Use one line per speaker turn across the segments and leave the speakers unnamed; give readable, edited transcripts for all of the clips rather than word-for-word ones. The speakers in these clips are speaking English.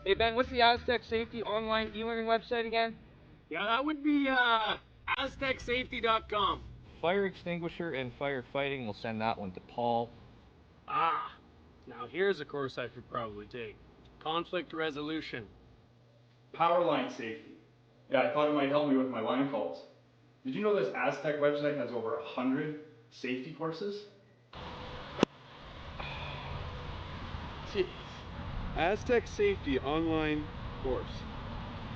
Hey Ben, what's the Astec Safety online e-learning website again?
Yeah, that would be aztecsafety.com.
Fire extinguisher and firefighting, we'll send that one to Paul.
Ah, now here's a course I should probably take. Conflict resolution.
Power line safety. Yeah, I thought it might help me with my line calls. Did you know this Astec website has over 100 safety courses?
Jeez. Aztec Safety online course.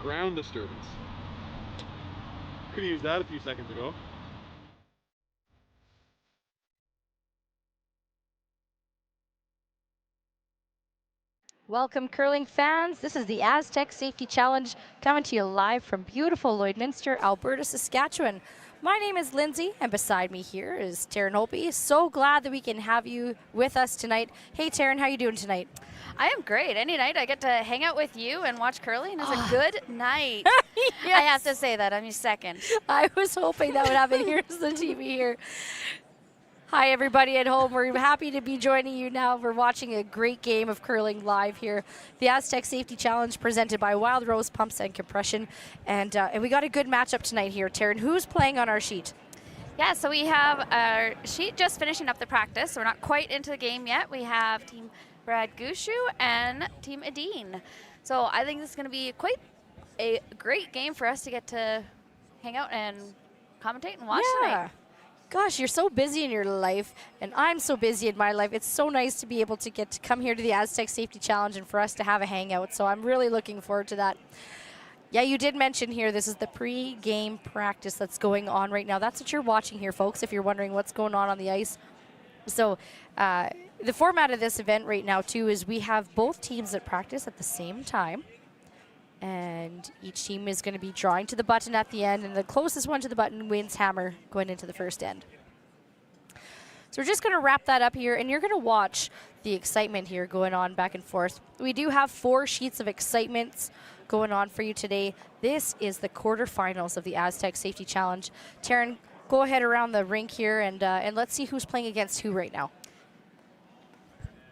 Ground disturbance. Could have used that a few seconds ago.
Welcome, curling fans. This is the Astec Safety Challenge coming to you live from beautiful Lloydminster, Alberta, Saskatchewan. My name is Lindsay, and beside me here is Taryn Holpe. So glad that we can have you with us tonight. Hey, Taryn, how you doing tonight?
I am great. Any night I get to hang out with you and watch curling is a good night.
Yes.
I have to say that. I'm your second.
I was hoping that would happen. Here's the TV here. Hi, everybody at home. We're happy to be joining you now. We're watching a great game of curling live here. The Astec Safety Challenge presented by Wild Rose Pumps and Compression. And we got a good matchup tonight here, Taryn. Who's playing on our sheet?
Yeah, so we have our sheet just finishing up the practice. So we're not quite into the game yet. We have Team Brad Gushue and Team Edin. So I think this is going to be quite a great game for us to get to hang out and commentate and watch tonight.
Gosh, you're so busy in your life, and I'm so busy in my life. It's so nice to be able to get to come here to the Astec Safety Challenge and for us to have a hangout, so I'm really looking forward to that. Yeah, you did mention here this is the pre-game practice that's going on right now. That's what you're watching here, folks, if you're wondering what's going on the ice. So the format of this event right now, too, is we have both teams that practice at the same time. And each team is going to be drawing to the button at the end, and the closest one to the button wins hammer going into the first end. So we're just going to wrap that up here, and you're going to watch the excitement here going on back and forth. We do have 4 sheets of excitement going on for you today. This is the quarterfinals of the Astec Safety Challenge. Taryn, go ahead around the rink here, and let's see who's playing against who right now.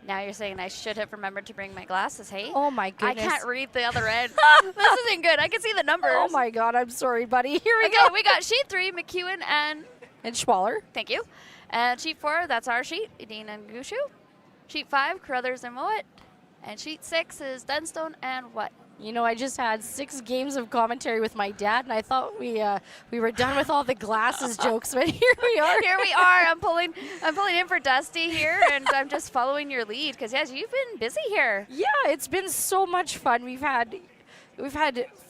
Now you're saying I should have remembered to bring my glasses, hey?
Oh, my goodness.
I can't read the other end. This isn't good. I can see the numbers.
Oh, my God. I'm sorry, buddy. Here we
Okay,
go.
we got sheet 3, McEwen and
Schwaller.
Thank you. And sheet 4, that's our sheet, Edin and Gushue. Sheet 5, Carruthers and Mowat. And sheet 6 is Dunstone and what?
You know, I just had 6 games of commentary with my dad, and I thought we were done with all the glasses jokes, but here we are.
Here we are. I'm pulling in for Dusty here, and I'm just following your lead because yes, you've been busy here.
Yeah, it's been so much fun. We've had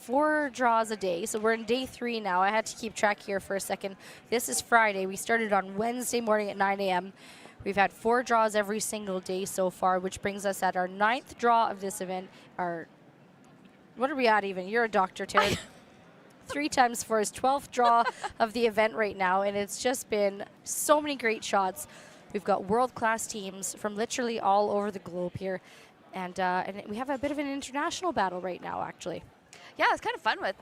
4 draws a day, so we're in day 3 now. I had to keep track here for a second. This is Friday. We started on Wednesday morning at 9 a.m. We've had 4 draws every single day so far, which brings us at our 9th draw of this event. What are we at even? You're a doctor, Terry. 3 times 4 is 12th draw of the event right now, and it's just been so many great shots. We've got world-class teams from literally all over the globe here, and we have a bit of an international battle right now, actually.
Yeah, it's kind of fun with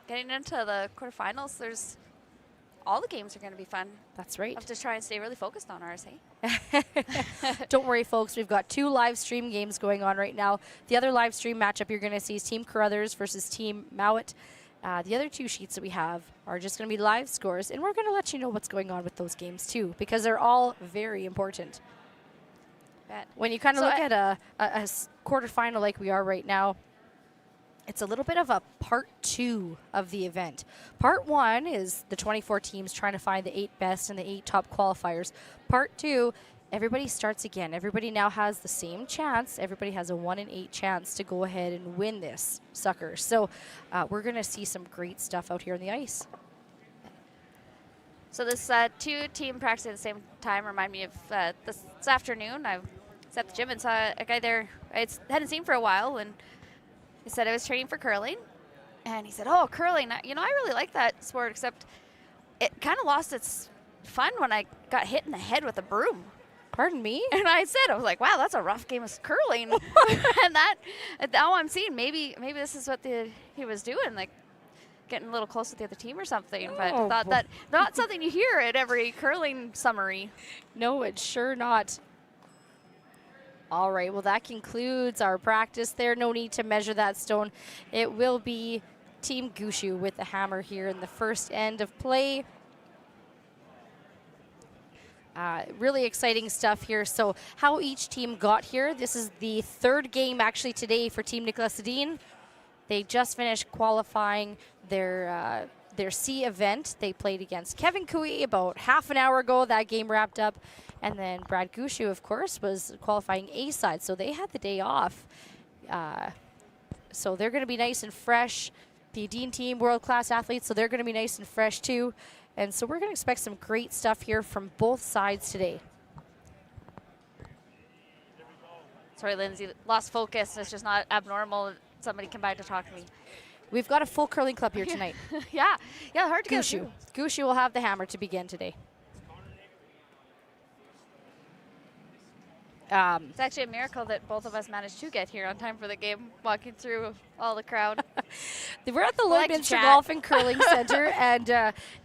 getting into the quarterfinals. All the games are going to be fun.
That's right.
I have to try and stay really focused on ours, hey?
Don't worry, folks. We've got 2 live stream games going on right now. The other live stream matchup you're going to see is Team Carruthers versus Team Mowat. The other 2 sheets that we have are just going to be live scores, and we're going to let you know what's going on with those games, too, because they're all very important. When you kind of look at a quarterfinal like we are right now, it's a little bit of a part 2 of the event. Part 1 is the 24 teams trying to find the 8 best and the 8 top qualifiers. Part 2, everybody starts again. Everybody now has the same chance. Everybody has a 1 in 8 chance to go ahead and win this sucker. So we're going to see some great stuff out here on the ice.
So this 2-team practice at the same time remind me of this afternoon. I was at the gym and saw a guy there I hadn't seen for a while, and he said I was training for curling, and he said, "Oh, curling! You know, I really like that sport, except it kind of lost its fun when I got hit in the head with a broom."
Pardon me?
And I was like, "Wow, that's a rough game of curling." And now I'm seeing maybe this is what he was doing, like getting a little close with the other team or something. But I thought that not something you hear at every curling summary.
No, it's sure not. All right, well, that concludes our practice there. No need to measure that stone. It will be Team Gushue with the hammer here in the first end of play. Really exciting stuff here. So how each team got here, this is the third game actually today for Team Niklas Edin. They just finished qualifying their C event. They played against Kevin Cooey about half an hour ago. That game wrapped up. And then Brad Gushue, of course, was qualifying A side. So they had the day off. So they're going to be nice and fresh. The Edin team, world-class athletes, so they're going to be nice and fresh too. And so we're going to expect some great stuff here from both sides today.
Sorry, Lindsay, lost focus. It's just not abnormal. Somebody come by to talk to me.
We've got a full curling club here tonight.
yeah, hard to get
Gushue.
through.
Gushue will have the hammer to begin today.
It's actually a miracle that both of us managed to get here on time for the game, walking through all the crowd.
We're at the
like to
Lloydminster
chat.
Golf and Curling Center, and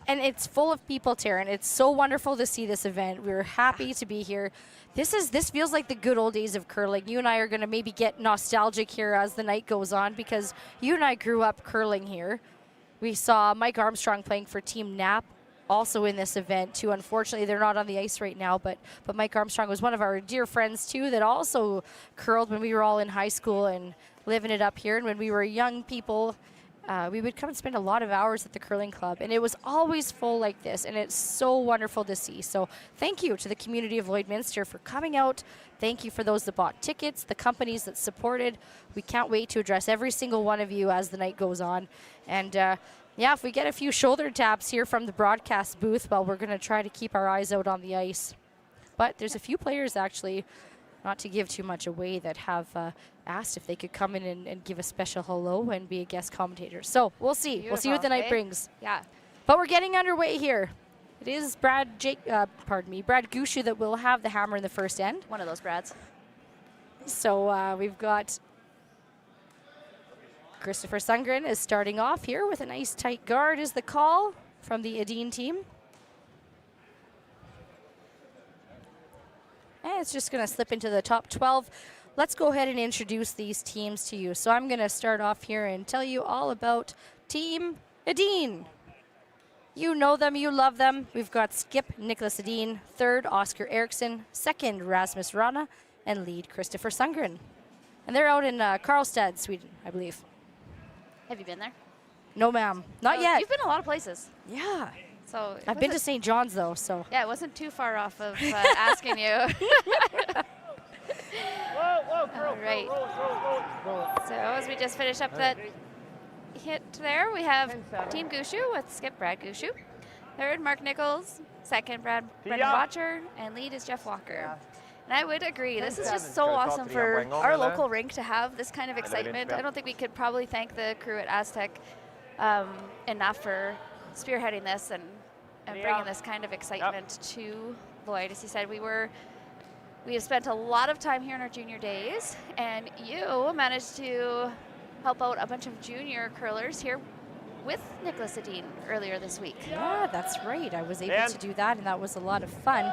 it's full of people, Taryn. It's so wonderful to see this event. We're happy to be here. This feels like the good old days of curling. You and I are going to maybe get nostalgic here as the night goes on, because you and I grew up curling here. We saw Mike Armstrong playing for Team Knapp also in this event too. Unfortunately, they're not on the ice right now, but Mike Armstrong was one of our dear friends too that also curled when we were all in high school and living it up here. And when we were young people, we would come and spend a lot of hours at the curling club, and it was always full like this, and it's so wonderful to see. So thank you to the community of Lloydminster for coming out. Thank you for those that bought tickets, the companies that supported. We can't wait to address every single one of you as the night goes on. And yeah, if we get a few shoulder taps here from the broadcast booth, well, we're going to try to keep our eyes out on the ice. But there's a few players, actually, not to give too much away, that have asked if they could come in and give a special hello and be a guest commentator. So we'll see.
Beautiful.
We'll see what the night brings.
Yeah.
But we're getting underway here. It is Brad Gushue that will have the hammer in the first end.
One of those Brads.
So we've got Christopher Sundgren is starting off here with a nice tight guard is the call from the Edin team. And it's just going to slip into the top 12. Let's go ahead and introduce these teams to you. So I'm going to start off here and tell you all about Team Edin. You know them, you love them. We've got skip Niklas Edin, third Oscar Eriksson, second Rasmus Rana, and lead Christopher Sundgren. And they're out in Karlstad, Sweden, I believe.
Have you been there?
No, ma'am. Not yet.
You've been a lot of places.
Yeah.
So
I've been to St. John's, though, so.
Yeah, it wasn't too far off of asking you. All right. So as we just finish up that hit there, we have Team Gushue with skip Brad Gushue. Third, Mark Nichols. Second, Brendan Botcher. And lead is Jeff Walker. And I would agree, this is just so awesome for our local rink to have this kind of excitement. I don't think we could probably thank the crew at Astec enough for spearheading this and bringing this kind of excitement to Lloyd. As he said, we have spent a lot of time here in our junior days, and you managed to help out a bunch of junior curlers here with Niklas Edin earlier this week.
Yeah, that's right. I was able to do that, and that was a lot of fun.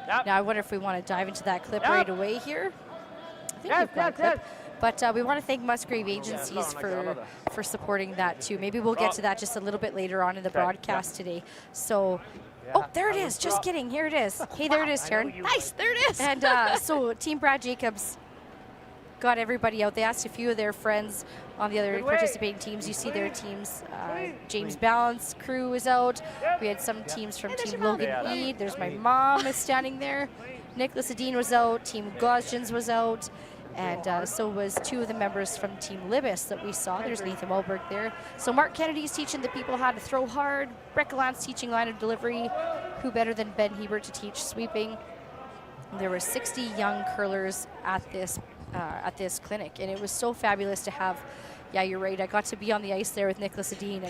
Now I wonder if we want to dive into that clip right away here. I think we've got a clip. But we want to thank Musgrave Agencies for supporting that too. Maybe we'll get to that just a little bit later on in the broadcast today. So, oh, there it is. Just kidding. Here it is. Hey, there it is, Taryn.
Nice, there it is.
And so Team Brad Jacobs got everybody out. They asked a few of their friends on the other participating teams. You see their teams. James Balance crew is out. We had some teams from Team Logan Eid. There's my mom is standing there. Niklas Edin was out. Team Gosjens was out. And so was two of the members from Team Libis that we saw. There's Nathan Wahlberg there. So Mark Kennedy's teaching the people how to throw hard. Brett Gallant's teaching line of delivery. Who better than Ben Hebert to teach sweeping? And there were 60 young curlers at this clinic, and it was so fabulous to have. Yeah, you're right. I got to be on the ice there with Niklas Edin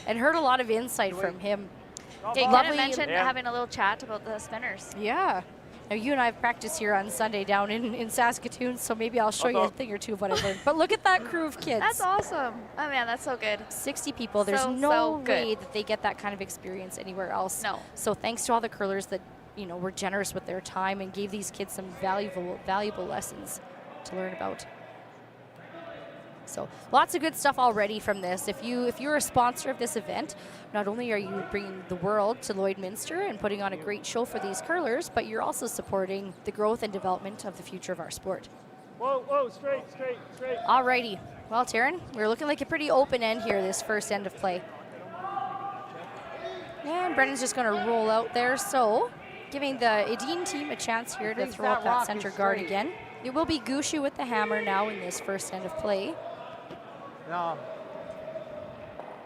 and heard a lot of insight from him.
Yeah, you kind of mentioned having a little chat about the spinners.
Yeah. Now, you and I have practiced here on Sunday down in Saskatoon, so maybe I'll show you a thing or two of what I learned. But look at that crew of kids.
That's awesome. Oh, man, that's so good.
60 people. There's no way that they get that kind of experience anywhere else.
No.
So thanks to all the curlers that were generous with their time and gave these kids some valuable lessons to learn about. So lots of good stuff already from this. If you're a sponsor of this event, not only are you bringing the world to Lloydminster and putting on a great show for these curlers, but you're also supporting the growth and development of the future of our sport.
Whoa, straight.
Alrighty. Well, Taryn, we're looking like a pretty open end here, this first end of play. And Brennan's just going to roll out there, so giving the Edin team a chance here to throw up that center guard again. It will be Gushue with the hammer now in this first end of play.
No.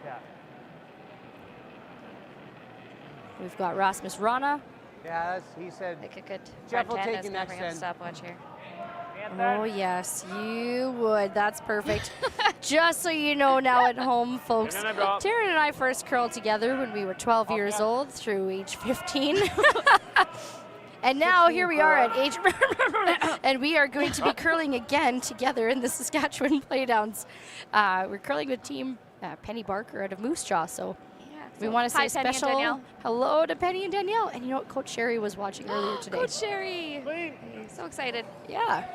Yeah.
We've got Rasmus Rana.
Yeah, he said.
Like a good
Jeff
front
will
end
take
is
you
gonna
next
bring up
end.
stopwatch here.
Oh, yes, you would. That's perfect. Just so you know now at home, folks, Taryn and I first curled together when we were 12 years old through age 15. And now here we are at age, and we are going to be curling again together in the Saskatchewan Playdowns. We're curling with team Penny Barker out of Moose Jaw, so we want to say
hi, Penny and
special
Danielle.
hello to Penny and Danielle. And you know what, Coach Sherry was watching earlier today.
Coach Sherry. So excited.
Yeah.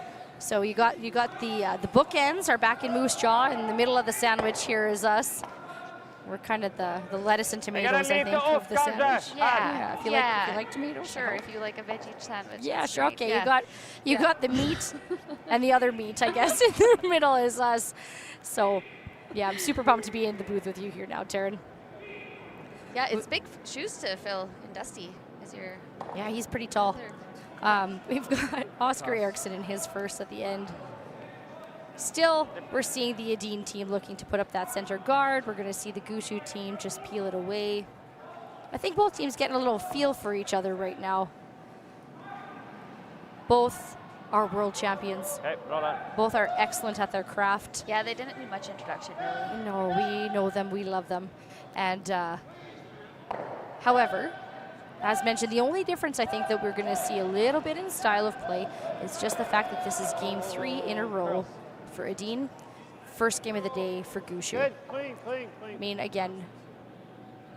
So you got the bookends are back in Moose Jaw. In the middle of the sandwich here is us. We're kind of the lettuce and tomatoes, I think, of the sandwich.
Yeah.
If you like tomatoes.
Sure, if you like a veggie sandwich.
Yeah,
that's
sure.
great.
Okay,
Yeah.
you got the meat and the other meat, I guess. In the middle is us. So, yeah, I'm super pumped to be in the booth with you here now, Taryn.
Yeah, it's big shoes to fill in Dusty.
Yeah, he's pretty tall. We've got Oscar Eriksson in his first at the end. Still, we're seeing the Edin team looking to put up that center guard. We're going to see the Gushue team just peel it away. I think both teams getting a little feel for each other right now. Both are world champions. Both are excellent at their craft.
Yeah, they didn't need much introduction, really.
No, we know them, we love them. And however, as mentioned, the only difference I think that we're going to see a little bit in style of play is just the fact that this is game 3 in a row for Edin, first game of the day for Gushue.
Good, clean.
I mean, again,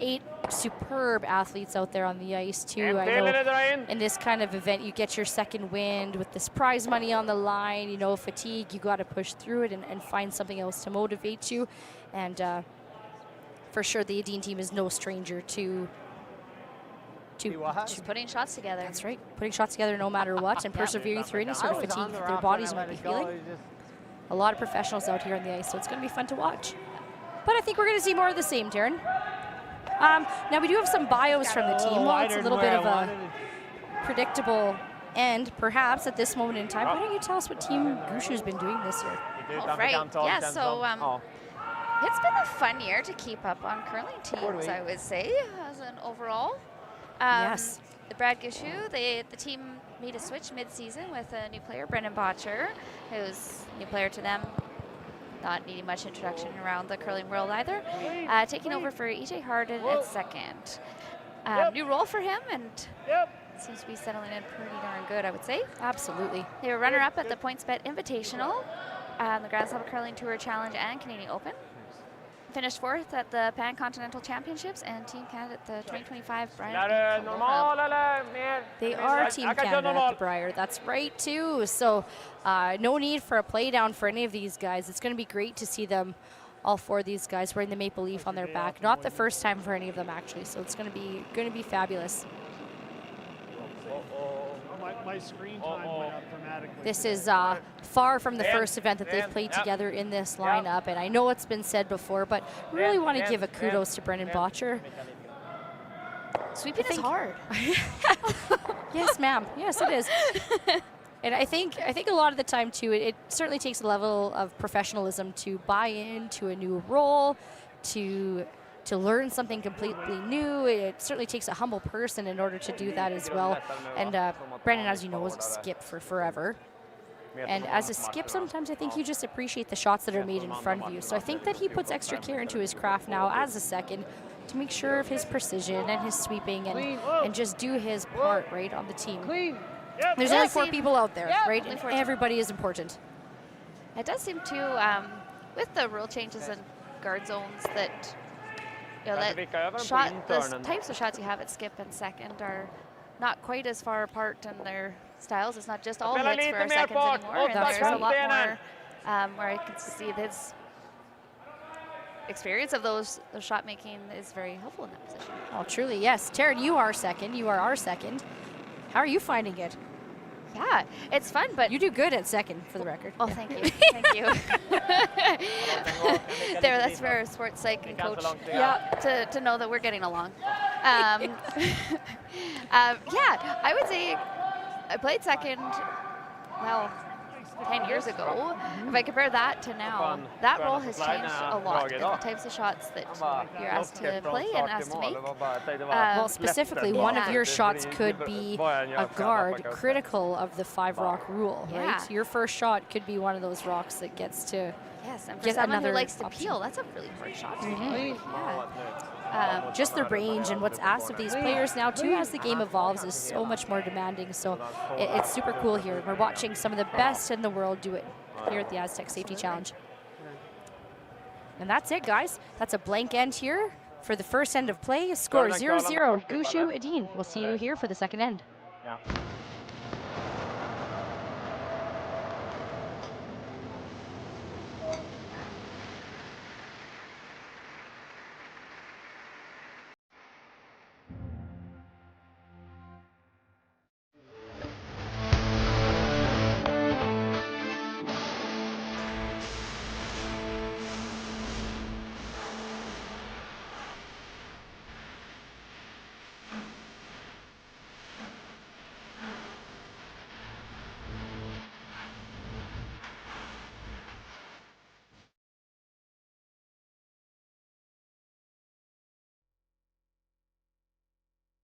8 superb athletes out there on the ice too. I know in this kind of event you get your second wind with this prize money on the line, fatigue, you got to push through it and find something else to motivate you. And for sure the Edin team is no stranger to
Just putting shots together.
That's right, putting shots together no matter what and persevering through any sort of fatigue that their bodies might be feeling. A lot of professionals out here on the ice, so it's going to be fun to watch. But I think we're going to see more of the same, Darren. Now we do have some bios from the team. Well, it's a little bit of a predictable end, perhaps, at this moment in time. Why don't you tell us what Team Gushue's been doing this year?
All right. Yeah, so it's been a fun year to keep up on curling teams, I would say, as an overall.
Yes.
The Brad Gushue, the team made a switch mid-season with a new player, Brendan Botcher, who's a new player to them, not needing much introduction around the curling world either. Taking over for EJ Harden at second. New role for him, and seems to be settling in pretty darn good, I would say.
Absolutely.
They were runner-up at the PointsBet Invitational, the Grand Slam Curling Tour Challenge and Canadian Open. Finished 4th at the Pan Continental Championships and Team Canada at the 2025 Briar.
They are Team Canada at the Briar. That's right, too. So no need for a play down for any of these guys. It's going to be great to see them, all 4 of these guys, wearing the maple leaf on their back. Not the first time for any of them, actually. So it's going to be fabulous.
My screen time went up dramatically.
This is far from the first event that they've played together in this lineup, and I know it's been said before, but really want to give a kudos to Brendan Botcher.
Sweeping is hard.
Yes, ma'am. Yes, it is. And I think a lot of the time too, it certainly takes a level of professionalism to buy into a new role, to learn something completely new. It certainly takes a humble person in order to do that as well. And Brendan, as you know, was a skip for forever. And as a skip, sometimes I think you just appreciate the shots that are made in front of you. So I think that he puts extra care into his craft now as a second to make sure of his precision and his sweeping and just do his part, right, on the team. There's only 4 people out there, right? And everybody is important.
It does seem to, with the rule changes and guard zones, that that shot, those types of shots you have at skip and second are not quite as far apart in their styles. It's not just all hits for our seconds anymore. And there's a lot more where I can see his experience of those shot making is very helpful in that position.
Oh, truly, yes. Taryn, you are second. You are our second. How are you finding it?
Yeah, it's fun, but
you do good at second, for the record.
Oh, thank you, thank you. That's for our sports psych and coach. Yeah, to know that we're getting along. Yeah, I would say I played second. Well, 10 years ago. If I compare that to now, that role has changed a lot. And the types of shots that you're asked to play and asked to make.
Well, specifically, one of your shots could be a guard, critical of the 5-rock rule, right? Your first shot could be one of those rocks that gets to
and for someone who likes to peel, that's a really hard shot to play.
Just the range and what's asked of these players now, too, as the game evolves, is so much more demanding. So it's super cool here. We're watching some of the best in the world do it here at the Astec Safety Challenge. And that's it, guys. That's a blank end here for the first end of play. Score 0-0. Gushue, Edin. We'll see you here for the second end.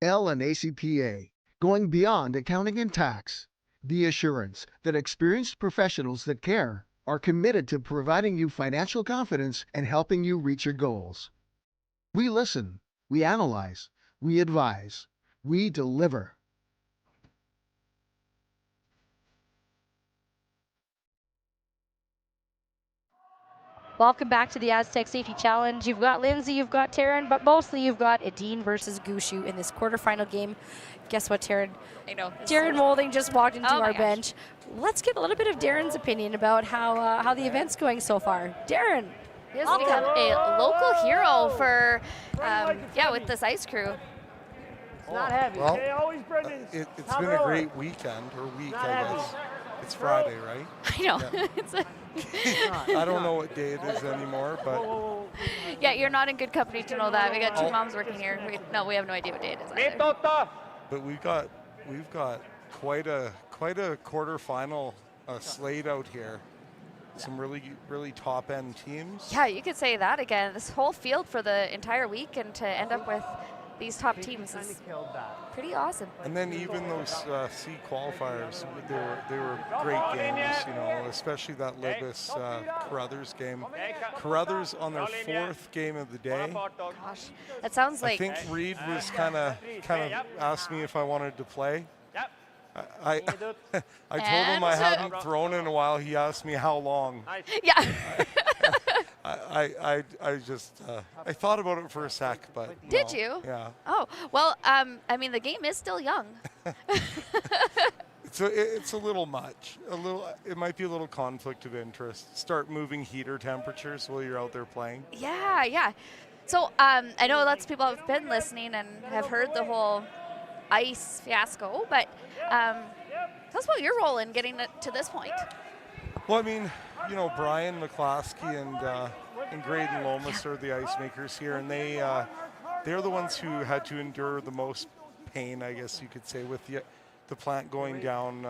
L and ACPA, going beyond accounting and tax. The assurance that experienced professionals that care are committed to providing you financial confidence and helping you reach your goals. We listen, we analyze, we advise, we deliver.
Welcome back to the Astec Safety Challenge. You've got Lindsay, you've got Taryn, but mostly you've got Edin versus Gushue in this quarterfinal game. Guess what, Taryn?
I know.
Darren Moulding just walked into our bench. Let's get a little bit of Darren's opinion about how the event's going so far. Darren.
He has become a local hero for, with this ice crew.
It's not heavy.
Well, it's been a great weekend, or week, I guess. It's Friday, right?
I know.
Yeah. I don't know what day it is anymore, but...
Yeah, you're not in good company to know that. We got two moms working here. We have no idea what day it is either.
But we've got quite a quarterfinal slate out here. Some really top-end teams.
Yeah, you could say that again. This whole field for the entire week, and to end up with these top teams is pretty awesome.
And then even those C qualifiers, they were great games, you know, especially that Libis Carruthers game. Carruthers on their 4th game of the day.
Gosh, that sounds like...
I think Reed was kind of asked me if I wanted to play. I told him I hadn't thrown in a while. He asked me how long.
Yeah.
I thought about it for a sec, but
did you?
Yeah.
Oh well, I mean the game is still young.
It's a little much. It might be a little conflict of interest. Start moving heater temperatures while you're out there playing.
Yeah. So I know lots of people have been listening and have heard the whole ice fiasco, but tell us about your role in getting it to this point.
Well, I mean, you know, Brian McCloskey and Graydon Lomas are the ice makers here, and they're the ones who had to endure the most pain, I guess you could say, with the plant going down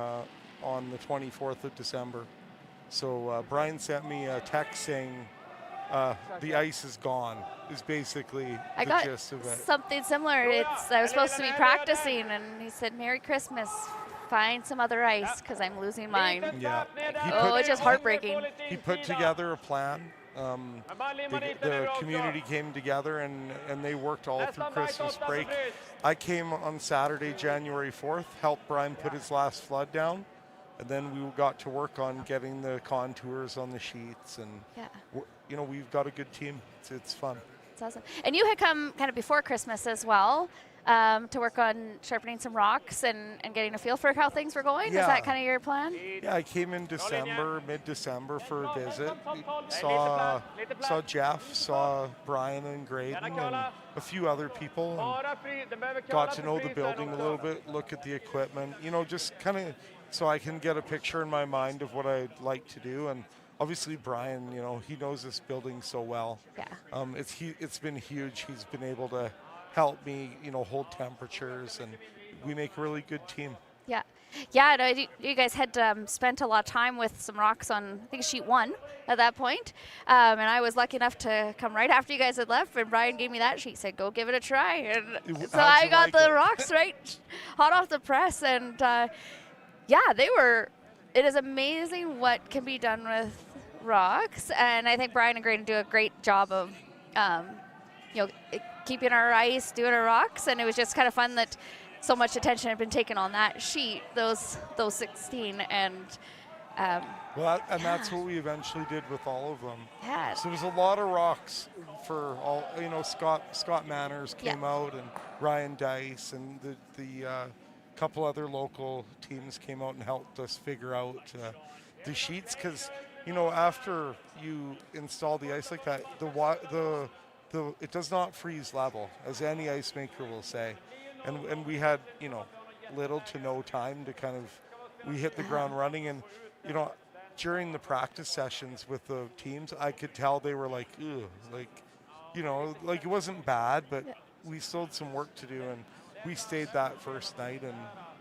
on the 24th of December. So Brian sent me a text saying the ice is gone, is basically the gist of it.
Something similar. I was supposed to be practicing, and he said, "Merry Christmas. Find some other ice because I'm losing mine."
Yeah.
It's just heartbreaking.
He put together a plan. The community came together and they worked all through Christmas break. I came on Saturday, January 4th, helped Brian put his last flood down, and then we got to work on getting the contours on the sheets, and you know, we've got a good team. It's fun.
It's awesome. And you had come kind of before Christmas as well. to work on sharpening some rocks and getting a feel for how things were going.
Yeah.
Is that kind of your plan?
Yeah, I came in December, mid-December for a visit. Saw Jeff, saw Brian and Graydon, and a few other people, and got to know the building a little bit, look at the equipment, you know, just kind of so I can get a picture in my mind of what I'd like to do. And obviously Brian, you know, he knows this building so well.
Yeah.
It's been huge. He's been able to help me, you know, hold temperatures, and we make a really good team.
Yeah. Yeah, no, you guys had spent a lot of time with some rocks on, I think, sheet 1 at that point. And I was lucky enough to come right after you guys had left, and Brian gave me that sheet, said, go give it a try. And so I got the rocks right hot off the press. And yeah, it is amazing what can be done with rocks. And I think Brian and Graydon do a great job of, you know, keeping our ice, doing our rocks. And it was just kind of fun that so much attention had been taken on that sheet, those 16, and
well, and that's what we eventually did with all of them.
Yeah.
So there was a lot of rocks for all, you know, Scott Manners came out, and Ryan Dice, and the couple other local teams came out and helped us figure out the sheets, because, you know, after you install the ice like that, it does not freeze level, as any ice maker will say. And we had, you know, little to no time to kind of, we hit the ground running. And, you know, during the practice sessions with the teams, I could tell they were like, ew, like, you know, like it wasn't bad, but we still had some work to do. And we stayed that first night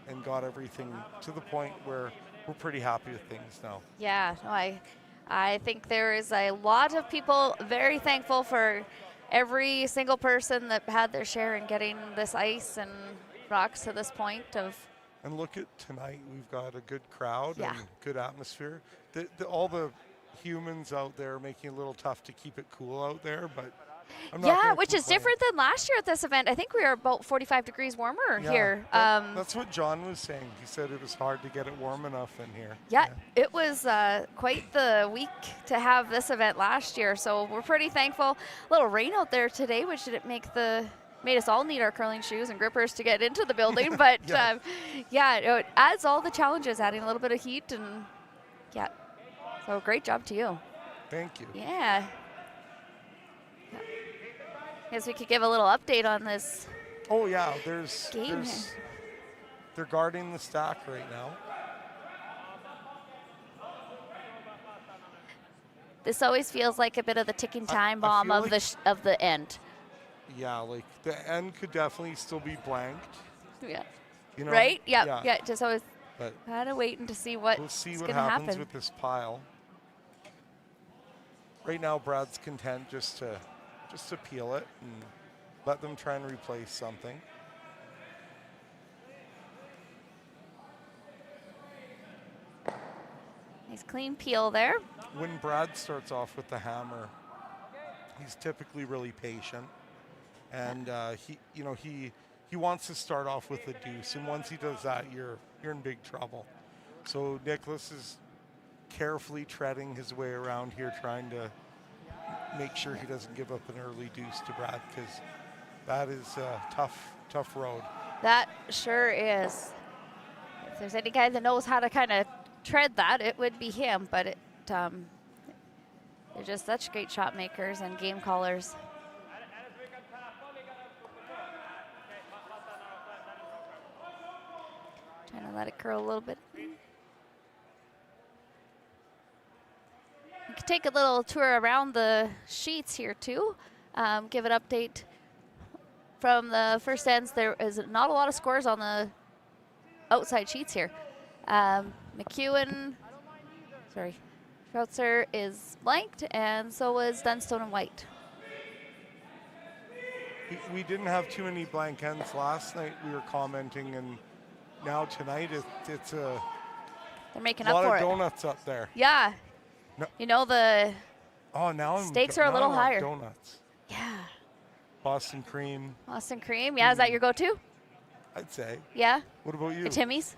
and got everything to the point where we're pretty happy with things now.
Yeah, no, I think there is a lot of people very thankful for every single person that had their share in getting this ice and rocks to this point of.
And look at tonight, we've got a good crowd
Yeah.
and good atmosphere. All the humans out there are making it a little tough to keep it cool out there, but I'm not
Yeah,
gonna
which is
complain.
different than last year at this event. I think we were about 45 degrees warmer
Yeah,
here.
that's what John was saying. He said it was hard to get it warm enough in here.
Yeah, it was quite the week to have this event last year, so we're pretty thankful. A little rain out there today, which didn't made us all need our curling shoes and grippers to get into the building, but yeah, it adds all the challenges, adding a little bit of heat, and yeah, so great job to you.
Thank you.
Yeah. Guess we could give a little update on this.
Oh yeah,
Game.
they're guarding the stack right now.
This always feels like a bit of the ticking time
I
bomb
feel
of
like-
of the end.
Yeah, like the end could definitely still be blanked.
Yeah.
You know?
Right? Yeah. Just always
But
kind of waiting to see what
we'll see
is
what
going to
happens
happen.
with this pile. Right now, Brad's content just to peel it and let them try and replace something.
Nice clean peel there.
When Brad starts off with the hammer, he's typically really patient, and he wants to start off with a deuce, and once he does that, you're in big trouble. So Niklas is carefully treading his way around here, trying to make sure he doesn't give up an early deuce to Brad, because that is a tough road.
That sure is. If there's any guy that knows how to kind of tread that, it would be him, but they're just such great shot makers and game callers. Trying to let it curl a little bit. You can take a little tour around the sheets here too. Give an update from the first ends. There is not a lot of scores on the outside sheets here. Schroetzer is blanked, and so is Dunstone and White.
We didn't have too many blank ends last night, we were commenting, and now tonight it's a
They're making
lot
up for
of
it.
donuts up there.
Yeah.
No.
You know, the
Now
stakes are a little
now I want
higher.
Donuts.
Yeah.
Boston cream,
Boston cream. Yeah, is that your go-to?
I'd say.
Yeah.
What about you?
The Timmy's?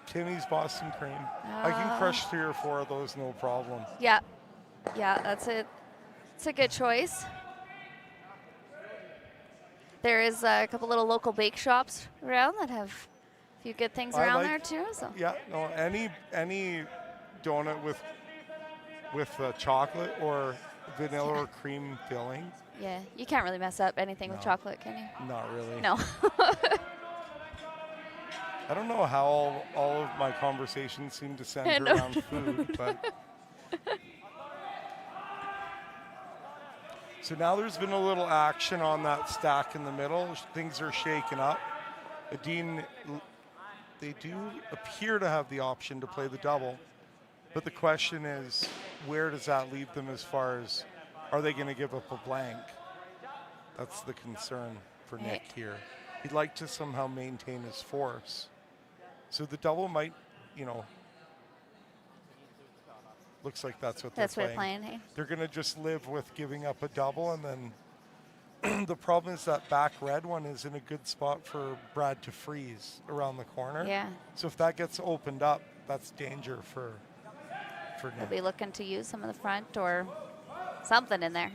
Timmy's Boston cream. I can crush 3 or 4 of those, no problem.
Yeah. Yeah, that's it. It's a good choice. there is a couple little local bake shops around that have a few good things around there too. So
Yeah, no, any donut with chocolate or vanilla or cream filling.
yeah, you can't really mess up anything with chocolate, can you?
Not really.
No.
I don't know how all of my conversations seem to center around food, but. So now there's been a little action on that stack in the middle. Things are shaking up. Edin, they do appear to have the option to play the double, but the question is, where does that leave them as far as, are they going to give up a blank? That's the concern for Nick here. He'd like to somehow maintain his force. So the double might, looks like that's what they're playing.
Hey?
They're going to just live with giving up a double, and then the problem is that back red one is in a good spot for Brad to freeze around the corner.
Yeah.
So if that gets opened up, that's danger for
They'll
Nick.
be looking to use some of the front or something in there.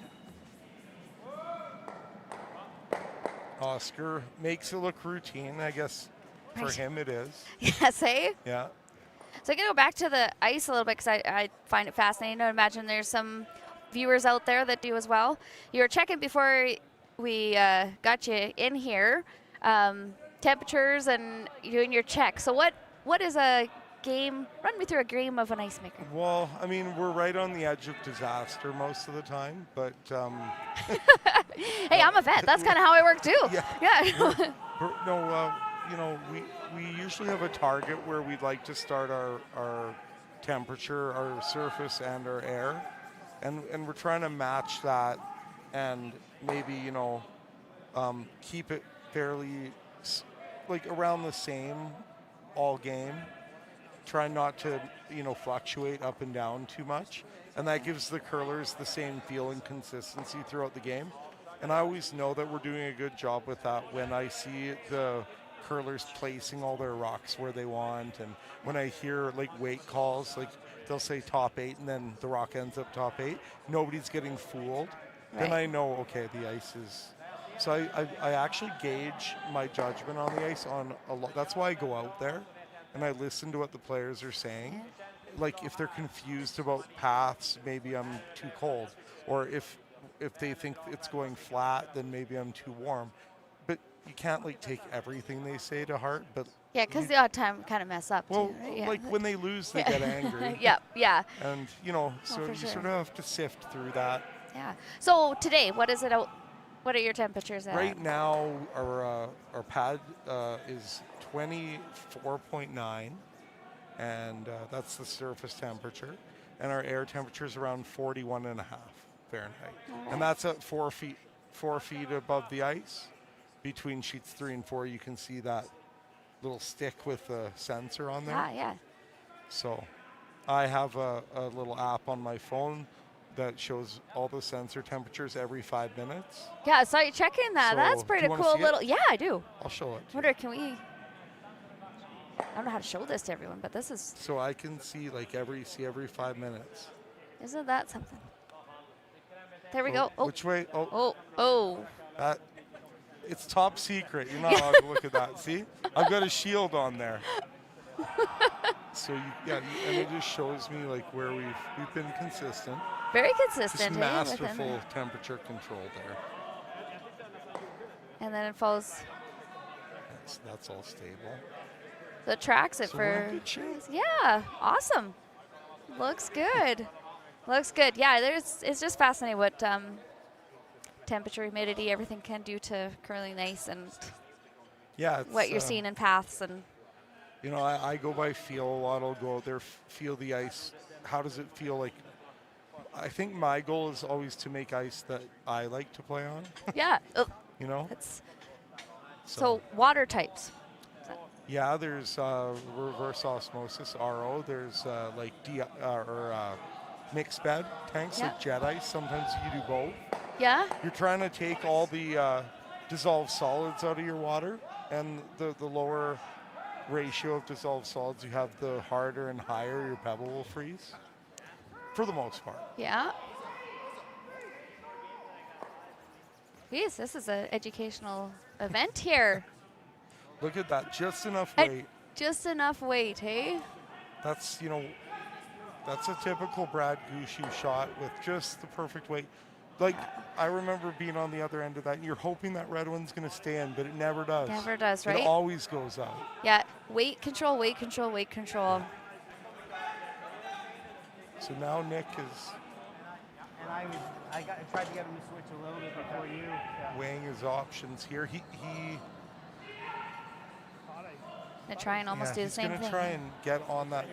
Oscar makes it look routine, I guess. For
Right.
him, it is.
Yes, hey?
Yeah.
So I'm going to go back to the ice a little bit because I find it fascinating. I imagine there's some viewers out there that do as well. You were checking before we got you in here, temperatures and doing your check. So what is a game? Run me through a game of an ice maker.
Well, I mean, we're right on the edge of disaster most of the time, but
Hey, I'm a vet. That's kind of how I work too.
Yeah. We usually have a target where we'd like to start our temperature, our surface, and our air, and we're trying to match that, and maybe keep it fairly like around the same all game. Try not to fluctuate up and down too much, and that gives the curlers the same feel and consistency throughout the game. And I always know that we're doing a good job with that when I see the curlers placing all their rocks where they want, and when I hear like weight calls, like they'll say top 8 and then the rock ends up top 8, nobody's getting fooled.
Right.
Then I know, okay, the ice is. So I actually gauge my judgment on the ice on a lot. That's why I go out there and I listen to what the players are saying. Like if they're confused about paths, maybe I'm too cold, or if they think it's going flat, then maybe I'm too warm. But you can't like take everything they say to heart. But
Yeah, because the odd time kind of mess up
well,
too, right? Yeah.
like when they lose, they get angry.
Yeah.
And so you
sure.
sort of have to sift through that.
Yeah. So today, what is it out? What are your temperatures at?
Right now, our pad is 24.9, and that's the surface temperature, and our air temperature is around 41.5 Fahrenheit, and that's at 4 feet above the ice. Between sheets 3 and 4, you can see that little stick with a sensor on there.
Ah, yeah.
So I have a little app on my phone that shows all the sensor temperatures every 5 minutes.
Yeah, so you're checking that.
So,
That's
do
pretty
you wanna
cool
see it?
little. Yeah, I do.
I'll show it.
I wonder, can we? I don't know how to show this to everyone, but this is.
So I can see like every 5 minutes.
Isn't that something? There we go. Oh.
Which way?
Oh.
That. It's top secret. You're not allowed to look at that. See? I've got a shield on there. So and it just shows me like where we've been consistent.
Very consistent.
Just
hey,
masterful
within
temperature control there.
and then it falls.
That's all stable.
So it tracks it
So we're in
for.
good shape.
Yeah, awesome. Looks good. Looks good. Yeah, it's just fascinating what temperature, humidity, everything can do to curling ice, and
Yeah. It's,
what you're seeing in paths and.
I go by feel a lot. I'll go out there, feel the ice. How does it feel like? I think my goal is always to make ice that I like to play on.
Yeah.
It's
So water types.
Yeah, there's reverse osmosis RO. There's mixed bed tanks like jet ice. Sometimes you do both.
Yeah.
You're trying to take all the dissolved solids out of your water, and the lower ratio of dissolved solids you have, the harder and higher your pebble will freeze. For the most part.
Yeah. Geez, this is an educational event here.
Look at that, just enough weight.
Just enough weight, hey?
That's, you know, that's a typical Brad Gushue shot with just the perfect weight. Like, I remember being on the other end of that, and you're hoping that red one's going to stay in, but it never does.
Never does, right?
It always goes out.
Yeah, weight control, weight control, weight control.
So now Nick is
And I tried to get him to switch a little bit before you. Yeah.
weighing his options here. He
Gonna try and almost do the same
he's
thing.
going to try and get on that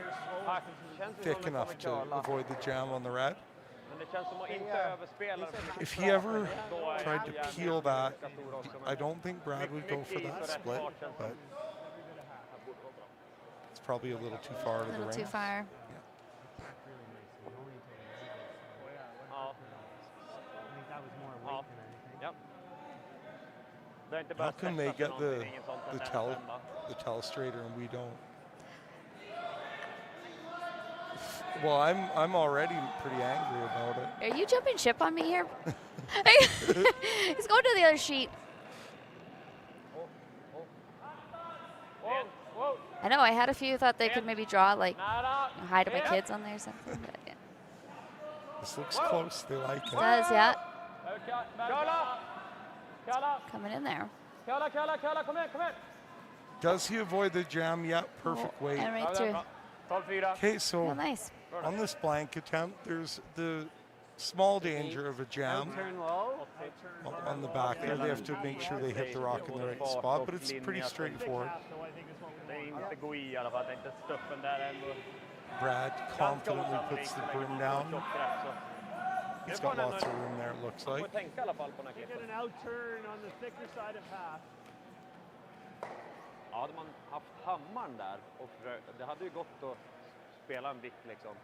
thick enough to avoid the jam on the red. If he ever tried to peel that, I don't think Brad would go for that split, but it's probably a little too far to the ring.
A little too far.
How come they get the telestrator and we don't? Well, I'm already pretty angry about it.
Are you jumping ship on me here? He's going to the other sheet. I know, I had a few thought they could maybe draw, like, hide my kids on there or something. But yeah.
This looks close. They like it.
It does, yeah. Coming in there.
Does he avoid the jam? Yep, perfect weight.
And right through.
Okay, so
Oh, nice.
on this blank attempt, there's the small danger of a jam on the back there. They have to make sure they hit the rock in the right spot, but it's pretty straightforward. Brad confidently puts the brim down. He's got lots of room there, it looks like.
You get an out turn on the thicker side of half.
Ja, hade man haft hammaren där och det hade ju gått att spela en vikt liksom.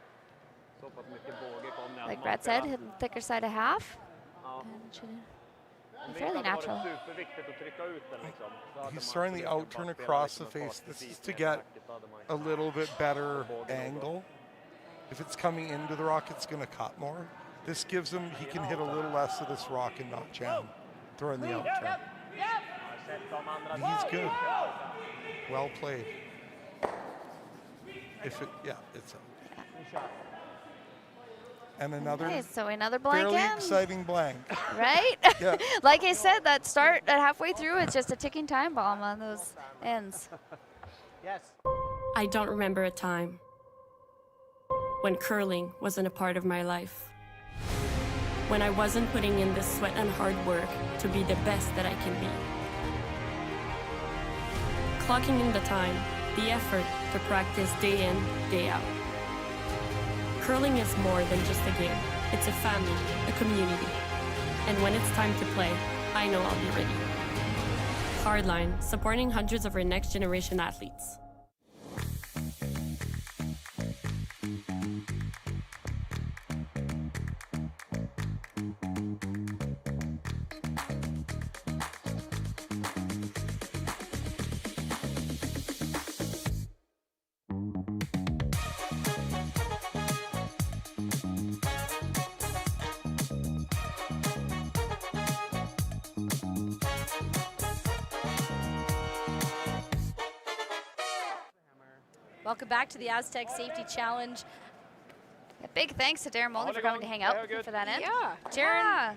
Så pass mycket båge kom när
Like Brad said, hit the thicker side of half. And it should be fairly natural.
Superviktigt att trycka ut den liksom.
He's throwing the out turn across the face. This is to get a little bit better angle. If it's coming into the rock, it's going to cut more. This gives him, he can hit a little less of this rock and not jam, throwing the out turn. He's good. Well played. If it, yeah, it's out. And another,
Okay, so another blank
fairly
in.
exciting blank.
Right?
Yeah.
Like I said, that start at halfway through, it's just a ticking time bomb on those ends.
Yes.
I don't remember a time when curling wasn't a part of my life. When I wasn't putting in the sweat and hard work to be the best that I can be. Clocking in the time, the effort to practice day in, day out. Curling is more than just a game. It's a family, a community. And when it's time to play, I know I'll be ready. Hardline, supporting hundreds of our next generation athletes.
Welcome back to the Astec Safety Challenge.
A big thanks to Darren Molden for coming to hang out for that end.
Yeah,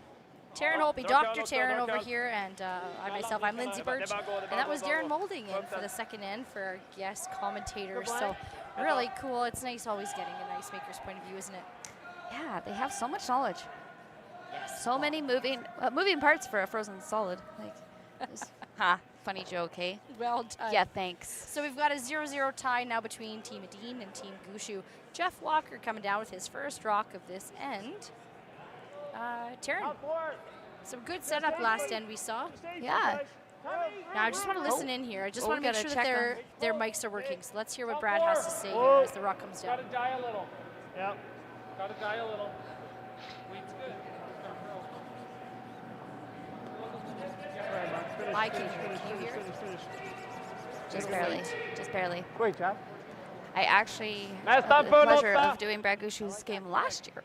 Taryn Holtby, Dr. Taryn over here, and I'm Lindsay Birch. And that was Darren Molding in for the second end for our guest commentators. So really cool. It's nice always getting an ice maker's point of view, isn't it?
Yeah, they have so much knowledge.
Yes.
So many moving parts for a frozen solid. Like, funny joke, hey?
Well done.
Yeah, thanks.
So we've got a 0-0 tie now between Team Edin and Team Gushue. Jeff Walker coming down with his first rock of this end. Taryn, some good setup last end we saw.
Yeah.
Now I just want to listen in here. I just want to make sure that their mics are working. So let's hear what Brad has to say here as the rock comes down.
Gotta die a little. Yep. Gotta die a little. Weight's good.
I can hear you.
Just barely. Just barely.
Great job.
I actually had the pleasure of doing Brad Gushue's game last year.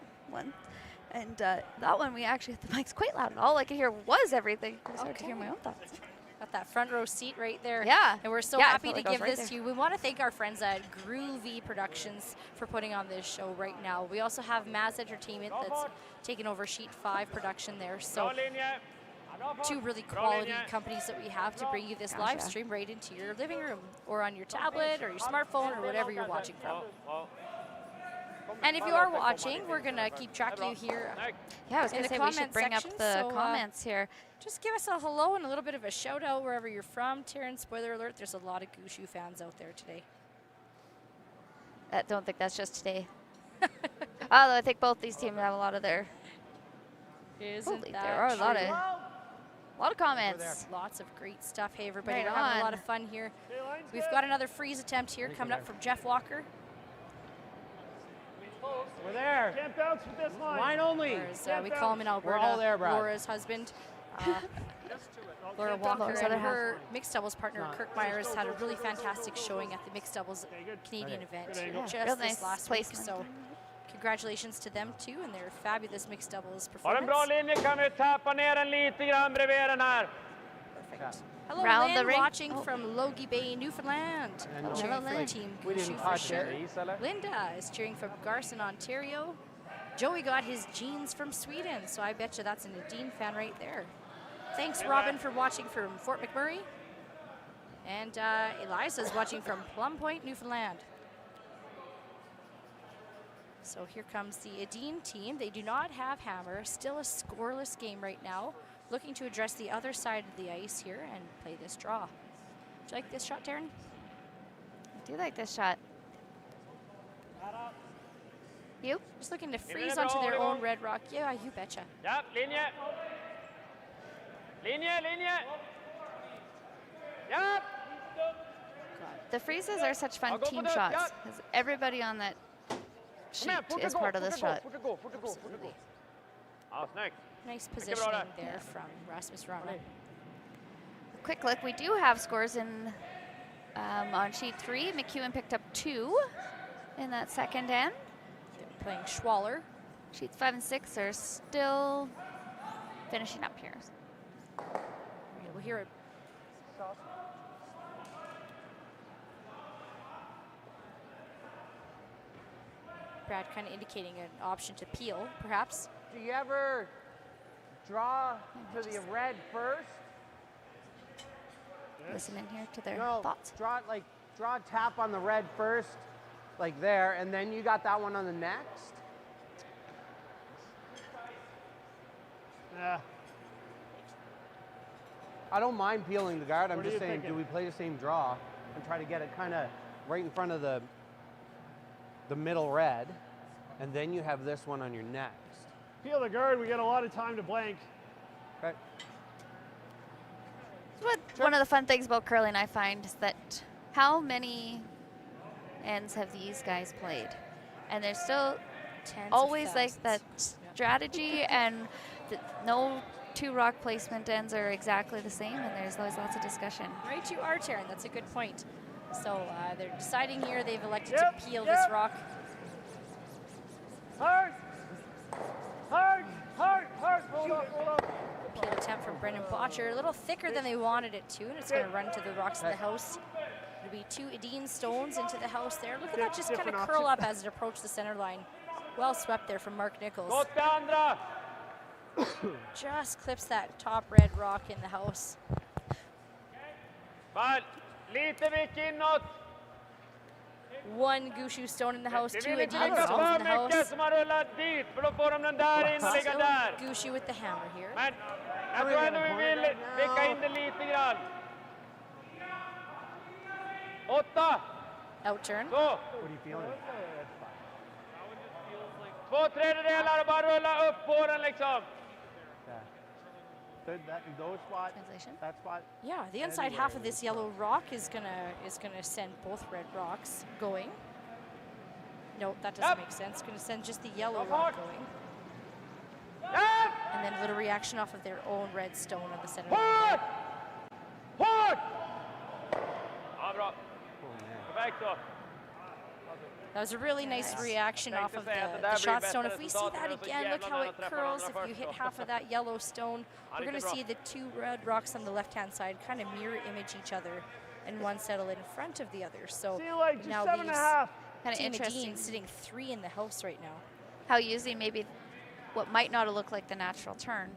And that one, we actually had the mics quite loud. All I could hear was everything. I started to hear my own thoughts.
Got that front row seat right there.
Yeah.
And we're so
Yeah, I
happy
felt
to
like I was
give
right
this
there.
to you. We want to thank our friends at Groovy Productions for putting on this show right now. We also have Maz Entertainment that's taken over Sheet 5 production there. So two really quality companies that we have to bring you this live stream right into your living room or on your tablet or your smartphone or whatever you're watching from. And if you are watching, we're going to keep track of you here.
Yeah, I was
in
going to
the
say we should
comment
bring up
section,
the
so,
comments here.
Just give us a hello and a little bit of a shout out wherever you're from. Terrence, spoiler alert, there's a lot of Gushue fans out there today.
I don't think that's just today. Although I think both these teams have a lot of their.
Isn't that
there are a lot of comments.
Lots of great stuff. Hey, everybody,
Right
we're having a
on.
lot of fun here. We've got another freeze attempt here coming up from Jeff Walker.
We're there.
Can't bounce with this line.
Line only.
Or as we call him in Alberta,
We're all there, Brad.
Laura's husband. Laura Walker and her mixed doubles partner, Kirk Myers, had a really fantastic showing at the mixed doubles Canadian event just
Real
this
nice
last week.
placement.
So congratulations to them too and their fabulous mixed doubles
Har en bra
performance.
linje, kan vi tappa ner den lite grann bredvid den här.
Perfect. Hello,
Round the
Lynn,
ring.
watching from Logie Bay, Newfoundland.
And
Cheering for
Lynn.
Team
We didn't
Gushue for
touch
sure.
it.
Linda is cheering from Garson, Ontario. Joey got his jeans from Sweden, so I bet you that's an Edin fan right there. Thanks, Robin, for watching from Fort McMurray. And Eliza's watching from Plum Point, Newfoundland. So here comes the Edin team. They do not have hammer. Still a scoreless game right now. Looking to address the other side of the ice here and play this draw. Do you like this shot, Taryn?
I do like this shot. You?
Just looking to freeze onto their own red rock. Yeah, you betcha.
Ja, linje. Linje, linje. Ja.
The freezes are such fun team shots because everybody on that sheet is part of this shot.
Absolutely.
Ja, snyggt.
Nice positioning there from Rasmus Rana.
Quick look, we do have scores in on sheet 3. McEwen picked up 2 in that second end.
Playing Schwaller.
Sheets 5 and 6 are still finishing up here.
We'll hear it. Brad kind of indicating an option to peel, perhaps.
Do you ever draw to the red first?
Listen in here to their
No,
thoughts.
draw a tap on the red first, like there, and then you got that one on the next.
Yeah.
I don't mind peeling the guard. I'm
What are
just
you
saying,
thinking?
do we play the same draw and try to get it kind of right in front of the middle red, and then you have this one on your next.
Peel the guard, we get a lot of time to blank.
Okay.
One of the fun things about curling I find is that how many ends have these guys played? And there's still always like that strategy and no 2 rock placement ends are exactly the same, and there's always lots of discussion.
Right, you are, Taryn. That's a good point. So they're deciding here. They've elected to peel this rock.
Hard! Hard! Hard! Hard! Hold up, hold up.
Peel attempt from Brendan Botcher. A little thicker than they wanted it to, and it's going to run to the rocks in the house. It'll be 2 Edin stones into the house there. Look at that just kind of curl up as it approached the center line. Well swept there from Mark Nichols.
Gott det andra.
Just clips that top red rock in the house.
Fall. Lite vick inåt.
1 Gushue stone in the house, 2
Vi vill inte
Edin
ligga
stones
för
in the house.
mycket som har rullat dit, för då får de den där in och ligga där.
Gushue with the hammer here.
Men jag tror ändå vi vill vicka in det lite grann. 8.
Outturn.
2.
What are you feeling?
2/3 och bara rulla upp på den liksom.
Those spot,
Translation?
that spot.
Yeah, the inside half of this yellow rock is gonna send both red rocks going. No, that doesn't make sense. It's gonna send just the yellow rock going. And then a little reaction off of their own red stone on the center line.
Hårt! Ja, bra. Perfekt då.
That was a really nice reaction off of the shot stone. If we see that again, look how it curls. If you hit half of that yellow stone, we're going to see the two red rocks on the left-hand side kind of mirror image each other, and one settle in front of the other. So now leaves Team Edin sitting 3 in the house right now.
How using maybe what might not look like the natural turn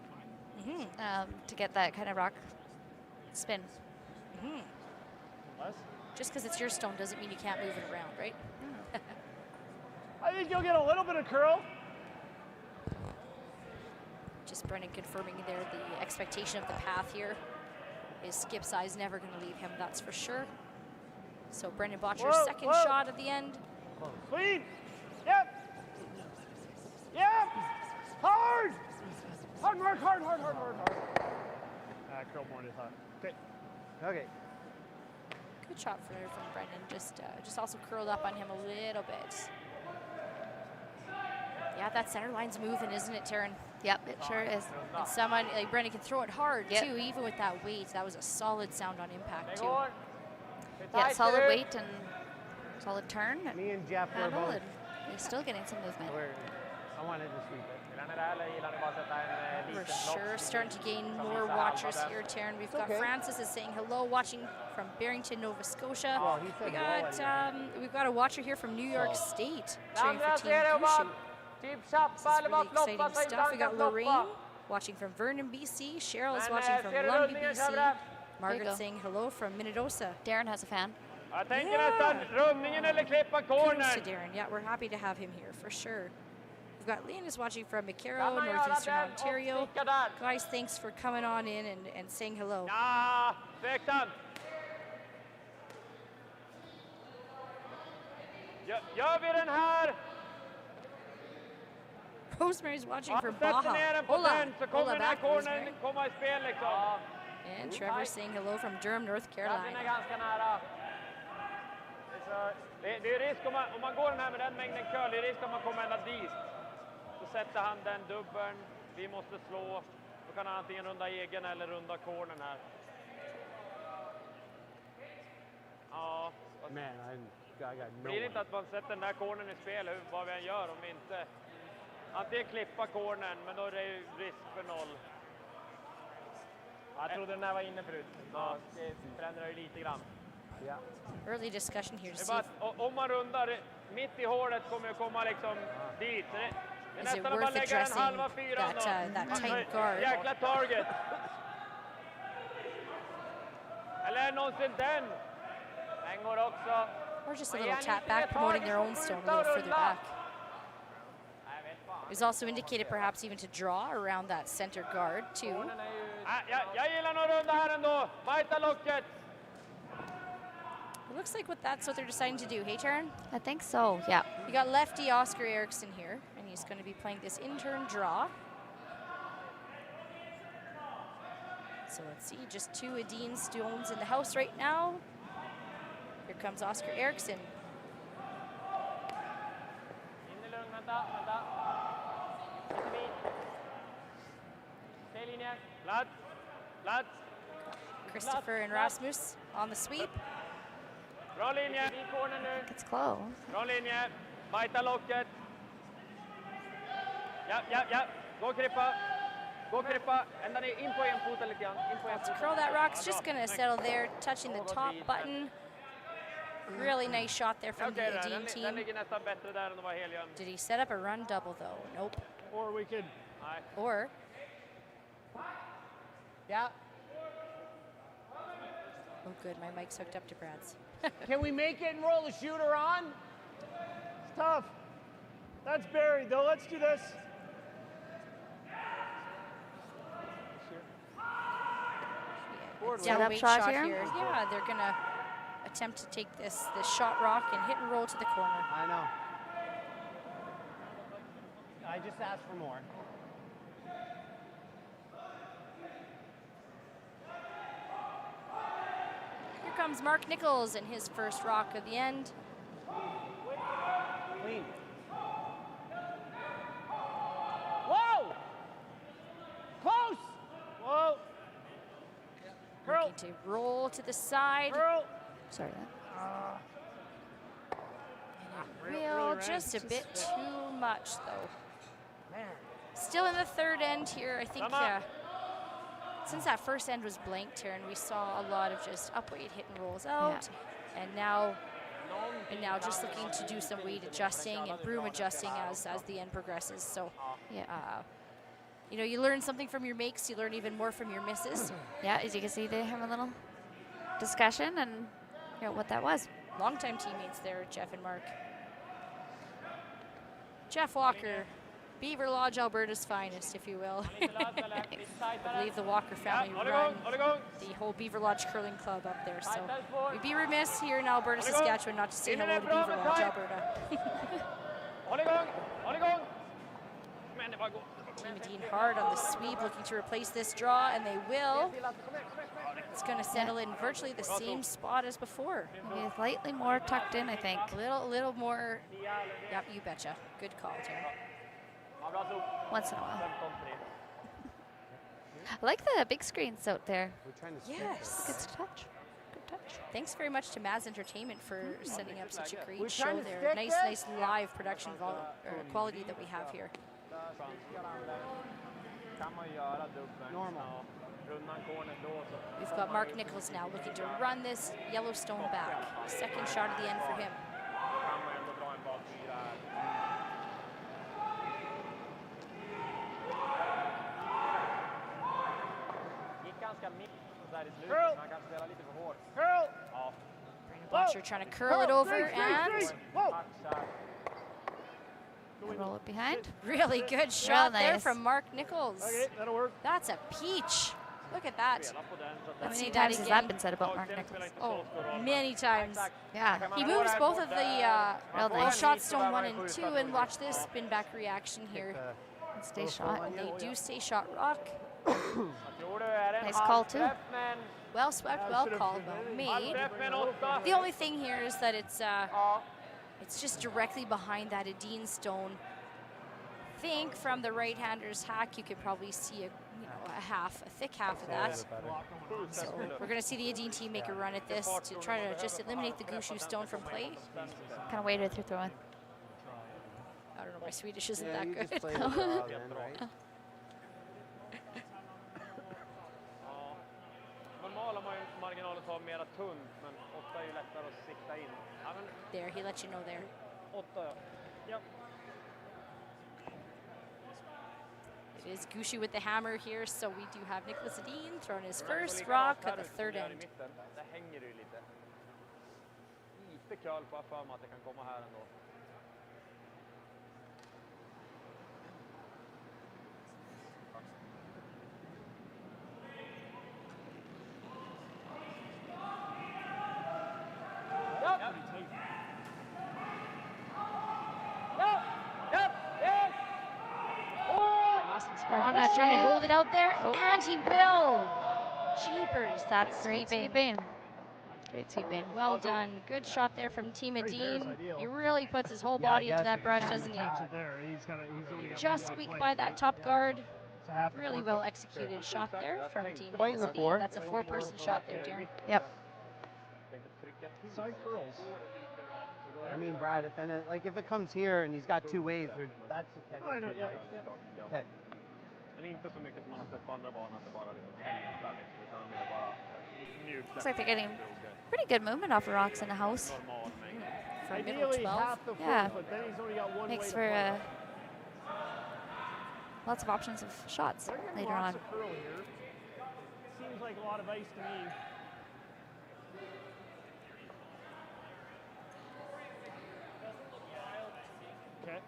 to get that kind of rock spin.
Just because it's your stone doesn't mean you can't move it around, right?
I think you'll get a little bit of curl.
Just Brennan confirming there the expectation of the path here. His skip size never going to leave him, that's for sure. So Brendan Botcher's second shot at the end.
Clean. Yep. Yep. Hard. Hard, Mark, hard. Curl more than I thought. Okay.
Okay.
Good shot from Brendan. Just also curled up on him a little bit. Yeah, that center line's moving, isn't it, Taryn?
Yep, it sure is.
And someone like Brendan can throw it hard too, even with that weight. That was a solid sound on impact too.
Yeah, solid weight and solid turn.
Me and Jeff were
handle,
both.
and they're still getting some movement.
I wanted to sweep it.
We're sure starting to gain more watchers here, Taryn. We've got Francis is saying hello, watching from Barrington, Nova Scotia.
Well, he said
we've got a watcher here from New York State cheering for Team Gushue. This is really exciting stuff. We got Lorraine watching from Vernon, BC. Cheryl is watching from London, BC. Margaret saying hello from Minnedosa.
Darren has a fan.
Kudos to Darren. Yeah, we're happy to have him here for sure. We've got Leon is watching from McCarroll, Northeastern Ontario. Guys, thanks for coming on in and saying hello. Rosemary's watching from Baja. Hola back, Rosemary. And Trevor saying hello from Durham, North Carolina.
Det är risk om man går den här med den mängden curl, det är risk att man kommer ända dit. Så sätter han den dubbeln, vi måste slå. Då kan han antingen runda egen eller runda cornern här. Ja.
Man, I got no
blir det inte att man sätter den där cornern i spel, vad vi än gör, om vi inte antingen klippa cornern, men då är det ju risk för 0. Jag trodde den där var inne förut. Ja, det förändrar ju lite grann.
Yeah.
Early discussion here to
Det
see
är bara att om man rundar mitt i hålet kommer jag komma liksom dit. Det är
is it
nästan att bara
worth
lägga en
addressing
halva fyran
that tight guard.
Jäkla target. Eller någonsin den. Den går också.
Or just a little tap back, promoting their own stone a little further back. It was also indicated perhaps even to draw around that center guard too.
Jag gillar nog runda här ändå. Bajta locket.
It looks like that's what they're deciding to do. Hey, Taryn?
I think so, yeah.
You got lefty Oscar Eriksson here, and he's going to be playing this in-turn draw. So let's see, just 2 Edin stones in the house right now. Here comes Oscar Eriksson. Christopher and Rasmus on the sweep.
Bra linje.
It's close.
Bra linje. Bajta locket. Ja. Gå krippa. Gå krippa. Ända ner in på en fot lite grann.
To curl that rock's just going to settle there, touching the top button. Really nice shot there from the Edin team. Did he set up a run double though? Nope.
Or we could.
Or.
Yeah.
Oh good, my mic's hooked up to Brad's.
Can we make it and roll the shooter on? It's tough. That's buried though. Let's do this.
Down weight shot here. Yeah, they're gonna attempt to take this shot rock and hit and roll to the corner.
I know. I just asked for more.
Here comes Mark Nichols and his first rock of the end.
Clean.
Whoa! Close! Whoa! Curl.
Looking to roll to the side.
Curl.
Sorry.
Will, just a bit too much though. Still in the third end here, I think. Since that first end was blanked here, and we saw a lot of just up weight hit and rolls out, and now just looking to do some weight adjusting and broom adjusting as the end progresses. So you know, you learn something from your makes, you learn even more from your misses.
Yeah, as you can see, they have a little discussion and you know what that was.
Longtime teammates there, Jeff and Mark. Jeff Walker, Beaver Lodge, Alberta's finest, if you will. I believe the Walker family run the whole Beaver Lodge curling club up there. So we'd be remiss here in Alberta, Saskatchewan, not to say hello to Beaver Lodge, Alberta. Team Edin hard on the sweep, looking to replace this draw, and they will. It's going to settle in virtually the same spot as before.
Maybe slightly more tucked in, I think.
A little more. Yep, you betcha. Good call, Terry.
Once in a while. I like the big screens out there.
Yes.
Good touch. Good touch.
Thanks very much to Maz Entertainment for setting up such a great show there. Nice live production quality that we have here.
Normal.
We've got Mark Nichols now looking to run this Yellowstone back. Second shot at the end for him.
Curl! Curl!
Brandon Botcher trying to curl it over and
roll it behind.
Really good shot there
nice.
from Mark Nichols.
Okay, that'll work.
That's a peach. Look at that.
How
Let's
many
see
times
that
has
again.
that been said about Mark Nichols?
Oh, many times.
Yeah.
He moves both of the
Real nice.
shot stone 1 and 2, and watch this spin back reaction here.
Stay shot.
And they do stay shot rock.
Nice call too.
Well swept, well called, well made. The only thing here is that it's just directly behind that Edin stone. Think from the right-hander's hack, you could probably see a thick half of that. So we're going to see the Edin team make a run at this to try to just eliminate the Gushue stone from play.
Kind of waited through throwing.
I don't know, my Swedish isn't that
You
good.
just play the draw then, right?
There, he let you know there. It is Gushue with the hammer here, so we do have Niklas Edin throwing his first rock at the third end. Trying to hold it out there, and he will. Jeepers, that's
Great
sweeping.
sweeping. Great sweeping.
Well done. Good shot there from Team Edin. He really puts his whole body into that brush, doesn't he? Just squeaked by that top guard. Really well executed shot there from Team Edin. That's a 4-person shot there, Darren.
Yep.
Side curls.
I mean, Brad, if it comes here and he's got 2 waves, that's okay.
Looks like they're getting pretty good movement off of rocks in the house.
From middle 12.
Yeah. Makes for lots of options of shots later on.
Seems like a lot of ice to me. Okay.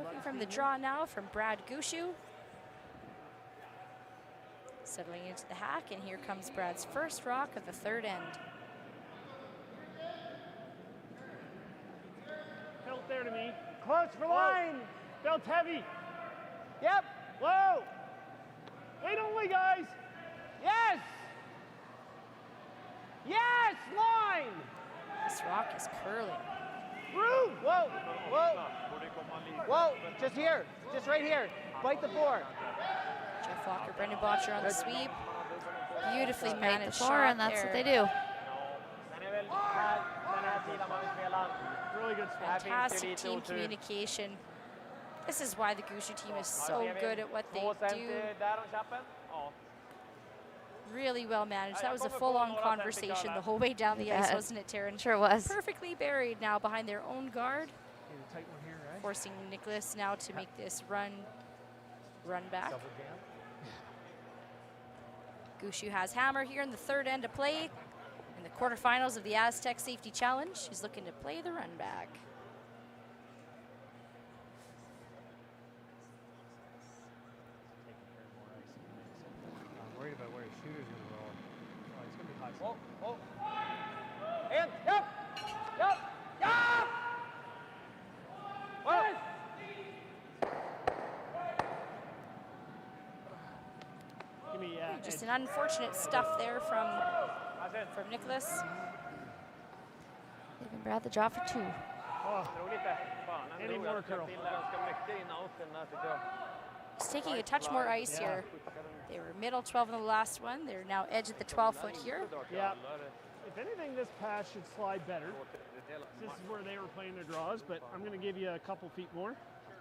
Looking from the draw now from Brad Gushue. Settling into the hack, and here comes Brad's first rock of the third end.
Tilt there to me. Close for line. Belt heavy. Yep. Low. Wait only, guys. Yes. Yes. Line.
This rock is curling.
Through!
Whoa, whoa. Whoa, just here, just right here. Bite the four.
Jeff Walker, Brendan Botcher on the sweep. Beautifully
Just bite
managed
the four,
shot
and that's
there.
what they do.
Really good spot.
Fantastic team communication. This is why the Gushue team is so good at what they do. Really well managed. That was a full-on conversation the whole way down the ice, wasn't it, Taryn?
Sure was.
Perfectly buried now behind their own guard,
Tight one here, right?
forcing Niklas now to make this run back. Gushue has hammer here in the third end to play. In the quarterfinals of the Astec Safety Challenge, he's looking to play the run back.
I'm worried about where his shooter's gonna roll.
Oh, he's gonna be high.
Oh, oh. And, yep, yep, yep! Well.
Give me,
Just an unfortunate stuff there from Niklas.
Leaving Brad the draw for 2.
Any more, Carl?
He's taking a touch more ice here. They were middle 12 in the last one. They're now edge at the 12-foot here.
Yeah. If anything, this pass should slide better. This is where they were playing their draws, but I'm going to give you a couple feet more.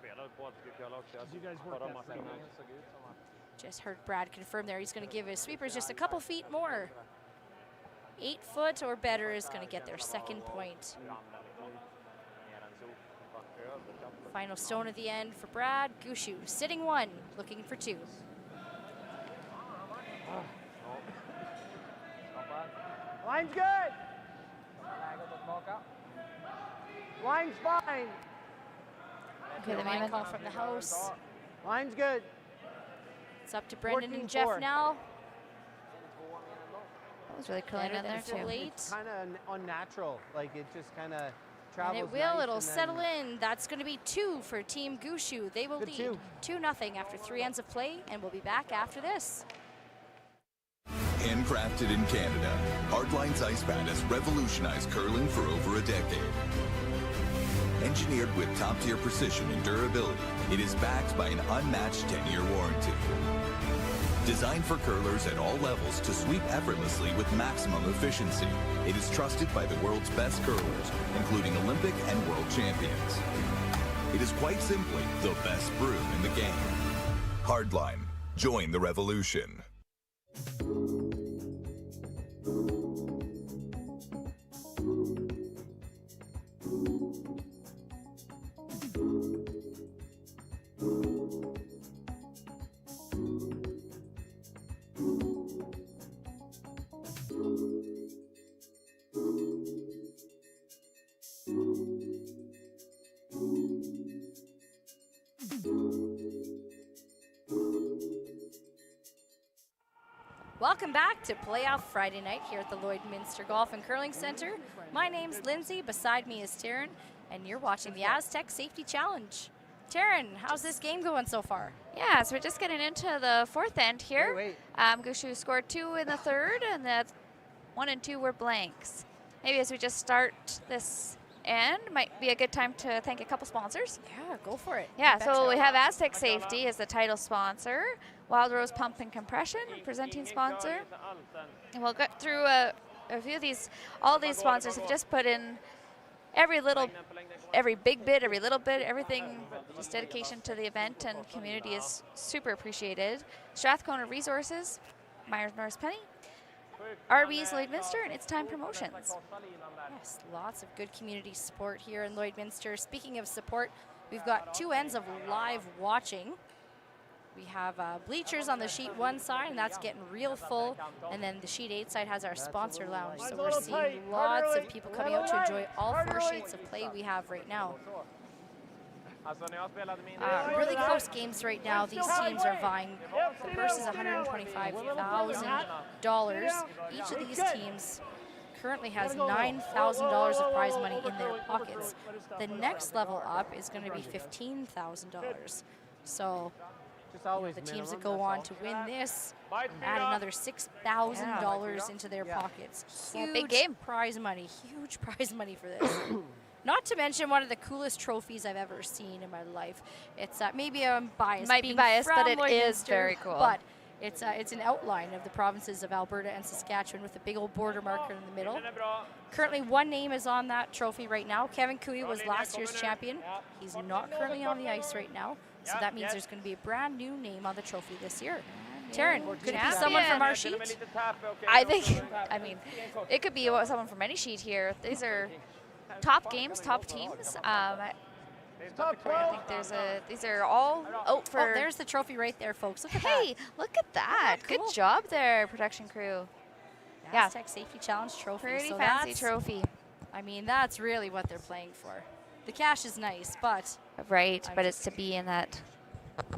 You guys work that free.
Just heard Brad confirm there. He's going to give his sweepers just a couple feet more. 8 foot or better is going to get their second point. Final stone at the end for Brad. Gushue sitting 1, looking for 2.
Line's good. Line's fine.
Okay, the line call from the house.
Line's good.
It's up to Brendan and
14-4.
Jeff now.
That was really curling in there, too.
It's kind of unnatural. Like, it just kind of
And
travels.
it will,
nice
it'll
and then
settle in. That's going to be 2 for Team Gushue. They will
Good
lead 2-0 after 3 ends of play, and we'll be back after this.
Handcrafted in Canada, Hardline's ice pad has revolutionized curling for over a decade. Engineered with top-tier precision and durability, it is backed by an unmatched 10-year warranty. Designed for curlers at all levels to sweep effortlessly with maximum efficiency, it is trusted by the world's best curlers, including Olympic and world champions. It is quite simply the best brew in the game. Hardline. Join the revolution.
Welcome back to Playoff Friday night here at the Lloydminster Golf and Curling Center. My name's Lindsay, beside me is Taryn, and you're watching the Astec Safety Challenge. Taryn, how's this game going so far?
Yeah, so we're just getting into the 4th end here. Gushue scored 2 in the 3rd, and the 1 and 2 were blanks. Maybe as we just start this end, might be a good time to thank a couple sponsors.
Yeah, go for it.
Yeah, so we have Astec Safety as the title sponsor, Wild Rose Pump and Compression, presenting sponsor. And we'll get through a few of these. All these sponsors have just put in every big bit, every little bit, everything, just dedication to the event, and community is super appreciated. Strathcona Resources, Myers Norris Penny, RB's Lloydminster, and It's Time Promotions.
Yes, lots of good community support here in Lloydminster. Speaking of support, we've got 2 ends of live watching. We have bleachers on the sheet 1 side, and that's getting real full. And then the sheet 8 side has our sponsor lounge. So we're seeing lots of people coming out to enjoy all 4 sheets of play we have right now. Really close games right now. These teams are vying. The purse is $125,000. Each of these teams currently has $9,000 of prize money in their pockets. The next level up is going to be $15,000. So the teams that go on to win this add another $6,000 into their pockets. Huge
big game.
Prize money, huge prize money for this. Not to mention one of the coolest trophies I've ever seen in my life. It's maybe I'm biased.
Might be
being
biased,
from
but it is
Lloydminster,
very cool.
But it's an outline of the provinces of Alberta and Saskatchewan with a big old border marker in the middle. Currently, one name is on that trophy right now. Kevin Gushue was last year's champion. He's not currently on the ice right now, so that means there's going to be a brand new name on the trophy this year. Taryn, could it be someone from our sheet?
I think, I mean, it could be someone from any sheet here. These are top games, top teams. I think these are all out for.
Oh, there's the trophy right there, folks. Look at
hey,
that.
look at that.
Cool.
Good job there, production crew. Yeah.
Astec Safety Challenge trophy.
Pretty
so
fancy trophy.
I mean, that's really what they're playing for. The cash is nice, but.
Right, but it's to be in that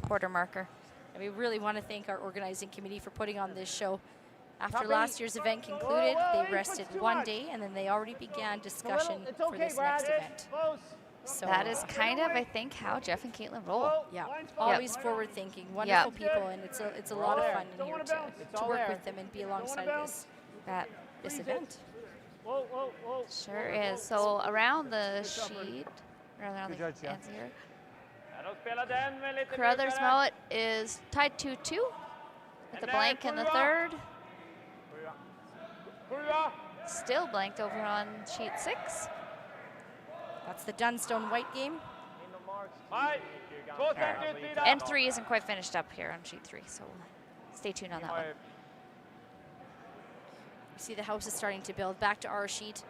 border marker.
And we really want to thank our organizing committee for putting on this show. After last year's event concluded, they rested one day, and then they already began discussion for this next event. So
that is kind of, I think, how Jeff and Caitlin roll.
Yeah, always forward-thinking, wonderful people, and it's a lot of fun in here to work with them and be alongside this event.
Sure is. So around the sheet, around the ends here, Carruthers Mowat is tied 2-2 with a blank in the third. Still blanked over on sheet 6.
That's the Dunstone White game.
And 3 isn't quite finished up here on sheet 3, so stay tuned on that one.
You see the house is starting to build. Back to our sheet.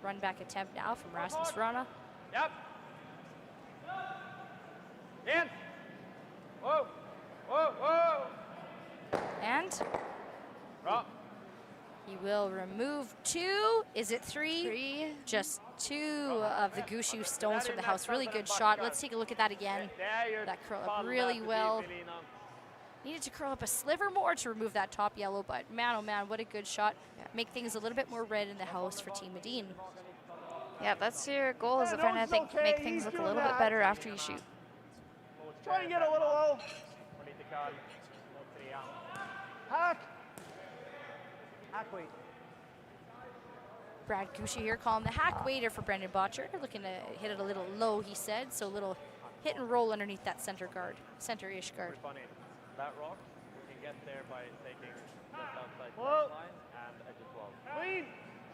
Run back attempt now from Rasmus Rana.
Yep. In. Whoa. Whoa. Whoa.
And he will remove 2. Is it 3?
3.
Just 2 of the Gushue stones from the house. Really good shot. Let's take a look at that again. That curl up really well. Needed to curl up a sliver more to remove that top yellow, but man, oh man, what a good shot. Make things a little bit more red in the house for Team Edin.
Yeah, that's your goal, is to try to make things look a little bit better after you shoot.
Try and get a little low. Hack. Hack weight.
Brad Gushue here calling the hack waiter for Brendan Botcher. Looking to hit it a little low, he said, so a little hit and roll underneath that center-ish guard.
That rock, we can get there by taking just outside the line and edge as well.
Clean.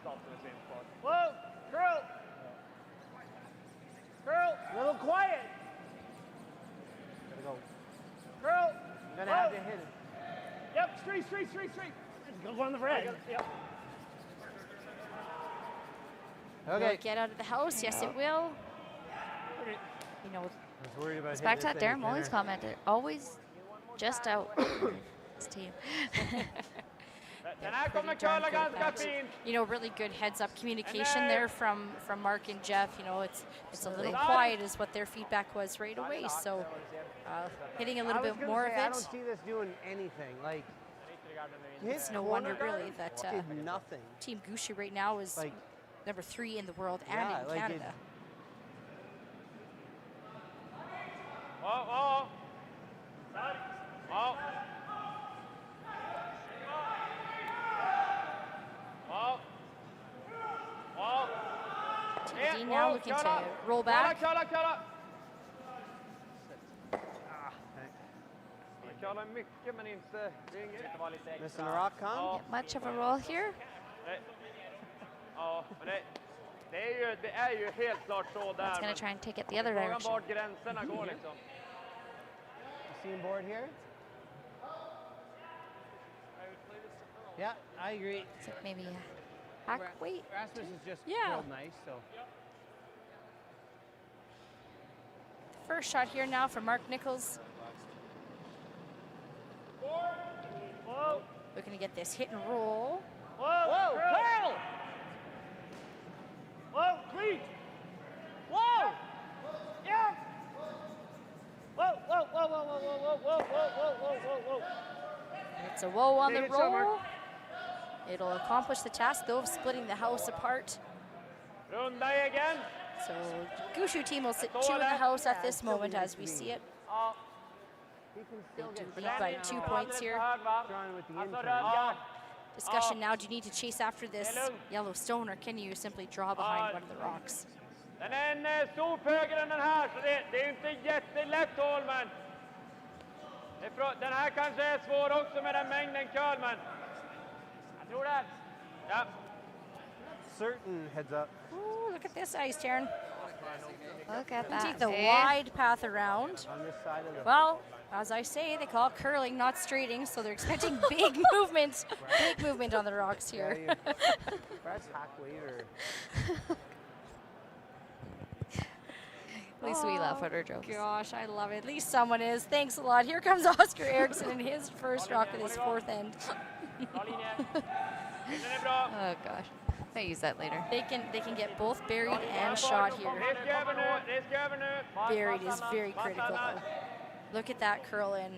Stop in the same spot.
Whoa. Curl. Curl. Little quiet. Gotta go. Curl. You're gonna have to hit it. Yep. Straight. Go on the red. Yep.
Okay. Will it get out of the house? Yes, it will. You know,
it's back to that Darren Molly's comment. They're always just out. This team.
You know, really good heads-up communication there from Mark and Jeff. You know, it's a little quiet is what their feedback was right away. So hitting a little bit more of it.
I don't see this doing anything. Like,
it's no wonder really that
nothing.
Team Gushue right now is like number 3 in the world and in Canada.
Whoa.
Edin now looking to roll back.
Missing a rock, Con?
Get much of a roll here. That's going to try and take it the other direction.
Seam board here? Yeah, I agree.
It's like maybe a hack weight.
Rasmus is just real nice, so.
First shot here now from Mark Nichols.
Whoa.
Looking to get this hit and roll.
Whoa. Curl. Whoa. Clean. Whoa. Yeah. Whoa.
It's a whoa on the roll. It'll accomplish the task, though, of splitting the house apart.
Again.
So Gushue team will sit 2 in the house at this moment as we see it. They do lead by 2 points here. Discussion now, do you need to chase after this yellow stone, or can you simply draw behind one of the rocks?
Den är en stor högre än den här, så det är inte jättelätt hål, men den här kanske är svår också med den mängden curl, men jag tror det. Ja.
Certain heads up.
Ooh, look at this ice, Taryn.
Look at
You
that.
take the
see?
wide path around.
On this side of the
Well, as I say, they call it curling, not straighting, so they're expecting big movement on the rocks here.
Brad's halfway or
At least we laugh at our jokes.
Gosh, I love it. At least someone is. Thanks a lot. Here comes Oscar Eriksson in his first rock of his fourth end.
Oh gosh, I use that later.
They can get both buried and shot here. Buried is very critical though. Look at that curl in.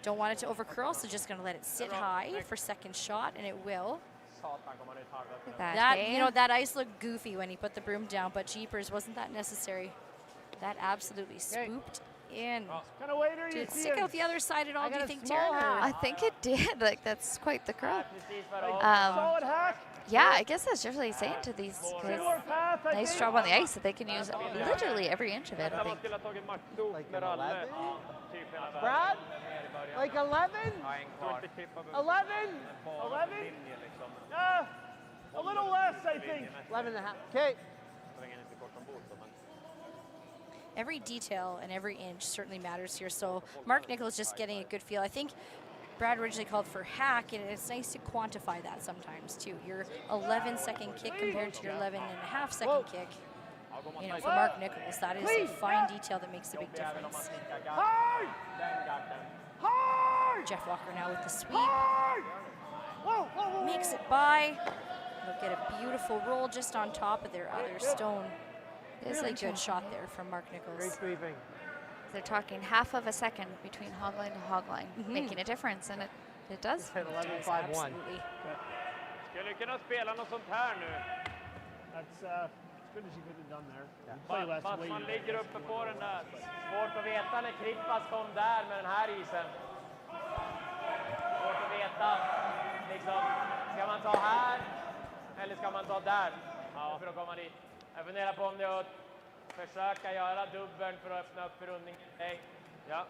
Don't want it to over curl, so just gonna let it sit high for second shot, and it will.
Look at
That
hey?
you know, that ice looked goofy when he put the broom down, but jeepers, wasn't that necessary? That absolutely swooped in.
Kind of waiter
Did
you
it
see
stick
him?
out the other side at all, do you
got a
think,
small
Taryn?
hat.
I think it did. Like that's quite the curl.
Solid hack.
Yeah, I guess that's really saying to these
Similar
guys.
path, I
Nice
think.
job on the ice that they can use literally every inch of it. I think.
like an 11? Brad? Like 11? 11? 11?
A little less, I think.
11 and a half. Okay.
Every detail and every inch certainly matters here. So Mark Nichols just getting a good feel. I think Brad originally called for hack, and it's nice to quantify that sometimes too. Your 11-second kick compared to your 11.5-second kick. You know, for Mark Nichols, that is a fine detail that makes a big difference.
Hard! Hard!
Jeff Walker now with the sweep.
Hard! Whoa, whoa, whoa.
Makes it by. They'll get a beautiful roll just on top of their other stone. Really good shot there from Mark
Great
Nichols.
sweeping.
They're talking half of a second between hogline to hogline, making a difference, and it does.
Hit 11-5-1.
Absolutely.
Skulle kunna spela något sånt här nu.
That's as good as you could have done there. Play less
Fast
weight.
man ligger uppe på den där. Svårt att veta när Krippas kom där med den här isen. Svårt att veta. Liksom, ska man ta här eller ska man ta där? Ja, för att komma dit. Jag funderar på om det är att försöka göra dubbeln för att öppna upp för rundning. Nej. Ja.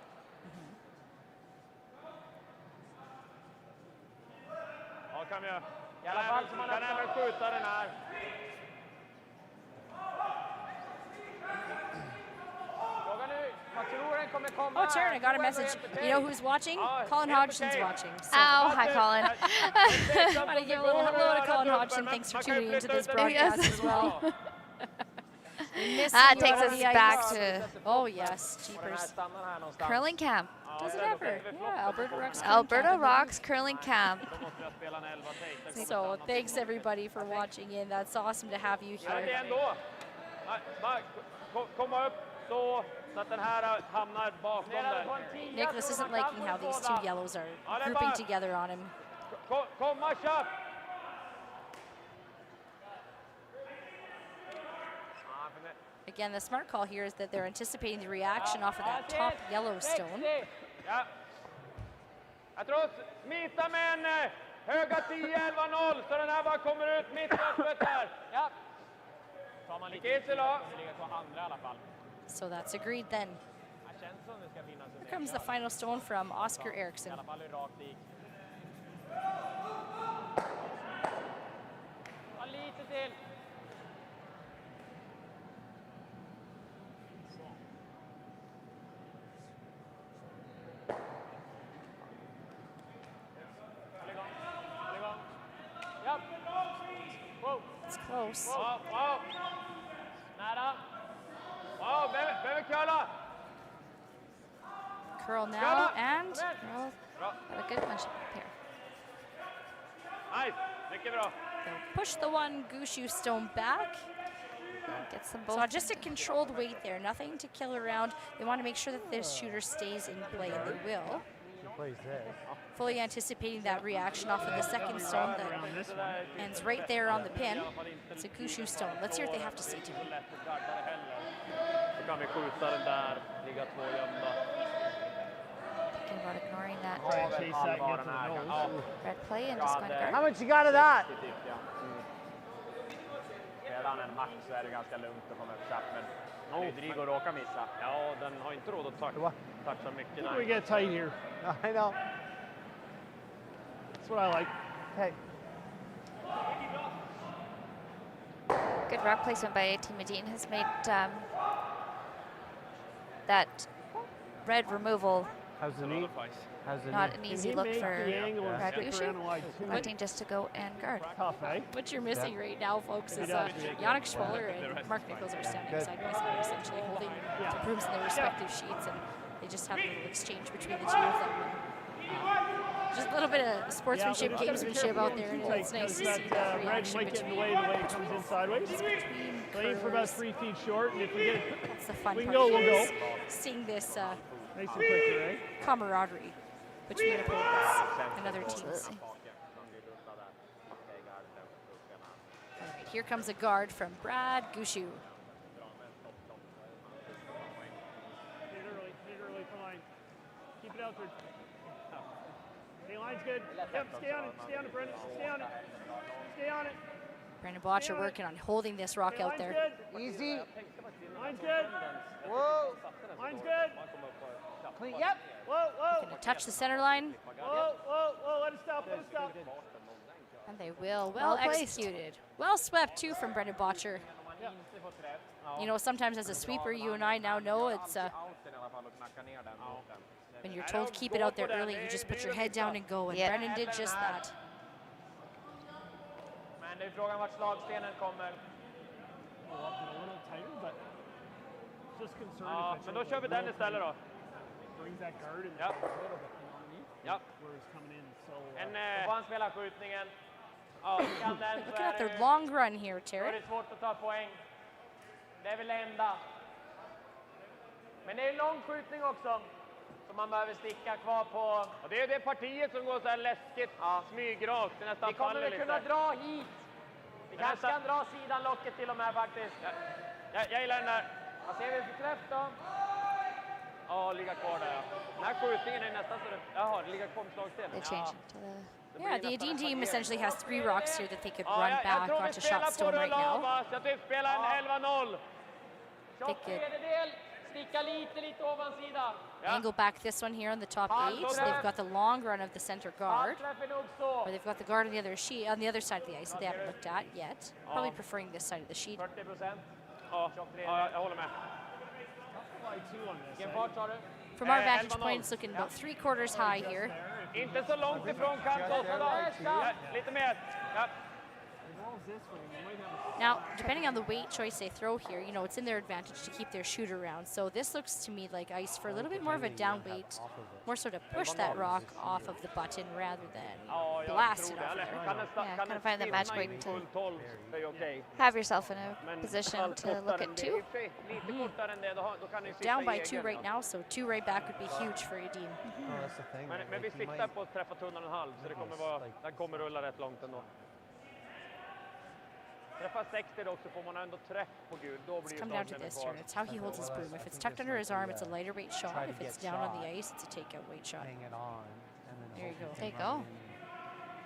Ja, kan vi göra. I alla fall så man kan även skjuta den här. Fråga nu, vad tror den kommer komma?
Oh, Taryn, I got a message. You know who's watching? Colin Hodgson's watching. So
Ow, hi Colin.
I want to give a little hello to Colin Hodgson. Thanks for tuning into this broadcast as well.
That takes us back to
Oh yes, jeepers.
curling camp.
Does it ever? Yeah, Alberta Rocks.
Alberta Rocks curling camp.
So thanks everybody for watching in. That's awesome to have you
Ja, det är
here.
ändå. Komma upp så att den här hamnar bakom där.
Nicholas isn't liking how these two yellows are grouping together on him.
Komma köp!
Again, the smart call here is that they're anticipating the reaction off of that top yellow stone.
Ja. Jag tror smita med en höga 10-11-0 så den här bara kommer ut mitt öppet där. Ja. Tar man lite ligger på andra i alla fall.
So that's agreed then.
Det känns som det ska finnas en
Here comes the final stone from Oscar Eriksson.
I alla fall hur rakt det gick. Ja, lite till.
It's close.
Wow. Nära. Wow, behöver curla.
Curl now and
Have a good punch here.
Nice, mycket bra.
they'll push the one Gushue stone back.
Get some
So
both.
just a controlled weight there, nothing to kill around. They want to make sure that this shooter stays in play, and they will.
He plays this.
Fully anticipating that reaction off of the second stone that ends right there on the pin. It's a Gushue stone. Let's hear what they have to say to him.
Så kan vi skjuta den där, ligga två gömda.
Thinking about ignoring that
chase that and get to the nose.
Red play and just going to guard.
How much you got of that?
Redan en match så är det ganska lugnt att komma upp men Rodrigo råkar missa. Ja, den har inte råd att toucha mycket.
We get tight here.
I know.
That's what I like.
Hey.
Good rock placement by Team Edin has made that red removal
How's the knee? How's the
not
knee?
an easy look for Brad Gushue, wanting just to go and guard.
Tough, eh?
What you're missing right now, folks, is Yannick Schwaller and Mark Nichols are standing side by side, essentially holding the brooms in their respective sheets, and they just have a little exchange between the two of them. Just a little bit of sportsmanship, gamesmanship out there, and it's nice to see that reaction
might get in
between
the way it comes in sideways. Aim for about 3 feet short, and if we get
that's the fun
we
part.
can go, we'll go.
Seeing this
Nice and quicker, eh?
camaraderie between opponents and other teams. All right, here comes a guard from Brad Gushue.
Hit it early, fine. Keep it out there. Okay, line's good. Yep, stay on it, Brendan. Stay on it. Stay on it.
Brandon Botcher working on holding this rock out there.
Good. Easy. Line's good.
Whoa.
Line's good.
Clean. Yep.
Whoa.
Gonna touch the center line.
Whoa. Let it stop.
And they will. Well executed. Well swept too from Brendan Botcher. You know, sometimes as a sweeper, you and I now know it's when you're told keep it out there early, you just put your head down and go. And Brendan did just that.
Men det är frågan vart slagstenen kommer.
A little tighter, but just concerned.
Ja, men då kör vi den istället då.
Brings that guard in
Ja.
a little bit underneath
Ja.
where he's coming in. So
Då får han spela skjutningen. Ja, kan den så
Looking
är
at their
det
long run here,
då är
Terry.
det svårt att ta poäng. Det är väl det enda. Men det är en lång skjutning också. Som man behöver sticka kvar på. Och det är det partiet som går så här läskigt, smygrakt. Det nästan
Vi kommer
faller
väl kunna
lite.
dra hit. Vi kanske kan dra sidanlocket till och med faktiskt.
Jag gillar den där.
Vad ser vi för träff då?
Ja, ligga kvar där ja. Den här skjutningen är nästan så det... Jaha, det ligger kvar med slagstenen.
They changed it to the...
Yeah, the Edin team essentially has 3 rocks here that they could run back onto shot stone right now.
Jag tror vi spelar en 11-0.
They could
Sticka lite ovansida.
angle back this one here on the top 8. So they've got the long run of the center guard, or they've got the guard on the other sheet, on the other side of the ice that they haven't looked at yet. Probably preferring this side of the sheet.
40%. Ja, jag håller med.
Vilken
fart sa du?
From our vantage point, it's looking about 3/4 high here.
Inte så långt ifrån kant 8 då. Lite mer. Ja.
Now, depending on the weight choice they throw here, you know, it's in their advantage to keep their shooter around. So this looks to me like ice for a little bit more of a down weight, more so to push that rock off of the button rather than blast it off there.
Yeah, kind of find that match point to have yourself in a position to look at 2.
Down by 2 right now, so 2 right back would be huge for Edin.
That's the thing.
Men vi siktar på att träffa tunnan en halv, så det kommer vara, den kommer rulla rätt långt ändå. Träffa 60 också får man ändå träff på gul, då blir
Come down to this turn. It's how he holds his broom. If it's tucked under his arm, it's a lighter weight shot. If it's down on the ice, it's a takeout weight shot.
Hang it on. And then
There you go.
There you go.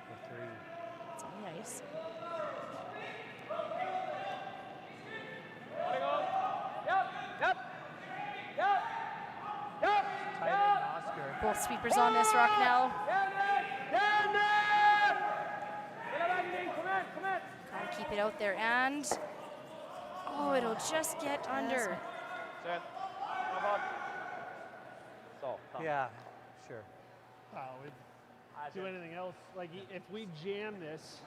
For 3.
It's on the ice. Both sweepers on this rock now. Trying to keep it out there, and it'll just get under.
Yeah, sure.
Wow, we'd do anything else. Like if we jam this,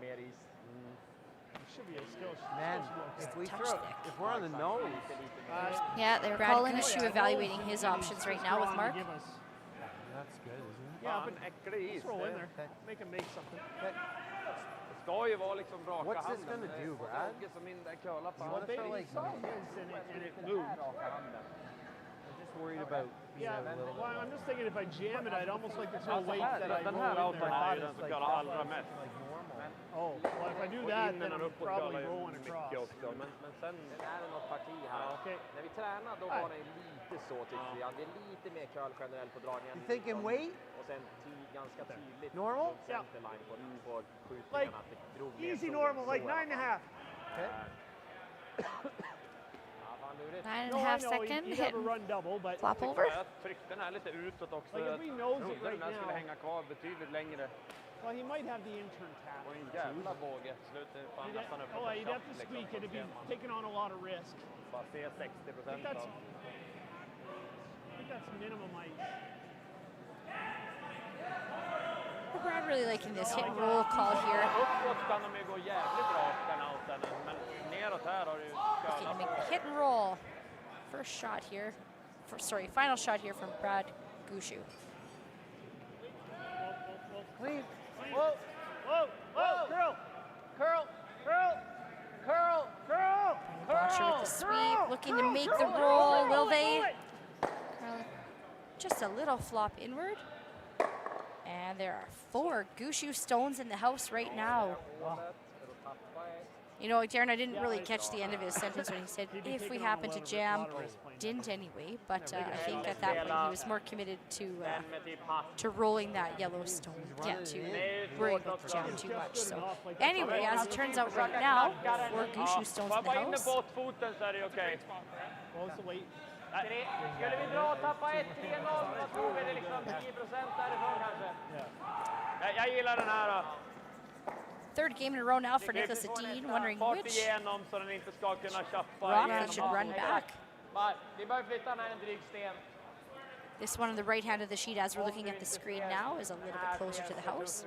it should be a skill.
Man, if we throw, if we're on the nose.
Yeah, they're
Brad
calling
Gushue evaluating his options right now with Mark.
That's good, isn't it?
Yeah, but just throw in there. Make him make something.
What's this going to do, Brad? You want to throw like
and it moves.
worried about being
Yeah,
out a little
well,
bit.
I'm just thinking if I jam it, I'd almost like to throw weight
Här,
that I
den
roll
här
in
outen
there.
är ju den som skalar allra mest.
Oh, well, if I do
Och
that,
in
then
den
I'm
uppåt
probably
skalar ju
rolling across.
mycket också. Men sen
är det något parti här.
Okay.
När vi tränar då var det lite så tycker vi. Det är lite mer curl generellt på dragningen.
You thinking weight?
Och sen ganska tydligt.
Normal?
Centerline på skjutningarna.
Like
att det drog ner
easy
så-
normal,
så
like
i alla
9.5.
Okay.
Ja, fan lurigt.
9.5 second
He'd
hit.
have a run double, but
Flop over.
jag tryckte den här lite utåt också.
Like if we knows it
Trodde
right
den här skulle
now.
hänga kvar betydligt längre.
Well, he might have the intern tap.
Och en jävla båge. Slutet fan nästan upp på
Oh, he'd have to
liksom.
squeak it if he's taking on a lot of risk.
Bara se 60%
That's-
av.
I think that's minimum ice.
Brad really liking this hit and roll call here.
Uppåt kan de ju gå jävligt bra den outen. Men neråt här har du ju
Looking to make the hit and roll. First shot here. Final shot here from Brad Gushue.
Clean.
Whoa, whoa, whoa, curl, curl, curl, curl, curl,
Watcher with the sweep, looking to make the roll. Will they? Just a little flop inward. And there are 4 Gushue stones in the house right now. You know, Darren, I didn't really catch the end of his sentence when he said, if we happen to jam. Didn't anyway, but I think at that point he was more committed to rolling that yellow stone. Yeah, to worrying about the jam too much. So anyway, as it turns out right now, 4 Gushue stones in the
Bara in
house.
på foten så är det okej.
What's the weight?
Skulle vi dra och tappa 1-3-0, vad tror vi? Det är liksom 10% därifrån kanske.
Jag gillar den här då.
Third game in a row now for Niklas Edin, wondering
Fart
which
igenom så den inte ska kunna köpa
rock that should run back.
Vi börjar flytta den här en dryg sten.
This one on the right hand of the sheet as we're looking at the screen now is a little bit closer to the house.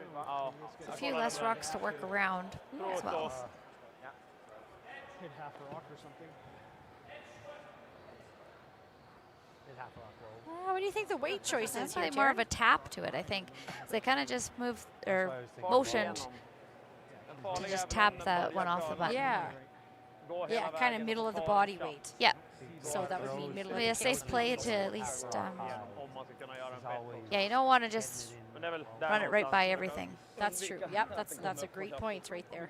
A few less rocks to work around as well.
Hit half a rock or something. Hit half a rock roll.
What do you think the weight choice
That's
is here,
probably more of a
Taryn?
tap to it, I think. So they kind of just moved or motioned to just tap that one off the button.
Yeah. Yeah, kind of middle of the body weight.
Yeah.
So that would mean middle of
Well,
the
yeah, safe
hip.
play to at least.
Om man ska kunna göra en bättre.
Yeah, you don't want to just
Men det är väl där
run it right
någonstans.
by everything.
That's true. Yep, that's a great point right there.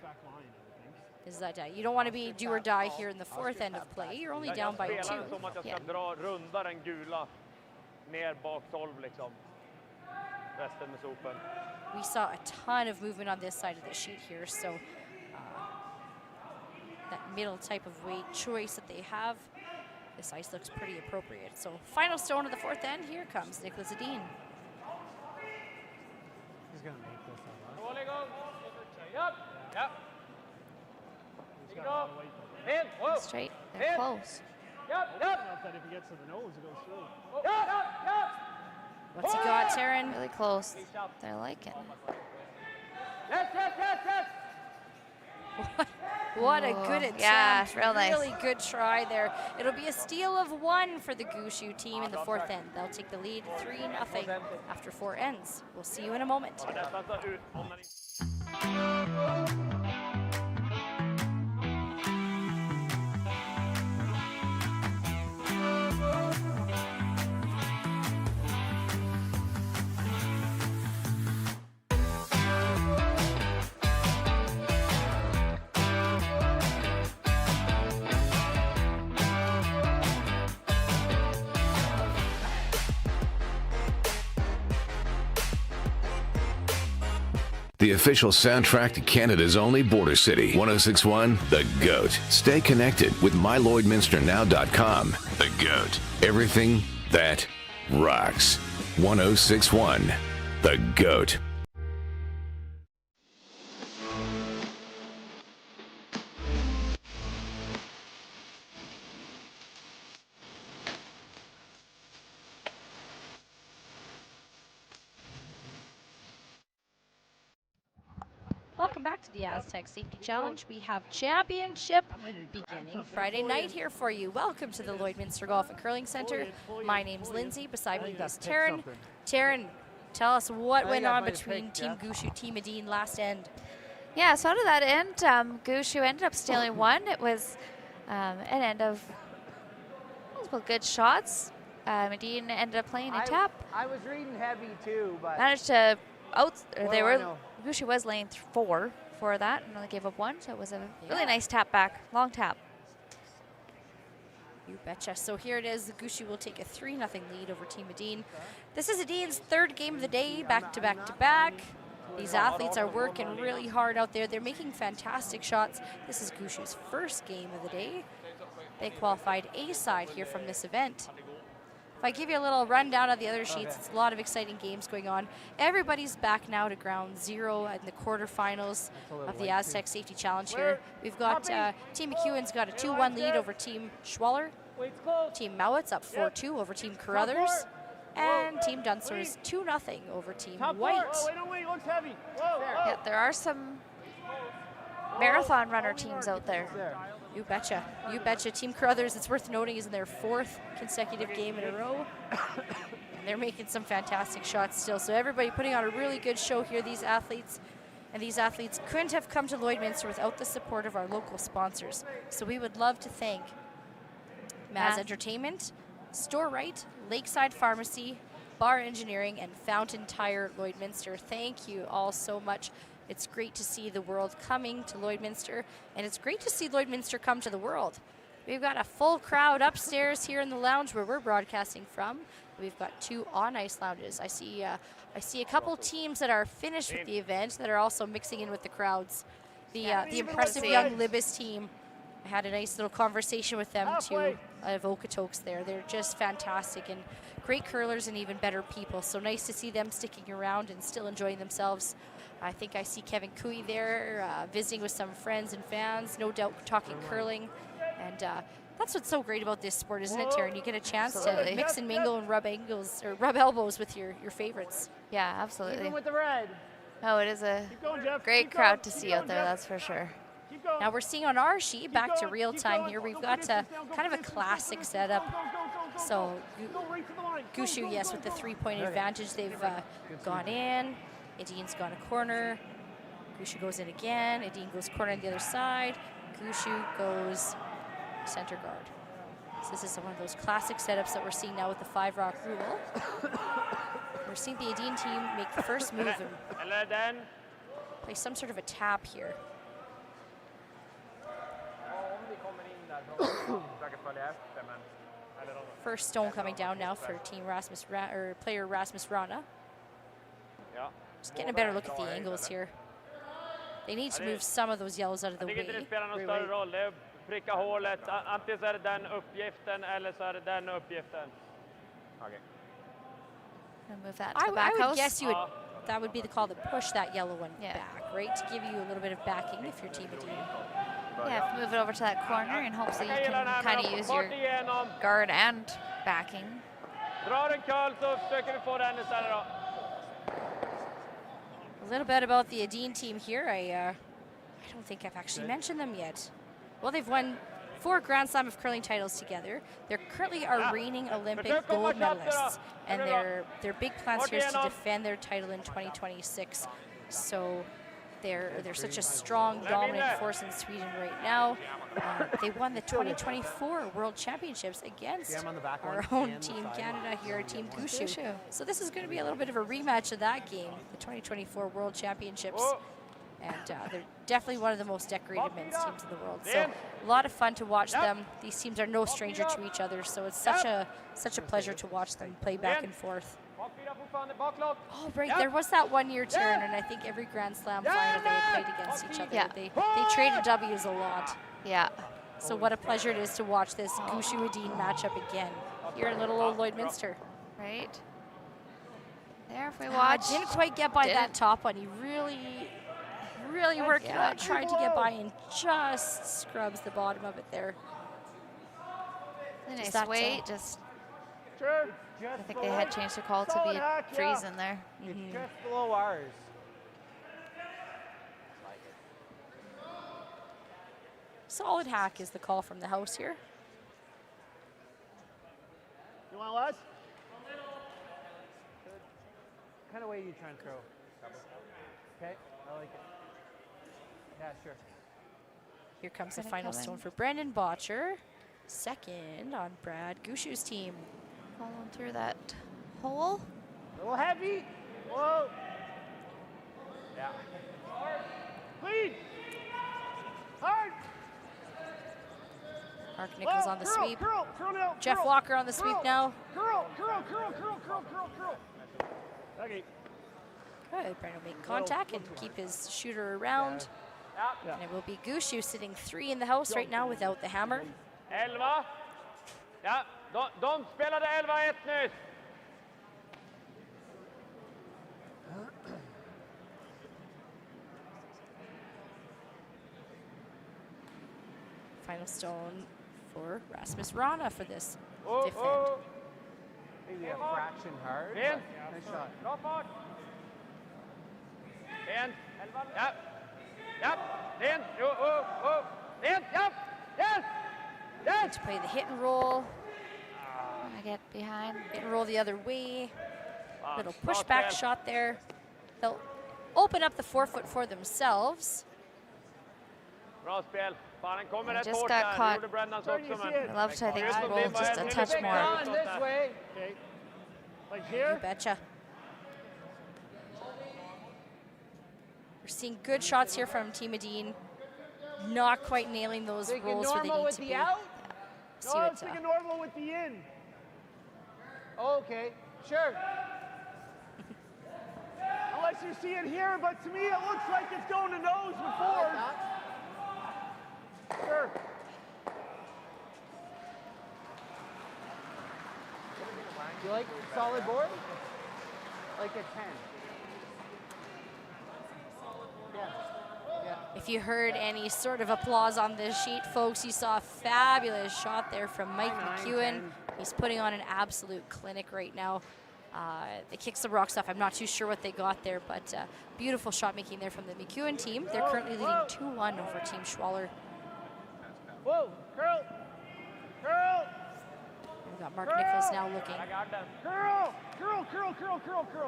Is that you don't want to be do or die here in the 4th end of play. You're only down by 2.
Jag spelar som att jag ska dra runda den gula ner bak 12 liksom. Resten med sopen.
We saw a ton of movement on this side of the sheet here, so that middle type of weight choice that they have, this ice looks pretty appropriate. So final stone of the 4th end, here comes Niklas Edin.
He's going to make this up.
Roll igång. Japp. Japp. Igång. In. Whoa.
Straight. They're close.
Japp. Japp.
Enough that if he gets to the nose, it goes through.
Japp. Japp. Japp.
What's he got, Taryn?
Really close. They're liking.
Yes, yes, yes, yes.
What a good attempt.
Yeah, real nice.
Really good try there. It'll be a steal of 1 for the Gushue team in the 4th end. They'll take the lead 3-0 after 4 ends. We'll see you in a moment.
Nästan så ut. Om man inte-
The official soundtrack to Canada's only border city, 1061, The GOAT. Stay connected with mylloydminsternow.com. The GOAT. Everything that rocks. 1061, The GOAT.
Welcome back to the Astec Safety Challenge. We have championship beginning Friday night here for you. Welcome to the Lloydminster Golf and Curling Center. My name's Lindsay. Beside me is Taryn. Taryn, tell us what went on between Team Gushue, Team Edin last end.
Yeah, so to that end, Gushue ended up stealing 1. It was an end of multiple good shots. Edin ended up playing in tap.
I was reading heavy too, but
Managed to
They were.
Gushue was laying 4 for that and only gave up 1, so it was a really nice tap back, long tap.
You betcha. So here it is. Gushue will take a 3-0 lead over Team Edin. This is Edin's 3rd game of the day, back to back to back. These athletes are working really hard out there. They're making fantastic shots. This is Gushue's 1st game of the day. They qualified A-side here from this event. If I give you a little rundown of the other sheets, it's a lot of exciting games going on. Everybody's back now to ground 0 in the quarterfinals of the Astec Safety Challenge here. We've got Team McEwen's got a 2-1 lead over Team Schwaller. Team Mowat's up 4-2 over Team Carruthers. And Team Dunster's 2-0 over Team White.
Yeah, there are some marathon runner teams out there.
You betcha. You betcha. Team Carruthers, it's worth noting, is in their 4th consecutive game in a row. And they're making some fantastic shots still. So everybody putting on a really good show here, these athletes. And these athletes couldn't have come to Lloydminster without the support of our local sponsors. So we would love to thank Maz Entertainment, Store Right, Lakeside Pharmacy, Bar Engineering, and Fountain Tire Lloydminster. Thank you all so much. It's great to see the world coming to Lloydminster, and it's great to see Lloydminster come to the world. We've got a full crowd upstairs here in the lounge where we're broadcasting from. We've got 2 on-ice lounges. I see a couple teams that are finished with the event that are also mixing in with the crowds. The impressive young Libis team. I had a nice little conversation with them too, of Okotoks there. They're just fantastic and great curlers and even better people. So nice to see them sticking around and still enjoying themselves. I think I see Kevin Cooey there visiting with some friends and fans, no doubt talking curling. And that's what's so great about this sport, isn't it, Taryn? You get a chance to mix and mingle and rub elbows with your favorites.
Yeah, absolutely.
Even with the red.
Oh, it is a great crowd to see out there, that's for sure.
Now we're seeing on our sheet, back to real time here, we've got kind of a classic setup. So Gushue, yes, with the 3-point advantage, they've gone in. Edin's gone a corner. Gushue goes in again. Edin goes corner on the other side. Gushue goes center guard. So this is one of those classic setups that we're seeing now with the 5-rock rule. We're seeing the Edin team make the first move and play some sort of a tap here. First stone coming down now for team player Rasmus Rana. Just getting a better look at the angles here. They need to move some of those yellows out of the way.
Pricka hålet, antingen så är det den uppgiften eller så är det den uppgiften. Okay.
Move that to the back
I would
house.
guess that would be the call to push that yellow one back, right? To give you a little bit of backing if you're Team Edin.
Yeah, move it over to that corner in hopes that you can kind of use your guard and backing.
Drar en curl så försöker vi få den istället då.
A little bit about the Edin team here. I don't think I've actually mentioned them yet. Well, they've won 4 Grand Slam of curling titles together. They're currently our reigning Olympic gold medalists, and their big plans here is to defend their title in 2026. So they're such a strong, dominant force in Sweden right now. They won the 2024 World Championships against our own Team Canada here, Team Gushue. So this is going to be a little bit of a rematch of that game, the 2024 World Championships. And they're definitely one of the most decorated men's teams in the world. So a lot of fun to watch them. These teams are no stranger to each other, so it's such a pleasure to watch them play back and forth. Oh, right, there was that one year, Taryn, and I think every Grand Slam final they had played against each other.
Yeah.
They traded W's a lot.
Yeah.
So what a pleasure it is to watch this Gushue Edin matchup again here in little old Lloydminster.
Right. There, if we watch.
Didn't quite get by that top one. He really worked out, tried to get by and just scrubs the bottom of it there.
Nice weight, I think they had changed the call to be a freeze in there.
It's just below ours.
Solid hack is the call from the house here.
You want less?
What kind of weight are you trying to throw? Okay, I like it. Yeah, sure.
Here comes the final stone for Brandon Botcher. Second on Brad Gushue's team.
Follow through that hole.
A little heavy. Whoa. Yeah. Lead. Hard.
Mark Nichols on the sweep.
Curl now.
Jeff Walker on the sweep now.
Curl. Okay.
Good. Brent will make contact and keep his shooter around.
Ja.
And it will be Gushue sitting 3 in the house right now without the hammer.
11. Ja, de spelade 11-1 nyss.
Final stone for Rasmus Rana for this
Oh,
defend.
oh.
Maybe a fraction hard.
In.
Nice shot.
Bra fart. In. Ja. Ja. In. Oh. In. Ja. Yes. Yes.
To play the hit and roll.
I get behind.
Hit and roll the other way. Little pushback shot there. They'll open up the forefoot for themselves.
Bra spel. Fan, den kommer rätt
Just
hårt
got
där.
caught.
Gjorde Brennans
Turn
också,
your
men...
seat.
I love to, I think, to roll just a touch more.
On this way. Okay. Like here.
You betcha. We're seeing good shots here from Team Edin. Not quite nailing those
Thinking
rolls where they
normal
need
with
to
the
be.
out?
See
No, I was
what,
thinking normal with the in.
Okay, sure.
Unless you see it here, but to me it looks like it's going to nose with forward. Sure.
You like solid board? Like a 10. Yeah.
If you heard any sort of applause on this sheet, folks, you saw a fabulous shot there from Mike McEwen. He's putting on an absolute clinic right now. They kicked some rocks off. I'm not too sure what they got there, but beautiful shot making there from the McEwen team. They're currently leading 2-1 over Team Schwaller.
Whoa, curl.
We've got Mark Nichols now looking
Curl.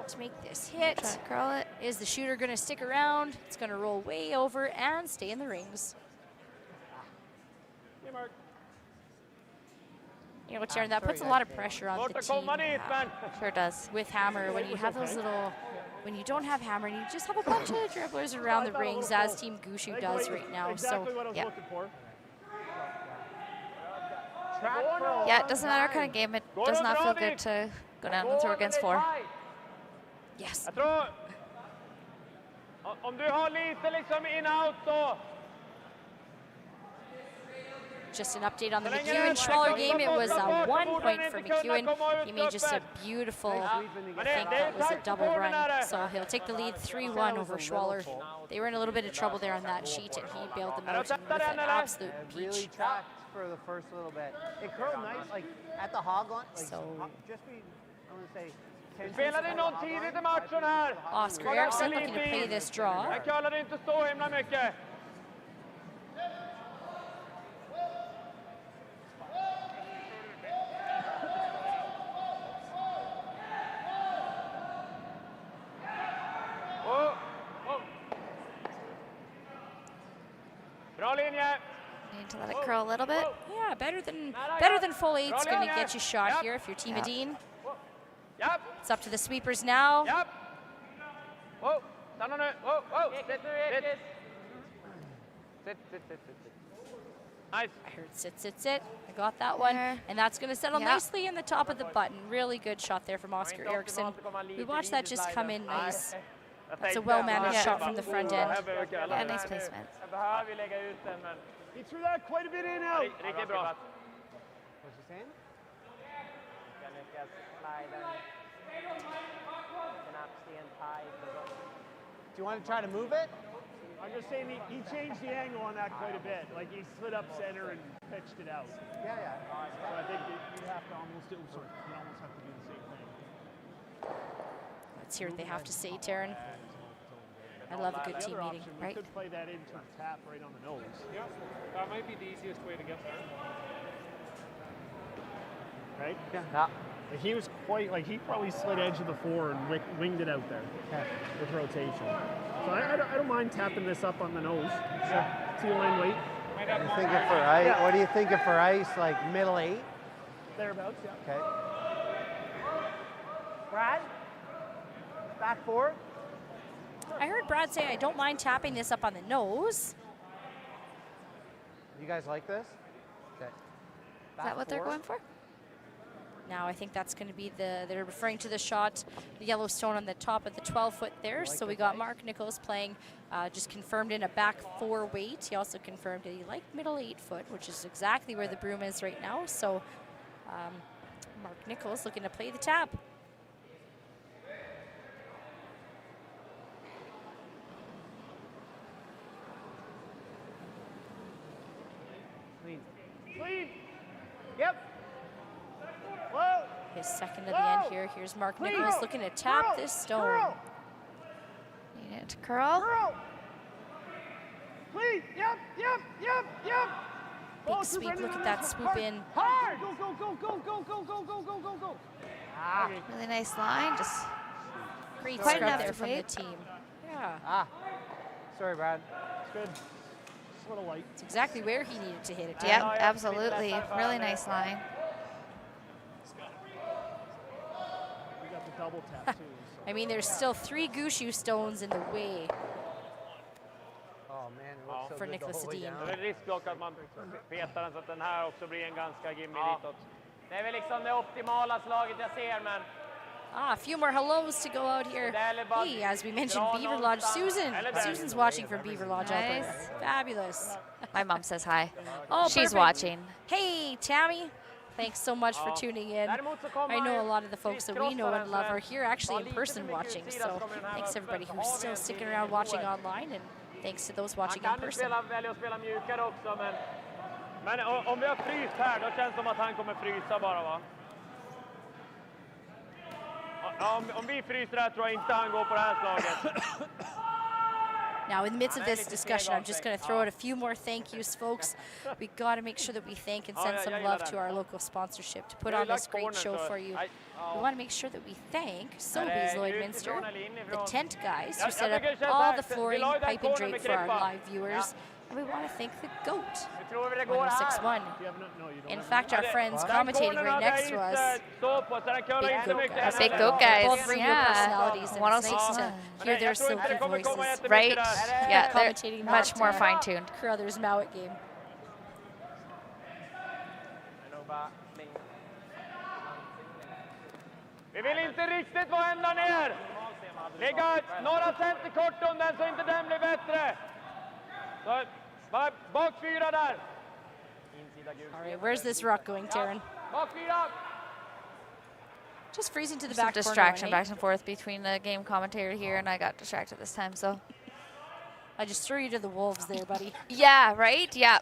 to make this hit.
Try to curl it.
Is the shooter going to stick around? It's going to roll way over and stay in the rings.
Hey, Mark.
You know, Taryn, that puts a lot of pressure on the team.
Sure does.
With hammer, when you have those little, when you don't have hammer and you just have a bunch of dribblers around the rings, as Team Gushue does right now.
Exactly
So,
what I was looking for.
Yeah, it doesn't matter what kind of game. It does not feel good to go down and throw against 4.
Yes.
Jag tror... Om du har lite liksom in-out då...
Just an update on the McEwen-Schwaller game. It was 1 point for McEwen. He made just a beautiful, I think that was a double run. So he'll take the lead 3-1 over Schwaller. They were in a little bit of trouble there on that sheet, and he bailed them out with an absolute
Really
peach.
tracked for the first little bit. It curled nice, like at the hog line. Like,
So-
just be, I'm going to say, 10
Spelade
feet
någon
from the hog
tidigt
line.
i matchen här.
Oscar Eriksson looking to play this draw.
Jag curlade inte så himla mycket. Bra linje.
Need to let it curl a little bit.
Yeah, better than full 8's going to get you shot here if you're Team Edin.
Japp.
It's up to the sweepers now.
Japp. Whoa. Stanna nu. Whoa. Sitt. Sitt. Nice.
I heard sit. I got that one. And that's going to settle nicely in the top of the button. Really good shot there from Oscar Eriksson. We watched that just come in nice. That's a well-managed shot from the front end.
Yeah, nice placement.
He threw that quite a bit in out.
Riktigt bra.
What's he saying? Do you want to try to move it?
I'm just saying he changed the angle on that quite a bit. Like he slid up center and pitched it out.
Yeah.
So I think you have to almost do. Sorry, you almost have to do the same thing.
Let's hear what they have to say, Taryn. I love a good team meeting,
We
right?
could play that into a tap right on the nose.
Yeah, that might be the easiest way to get there.
Right?
Yeah.
He was quite, like he probably slid edge of the 4 and winged it out there with rotation. So I don't mind tapping this up on the nose. Yeah. 2-line weight.
What are you thinking for ice?
Yeah.
What are you thinking for ice? Like middle 8?
Thereabouts, yeah.
Okay. Brad, back forward.
I heard Brad say, I don't mind tapping this up on the nose.
You guys like this? Okay.
Is that what they're going for?
Now I think that's going to be they're referring to the shot, the yellow stone on the top of the 12-foot there. So we got Mark Nichols playing, just confirmed in a back 4 weight. He also confirmed that he liked middle 8-foot, which is exactly where the broom is right now. So Mark Nichols looking to play the tap.
Clean.
Clean. Yep.
His second to the end here. Here's Mark Nichols looking to tap this stone.
Need it to curl.
Clean. Yep.
Big sweep. Look at that swoop in.
Hard. Go.
Really nice line. Just
Great
quite
scrub
enough
there
to
from the
wait.
team. Yeah.
Ah, sorry, Brad.
It's good. Just a little light.
It's exactly where he needed to hit it.
Yep, absolutely. Really nice line.
We got the double tap too.
I mean, there's still 3 Gushue stones in the way
Oh man, it looks so
for
good the
Niklas
whole way
Edin.
down.
Det är risk dock att man petar den så att den här också blir en ganska gimmig ditåt.
Det är väl liksom det optimala slaget jag ser, men
A few more hellos to go out here. Hey, as we mentioned, Beaver Lodge. Susan's watching from Beaver Lodge, Alberta.
Nice.
Fabulous.
My mom says hi.
Oh,
she's
perfect.
watching.
Hey, Tammy. Thanks so much for tuning in. I know a lot of the folks that we know and love are here actually in person watching. So thanks to everybody who's still sticking around watching online, and thanks to those watching in
Han kan
person.
välja att spela mjukare också, men om vi har fryst här, då känns det som att han kommer frysa bara, va? Om vi fryser här tror jag inte han går på det här slaget.
Now, in the midst of this discussion, I'm just going to throw out a few more thank yous, folks. We got to make sure that we thank and send some love to our local sponsorship to put on this great show for you. We want to make sure that we thank Sobeys Lloydminster, the tent guys who set up all the flooring, pipe and drape for our live viewers. And we want to thank the GOAT, 1061. In fact, our friends commentating right next to us,
Big goat guys.
both radio
Yeah.
personalities, and it's nice to hear their silky voices.
Right? Yeah, they're
Commentating
much
that,
more fine-tuned.
Carruthers Mowat game.
Vi vill inte riktigt vara ända ner. Ligga några center kort om den så inte den blir bättre. Så, bak 4 där.
All right, where's this rock going, Taryn?
Bak 4.
Just freezing to the
Some
back corner.
distraction
eh?
back and forth between the game commentator here, and I got distracted this time, so.
I just threw you to the wolves there, buddy.
Yeah, right? Yeah.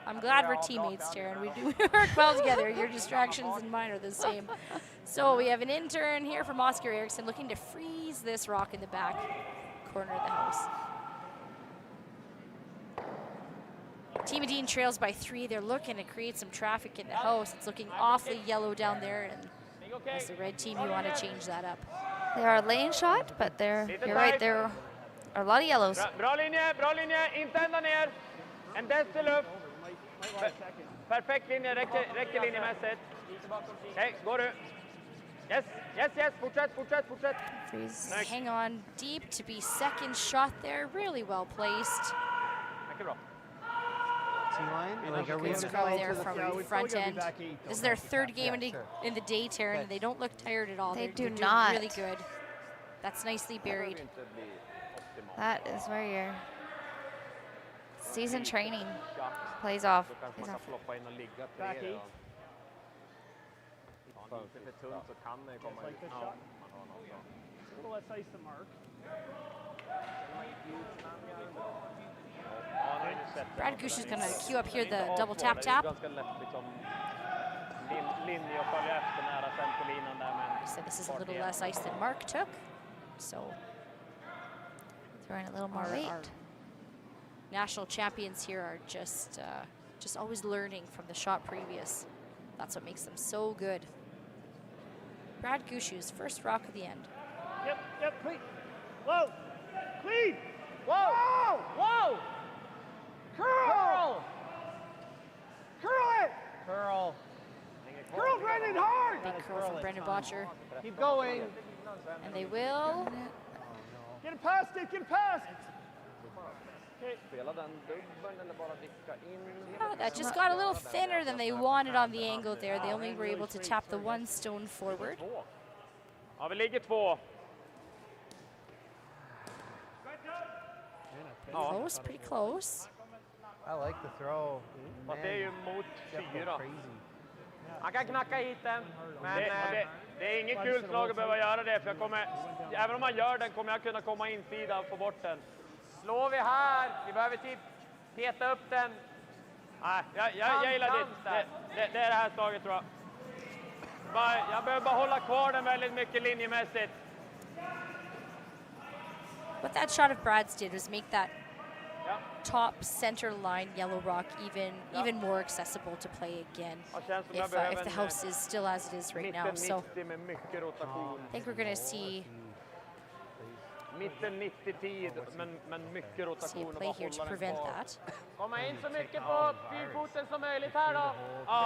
I'm glad we're teammates, Taryn. We work well together. Your distractions and mine are the same. So we have an intern here from Oscar Eriksson looking to freeze this rock in the back corner of the house. Team Edin trails by 3. They're looking to create some traffic in the house. It's looking awfully yellow down there, and as the red team, you want to change that up.
They are a lane shot, but you're right, there are a lot of yellows.
Bra linje, inte ända ner. En deci luft. Perfekt linje, räcker linjemässigt. Okej, går du. Yes, fortsätt.
Freeze. Hang on deep to be second shot there. Really well placed.
Mycket bra.
T-line? Like, are we
Good
gonna
scrub
go
there
to the
from front end. This is their 3rd game in the day, Taryn, and they don't look tired at all.
They
They're
do
doing
not.
really good. That's nicely buried.
That is where your season training plays off.
Back 8.
Lite för tunt så kan det komma ut.
A little less ice to Mark.
Brad Gushue is going to queue up here the double tap.
Ganska lätt liksom linje och följa efter nära centerlinan där, men
He said this is a little less ice than Mark took. So
Throwing a little more
our
weight.
national champions here are just always learning from the shot previous. That's what makes them so good. Brad Gushue's first rock of the end.
Yep, clean. Whoa, clean. Whoa. Curl it.
curl.
Curl, Brendan, hard!
Big curl from Brendan Botcher.
Keep going.
And they will.
Get it past it, get it past!
Spela den dubbeln eller bara vicka in.
Oh, that just got a little thinner than they wanted on the angle there. They only were able to tap the one stone forward.
Ja, vi ligger 2.
Close, pretty close.
I like the throw.
Fast det är ju mot 4.
Han kan knacka hit den. Men
Det är inget kul slag att behöva göra det, för jag kommer, även om man gör den kommer jag kunna komma insida och få bort den.
slår vi här. Vi behöver typ peta upp den.
Nej, jag gillar det. Det är det här slaget tror jag. Jag behöver bara hålla kvar den väldigt mycket linjemässigt.
What that shot of Brad's did was make that top center line yellow rock even more accessible to play again if the house is still as it is right now. So I think we're going to see
mitten 90-tid, men mycket rotation.
Play here to prevent that.
Komma in så mycket på fyrfoten som möjligt här då.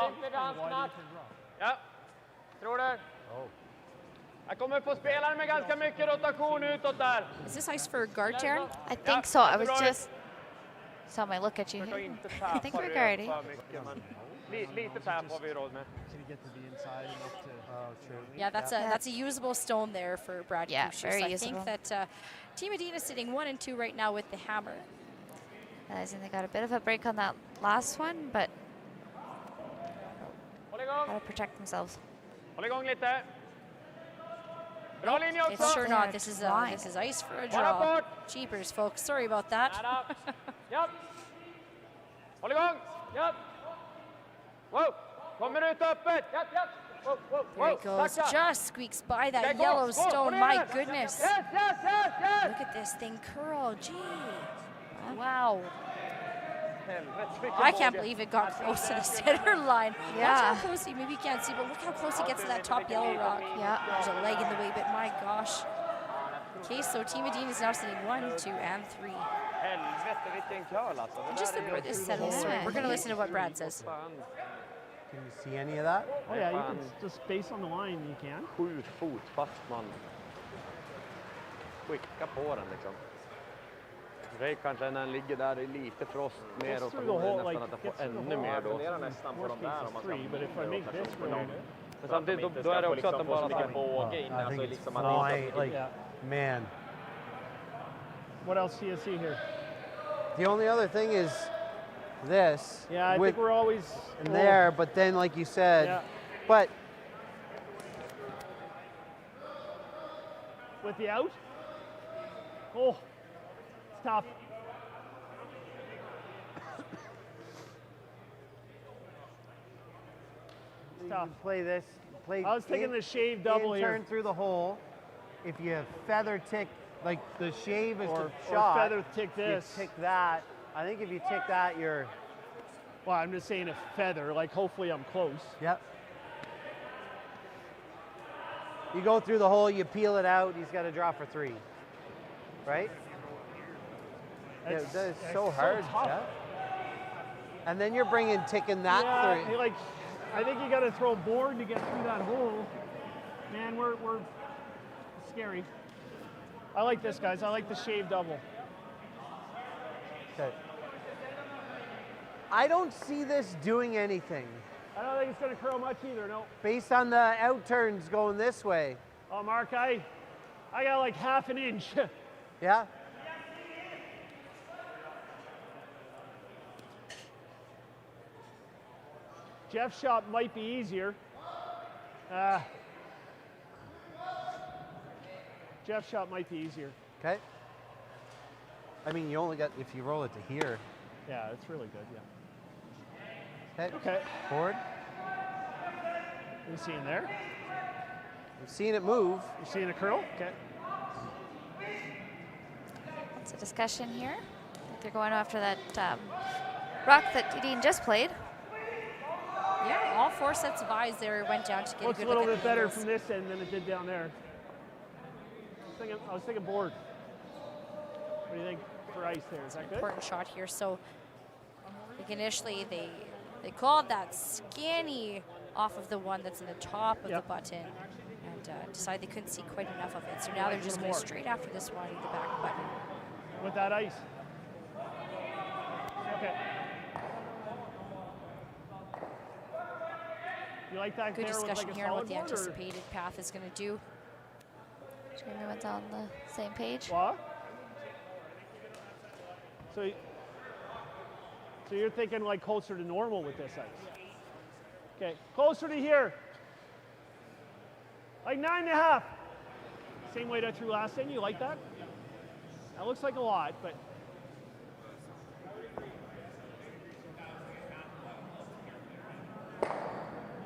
Tryck vid hans knack.
Ja.
Tror du?
Jag kommer få spelare med ganska mycket rotation utåt där.
Is this ice for guard, Taryn?
I think so. I was just saw my look at you here. I think we're guarding.
Lite tap har vi råd med.
Yeah, that's a usable stone there for Brad Gushue.
Very
so I
usable.
think that Team Edin is sitting 1 and 2 right now with the hammer.
I think they got a bit of a break on that last one, but gotta protect themselves.
Håll igång lite. Bra linje också.
It's sure not. This is ice for a draw. Jeepers, folks. Sorry about that.
Japp. Håll igång. Japp. Wow. Kommer ut öppet. Japp, japp.
There it goes. Just squeaks by that yellow stone. My goodness.
Yes.
Look at this thing curl. Gee. Wow. I can't believe it got close to the center line.
Yeah.
Watch how close he, maybe you can't see, but look how close he gets to that top yellow rock.
Yeah.
There's a leg in the way, but my gosh. Okay, so Team Edin is now sitting 1, 2, and 3.
Helvete vilken curl alltså.
And just look where this settles. Sorry, we're going to listen to what Brad says.
Can you see any of that?
Oh yeah, you can just base on the line, you can.
7 fot fast man. Skicka på den liksom. Det kanske när den ligger där i lite frost mer och nästan att den får ännu mer då.
Nästan på de där om man ska.
Men samtidigt då är det också att den bara ska våga in.
Alltså liksom att like, man.
What else do you see here?
The only other thing is this.
Yeah, I think we're always
in there, but then like you said, but
with the out. Oh. Tough.
Tough. Play this. Play.
I was taking the shave double here.
Turn through the hole. If you feather tick, like the shave is
or
the shot.
Or feather tick this.
You tick that. I think if you tick that, you're.
Well, I'm just saying a feather. Like hopefully I'm close.
Yep. You go through the hole. You peel it out. He's got to draw for 3. Right. That is so hard, Jeff. And then you're ticking that 3.
Like, I think you got to throw board to get through that hole. Man, we're scary. I like this, guys. I like the shave double.
Okay. I don't see this doing anything.
I don't think it's going to curl much either, no.
Based on the out turns going this way.
Oh, Mark, I got like half an inch.
Yeah?
Jeff's shot might be easier. Jeff's shot might be easier.
Okay. I mean, you only got, if you roll it to here.
Yeah, it's really good, yeah.
Okay.
Okay.
Forward.
You seeing there?
I'm seeing it move.
You seeing a curl? Okay.
That's a discussion here. I think they're going after that rock that Edin just played.
Yeah, all 4 sets of eyes there went down to get
Looks
a good
little
look
bit
at
better
angles.
from this end than it did down there. I was thinking board. What do you think for ice there? Is that good?
Important shot here. So I think initially they called that skinny off of the one that's in the top of the button and decided they couldn't see quite enough of it. So now they're just going straight after this one, the back button.
With that ice. Okay. You like that?
Good
there
discussion
with like
here on what the
board, or?
anticipated path is going to do.
Everyone's on the same page.
What? So you're thinking like closer to normal with this ice? Okay, closer to here. Like 9.5. Same weight I threw last time. You like that? That looks like a lot, but.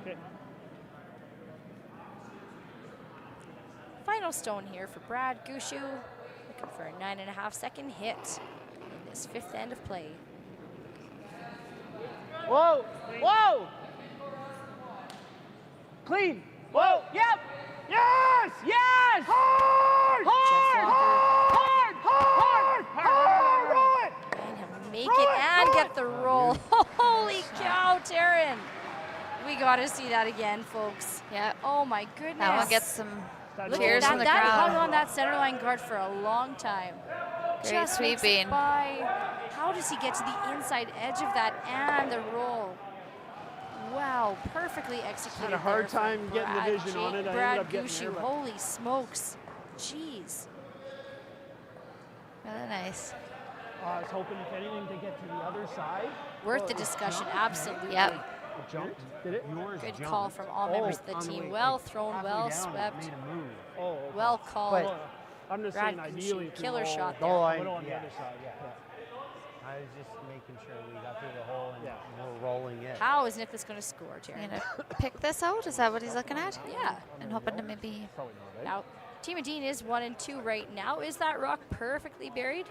Okay.
Final stone here for Brad Gushue, looking for a 9.5-second hit in this 5th end of play.
Whoa! Whoa! Clean! Whoa! Yep! Yes! Yes! Hard! Hard! Hard! Hard! Hard! Roll it!
And he'll make it and get the roll. Holy cow, Taryn! We got to see that again, folks.
Yeah.
Oh my goodness.
That one gets some
Look
cheers
at
from the
that
crowd.
hung on that center line guard for a long time.
Great
Just makes it
sweeping.
by. How does he get to the inside edge of that and the roll? Wow, perfectly executed.
Had a hard
there from
time getting the
Brad
vision on it. I
Brad
ended up getting
Gushue,
there, but-
holy smokes. Jeez.
Really nice.
I was hoping, if anything, to get to the other side.
Worth the discussion, absolutely.
Yep.
It jumped. Did it?
Good call from all members of the team. Well thrown, well swept.
Oh, okay.
Well called.
I'm just
Brad
saying,
Gushue,
ideally, if you
killer
roll-
shot there.
Oh,
Put it on the other side. Yeah.
I was just making sure we got through the hole and
Yeah.
we're rolling it.
How is Niklas going to score, Taryn?
You're gonna pick this out? Is that what he's looking at?
Yeah.
And hoping to maybe.
Now, Team Edin is 1 and 2 right now. Is that rock perfectly buried?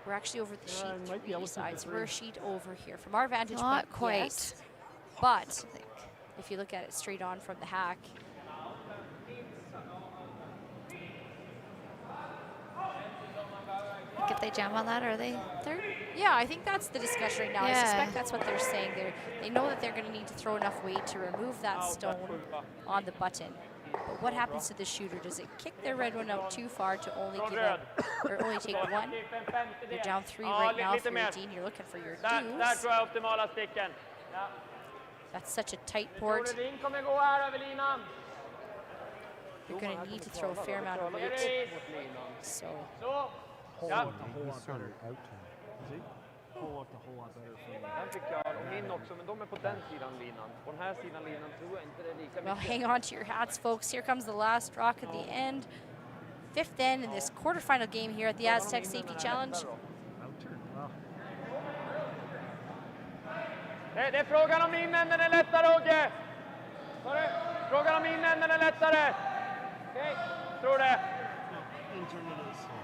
We're actually over the sheet
might be able to
side, so
through.
we're a sheet over here. From our vantage
Not
point,
quite.
yes. But if you look at it straight on from the hack,
Like if they jam on that, are they third?
yeah, I think that's the discussion right now. I
Yeah.
suspect that's what they're saying. They know that they're going to need to throw enough weight to remove that stone on the button. But what happens to the shooter? Does it kick their red one out too far to only give up, or only take one? They're down 3 right now for Edin. You're looking for your
Där
deuce.
tror jag optimala sticken. Ja.
That's such a tight port.
Edin kommer gå här över linan.
You're going to need to throw a fair amount of weight. So,
Så.
Whole
Ja.
lot better. Is he? Whole looked a whole lot better for me.
Den fick jag och min också, men de är på den sidan linan. På den här sidan linan tror jag inte det är lika
well,
mycket.
hang on to your hats, folks. Here comes the last rock at the end. 5th end in this quarterfinal game here at the Astec Safety Challenge.
Det är frågan om min änden är lättare, Åke. Sorry. Frågan om min änden är lättare. Okej, tror det.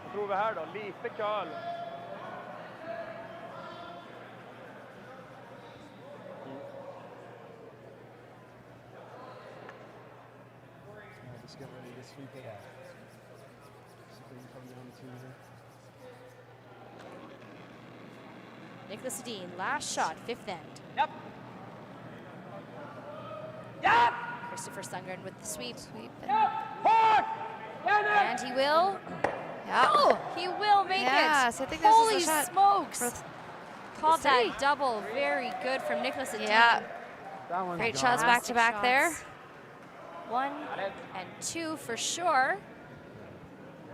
Vad tror vi här då? Lite curl.
Just get ready to sweep it out. Spring come down to
Niklas Edin, last shot, 5th end.
Yep. Yep.
Christopher Sundgren with the sweep.
Hårt!
And he will.
Yeah.
Oh, he will make
Yeah,
it.
so I think this
Holy
is a shot
smokes. Called
the city.
that double. Very good from Niklas Edin.
Yeah.
That one's
Great
gone.
shots back to back there.
1 and 2 for sure.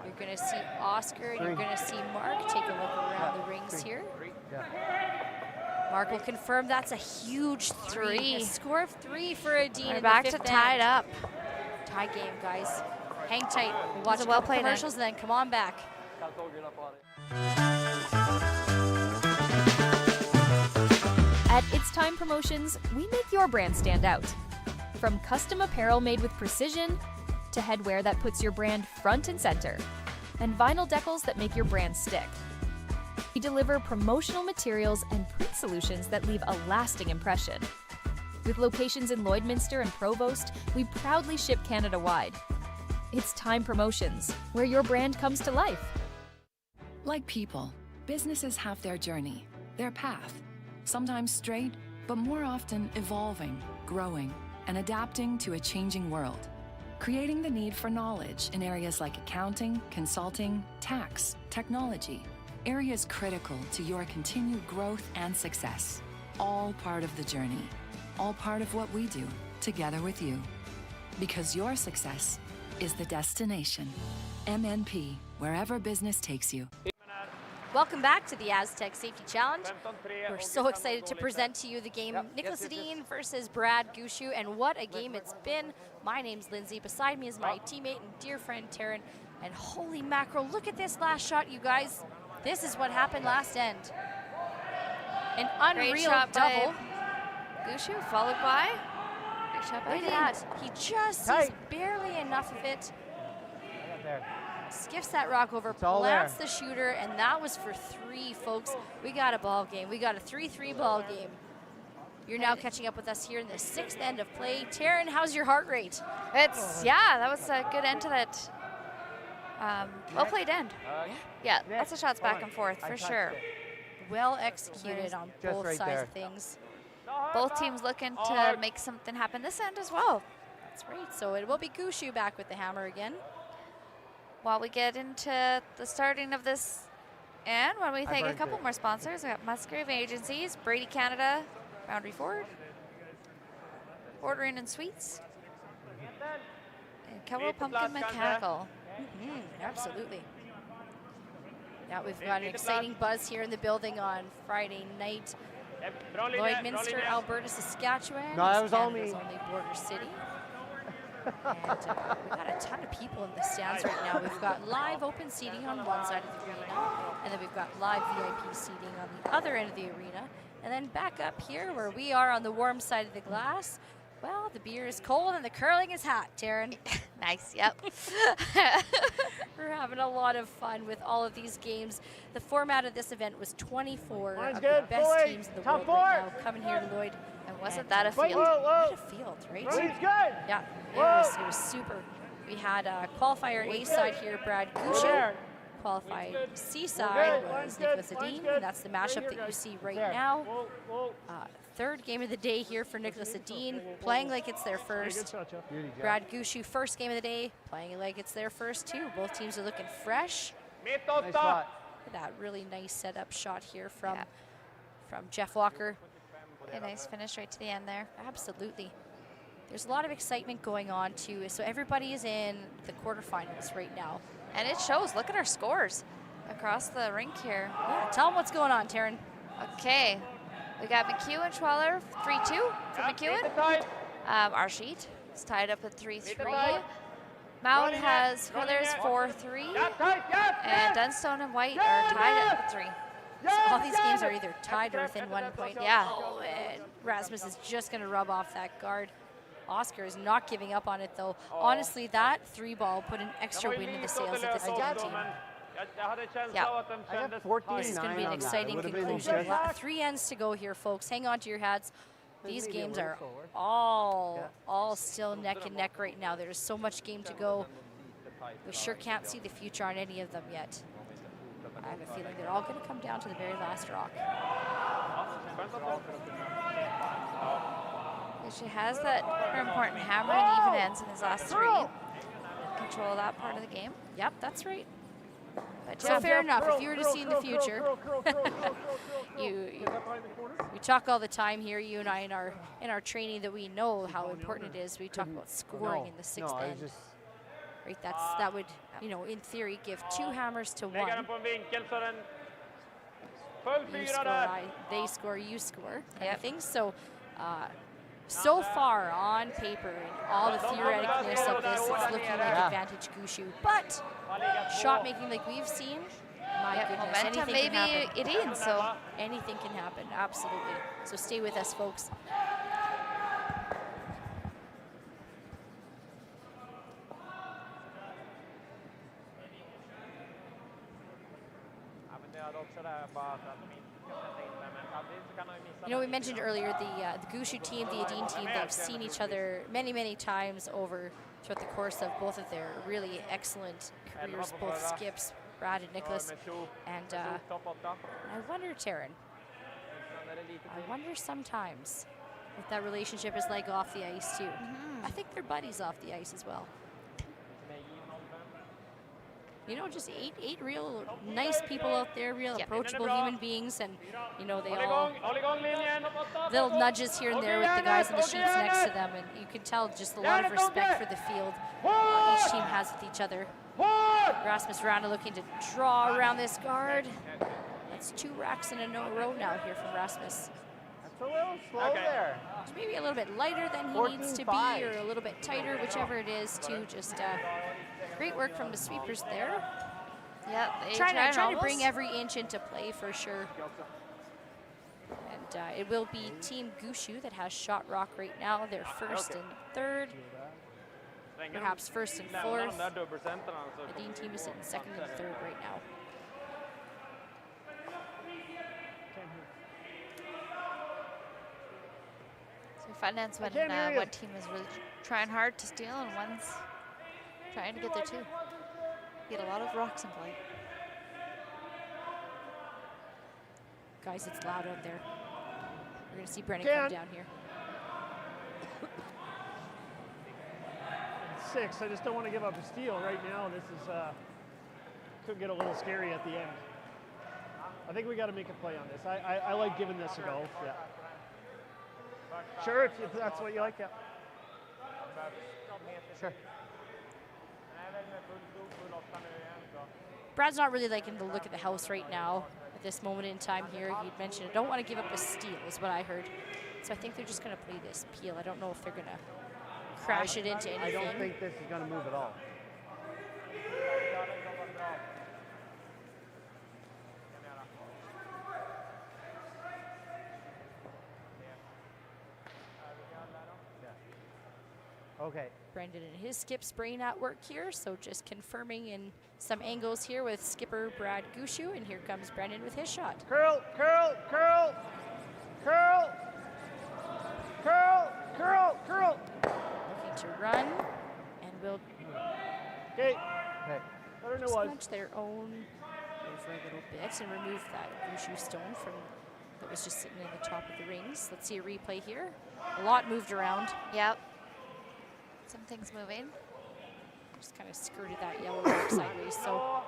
You're going to see Oscar and you're going to see Mark take a look around the rings here. Mark will confirm that's a huge 3. A score of 3 for Edin.
We're
in
back
the
to
5th
tied
end.
up.
Tie game, guys. Hang tight. We'll watch
a
a
well
couple
played end.
commercials and then come on back.
At It's Time Promotions, we make your brand stand out. From custom apparel made with precision, to headwear that puts your brand front and center, and vinyl decals that make your brand stick. We deliver promotional materials and print solutions that leave a lasting impression. With locations in Lloydminster and Provost, we proudly ship Canada-wide. It's Time Promotions, where your brand comes to life.
Like people, businesses have their journey, their path, sometimes straight, but more often evolving. growing, and adapting to a changing world, creating the need for knowledge in areas like accounting, consulting, tax, technology, areas critical to your continued growth and success. All part of the journey, all part of what we do together with you. Because your success is the destination. MNP, wherever business takes you.
Welcome back to the Astec Safety Challenge. We're so excited to present to you the game Niklas Edin versus Brad Gushue, and what a game it's been. My name's Lindsay. Beside me is my teammate and dear friend Taryn. And holy mackerel, look at this last shot, you guys. This is what happened last end. An unreal
shot
double.
Gushue followed by. Great shot by
Look at that. He just sees barely enough of it. Skiffs that rock over, plants the shooter, and that was for 3, folks. We got a ball game. We got a 3-3 ball game. You're now catching up with us here in the 6th end of play. Taryn, how's your heart rate?
Yeah, that was a good end to that. Well played end. Yeah, lots of shots back and forth for sure.
Well executed on both sides of things.
Both teams looking to make something happen this end as well.
That's right. So it will be Gushue back with the hammer again.
While we get into the starting of this, and when we thank a couple more sponsors, we got Musgrave Agencies, Brady Canada, Boundary Ford, Ordering and Sweets, and Kello Pumpkin Mechanical.
Absolutely. Yeah, we've got an exciting buzz here in the building on Friday night. Lloydminster, Alberta, Saskatchewan.
No, that was all me.
Canada's only border city. And we've got a ton of people in the stands right now. We've got live open seating on one side of the arena, and then we've got live VIP seating on the other end of the arena. And then back up here where we are on the warm side of the glass, well, the beer is cold and the curling is hot, Taryn.
Nice, yep.
We're having a lot of fun with all of these games. The format of this event was 24 of the best teams in the world right now coming here to Lloyd.
And wasn't that a field?
What a field, right? Yeah, it was super. We had qualifier A side here, Brad Gushue. Qualified C side was Niklas Edin, and that's the matchup that you see right now. Third game of the day here for Niklas Edin, playing like it's their first. Brad Gushue, first game of the day, playing like it's their first too. Both teams are looking fresh. That really nice setup shot here from Jeff Walker.
A nice finish right to the end there.
Absolutely. There's a lot of excitement going on too. So everybody is in the quarterfinals right now.
And it shows. Look at our scores across the rink here.
Yeah, tell them what's going on, Taryn.
Okay. We got McEwen Schwaller 3-2 for McEwen. Our sheet is tied up at 3-3. Mount has Withers 4-3. And Dunstone and White are tied at 3.
So all these games are either tied or within 1 point.
Yeah.
Oh, and Rasmus is just going to rub off that guard. Oscar is not giving up on it, though. Honestly, that 3-ball put an extra wind in the sails of this Edin team.
Yeah.
This is going to be an exciting conclusion. 3 ends to go here, folks. Hang on to your hats. These games are all still neck and neck right now. There's so much game to go. We sure can't see the future on any of them yet. I have a feeling they're all going to come down to the very last rock.
She has that important hammer and even ends in his last 3. Control that part of the game.
Yep, that's right.
But
so fair enough. If you were to see in the future, we talk all the time here, you and I, in our training, that we know how important it is. We talk about scoring in the 6th end. Right, that would, in theory, give 2 hammers to 1. You score, they score, you score, kind of thing. So, so far on paper and all the theoreticness of this, it's looking like advantage Gushue. But shot making like we've seen, my goodness,
momentum
anything can
maybe
happen.
it in, so
anything can happen, absolutely. So stay with us, folks. We mentioned earlier the Gushue team, the Edin team, they've seen each other many, many times over throughout the course of both of their really excellent careers, both skips, Brad and Niklas. And I wonder, Taryn, I wonder sometimes what that relationship is like off the ice too. I think they're buddies off the ice as well. You know, just eight real nice people out there, real approachable human beings, and you know they'll nudges here and there with the guys in the sheets next to them, and you can tell just a lot of respect for the field each team has with each other. Rasmus Rana looking to draw around this guard. That's 2 racks in a row now here from Rasmus.
That's a little slow there.
Just maybe a little bit lighter than he needs to be, or a little bit tighter, whichever it is, too. Just great work from the sweepers there.
Yeah,
trying to bring every inch into play for sure. And it will be Team Gushue that has shot rock right now. They're first and third, perhaps first and fourth. The Edin team is sitting second and third right now.
So we find out when one team is really trying hard to steal and one's trying to get there too. Get a lot of rocks in play.
Guys, it's loud out there. We're going to see Brennan come down here.
6. I just don't want to give up a steal right now. This is could get a little scary at the end. I think we got to make a play on this. I like giving this a go. Yeah. Sure, if that's what you like. Yeah.
Sure.
Brad's not really liking the look at the house right now at this moment in time here. You'd mentioned, I don't want to give up a steal is what I heard. So I think they're just going to play this peel. I don't know if they're going to crash it into anything.
I don't think this is going to move at all. Okay.
Brendan and his skip sprain at work here, so just confirming in some angles here with skipper Brad Gushue, and here comes Brendan with his shot.
Curl, curl, curl, curl, curl, curl, curl.
Looking to run, and will smudge their own over a little bit and remove that Gushue stone from that was just sitting in the top of the rings. Let's see a replay here. A lot moved around.
Yep. Some things moving.
Just kind of skirted that yellow rock sideways. So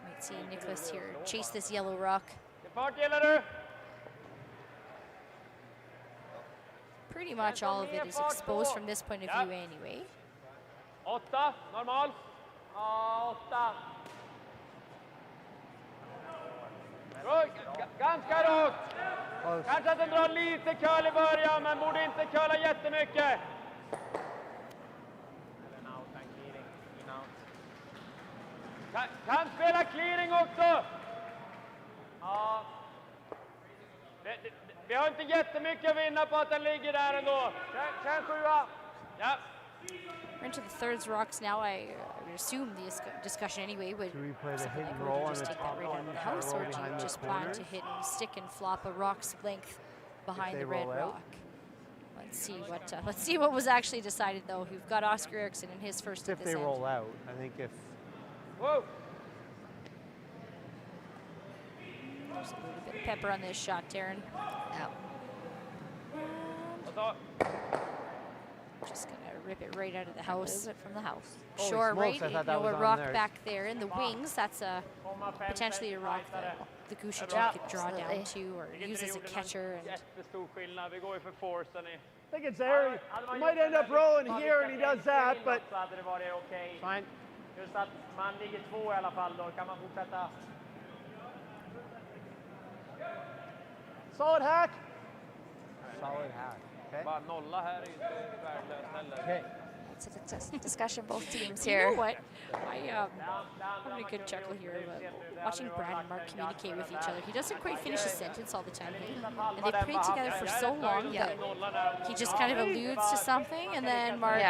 might see Niklas here chase this yellow rock. Pretty much all of it is exposed from this point of view anyway.
8, normal. 8. Ganska rakt. Kanske att den drar lite curl i början, men borde inte curla jättemycket. Kan spela clearing också. Ja. Vi har inte jättemycket att vinna på att den ligger där ändå. Känn 7. Ja.
We're into the thirds rocks now. I would assume the discussion anyway would something like, would you just take that right out of the house, or do you just plan to hit and stick and flop a rock's length behind the red rock? Let's see what was actually decided though. We've got Oscar Eriksson in his first at
if
this
they
end.
roll out, I think if.
Whoa.
There's a little bit of pepper on this shot, Darren. Just gonna rip it right out of the house.
Is it from the house?
Sure, right? You know, a rock back there in the wings. That's potentially a rock that the Gushue team could draw down to or use as a catcher. And
I think it's there. He might end up rolling here, and he does that, but fine.
Just att man ligger 2 i alla fall, då kan man fortsätta.
Solid hack.
Solid hack. Okay.
Bara nolla här är ju inte värdelöst heller.
Okay.
It's a discussion both teams
You
here.
know what? I'm having a good chuckle here watching Brad and Mark communicate with each other. He doesn't quite finish a sentence all the time. And they've played together for so long that he just kind of alludes to something, and then Mark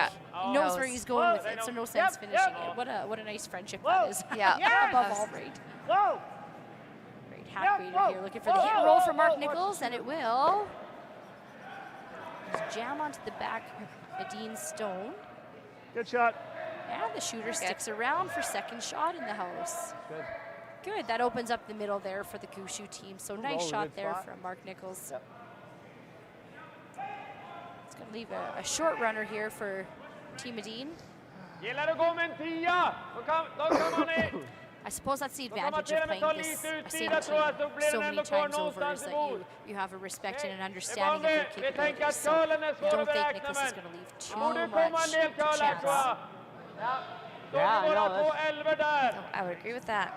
knows where he's going with it, so no sense finishing it. What a nice friendship that is. Above all, right? Great hack waiter here, looking for the hit and roll from Mark Nichols, and it will just jam onto the back of Edin's stone.
Good shot.
And the shooter sticks around for second shot in the house.
Good.
Good. That opens up the middle there for the Gushue team. So nice shot there from Mark Nichols.
Yep.
It's going to leave a short runner here for Team Edin. I suppose that's the advantage of playing this same team so many times over, is that you have a respect and an understanding of their capabilities. So I don't think Nicholas is going to leave too much chance.
Yeah, I know.
I would agree with that.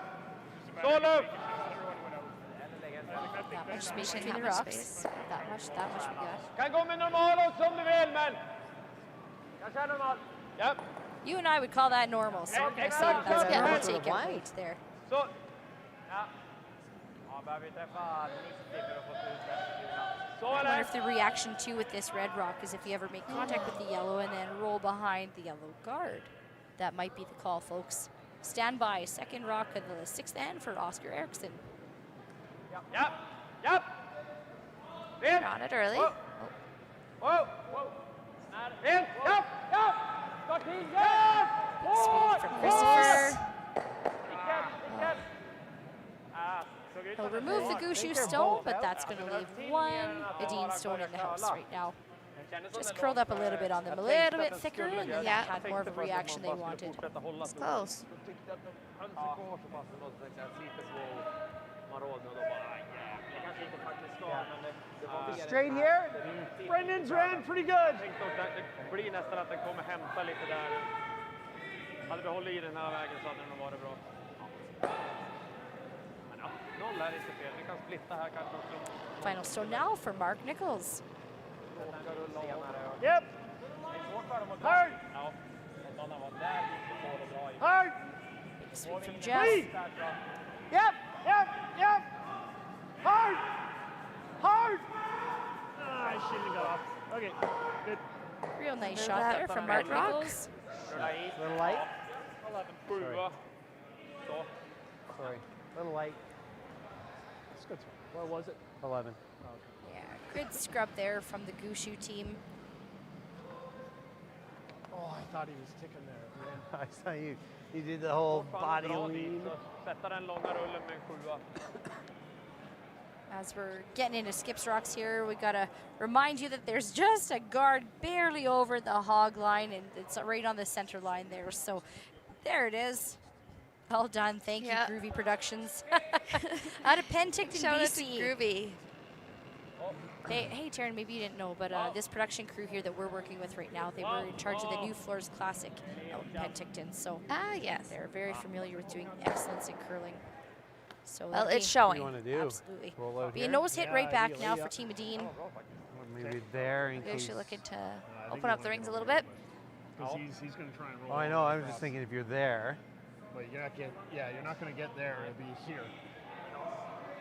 That much space between the rocks.
Space.
That much we got.
Kan gå med normal också om du vill, men kanske är normal. Yep.
You and I would call that normal, so we're going to say that that's a normal take it weight there.
Så. Ja. Ja, behöver vi träffa 90 för att få ut det. Så
I wonder if the reaction too with this red rock is if you ever make contact with the yellow and then roll behind the yellow guard. That might be the call, folks. Stand by. Second rock of the 6th end for Oscar Eriksson.
Yep. Yep.
You're on it early.
Whoa. Whoa. In. Yep. Yep. Got in. Yep.
Speed from Christopher. He'll remove the Gushue stone, but that's going to leave one Edin stone in the house right now. Just curled up a little bit on them, a little bit thicker, and then that had more of a reaction they wanted.
It's close.
Straight here.
Brendan's ran pretty good.
Det blir nästan att den kommer hämta lite där. Hade vi hållit i den här vägen så hade den varit bra. Men ja, noll är inte fel. Vi kan splitta här kanske.
Final stone now for Mark Nichols.
Yep. Hard. Hard.
Big sweep from Jeff.
Yep. Hard. Hard. Ah, I shouldn't have got off. Okay, good.
Real nice shot there from Mark Nichols.
Little light.
11-7.
Sorry. Little light.
That's good. What was it?
11.
Yeah, good scrub there from the Gushue team.
Oh, I thought he was ticking there.
I saw you. You did the whole body lean.
Sätta den långa rullen med en 7.
As we're getting into skips rocks here, we gotta remind you that there's just a guard barely over the hog line, and it's right on the center line there. So there it is. Well done. Thank you, Groovy Productions. Out of Penticton,
Shout out
BC.
to Groovy.
Hey, Taryn, maybe you didn't know, but this production crew here that we're working with right now, they were in charge of the New Floors Classic out in Penticton. So
yes,
they're very familiar with doing excellence in curling. So
well, it's showing.
What do you want to do?
Absolutely.
Roll out
Be a
here?
nose hit right back now for Team Edin.
Maybe there in
Maybe
case.
should looking to open up the rings a little bit.
Because he's going to try and roll.
Oh, I know. I was just thinking if you're there.
But you're not going to get there. It'll be here.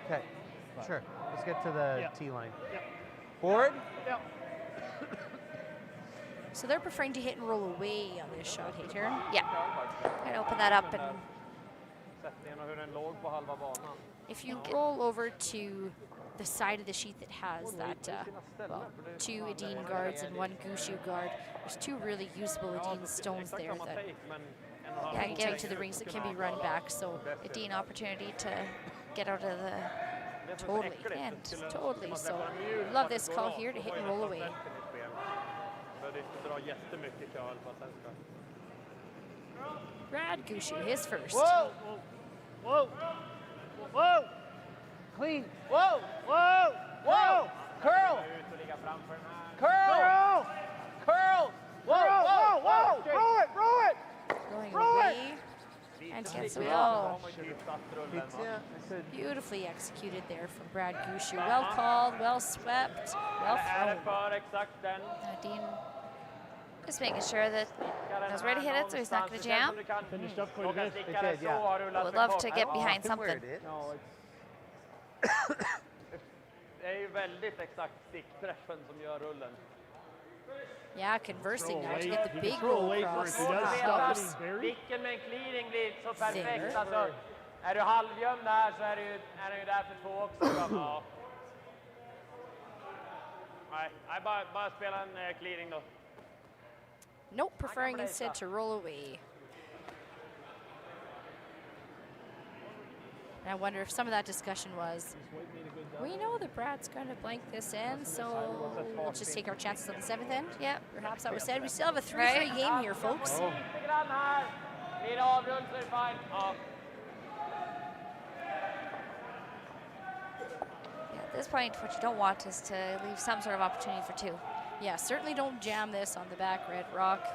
Okay. Sure. Let's get to the T line.
Yep.
Forward.
Yep.
So they're preferring to hit and roll away on this shot, hey, Taryn?
Yeah. Gonna open that up and. If you
roll over to the side of the sheet that has that, well, 2 Edin guards and 1 Gushue guard, there's 2 really usable Edin stones there that get to the rings that can be run back. So
Edin opportunity to get out of the.
Totally. So love this call here to hit and roll away. Brad Gushue, his first.
Whoa! Whoa! Whoa!
Clean.
Whoa! Whoa! Whoa!
Curl! Curl! Curl!
Whoa! Whoa! Whoa! Roll it! Roll it!
Going
Roll
away.
it!
And gets a roll.
Yeah,
Beautifully executed there from Brad Gushue. Well called, well swept, well thrown.
Edin just making sure that he was ready to hit it, so he's not going to jam.
Finished up quite a bit.
It did, yeah.
Would love to get behind something.
Det är ju väldigt exakt stickträffen som gör rullen.
Yeah, conversing now to get the big roll across.
Sticken med en clearing blir så perfekt. Alltså, är du halvgömd där så är den ju där för 2 också. Ja. Nej, bara spela en clearing då.
Nope, preferring instead to roll away. And I wonder if some of that discussion was, we know that Brad's going to blank this end, so we'll just take our chances on the 7th end. Yeah, perhaps that was said. We still have a 3-3 game here, folks.
At this point, what you don't want is to leave some sort of opportunity for 2.
Yeah, certainly don't jam this on the back red rock.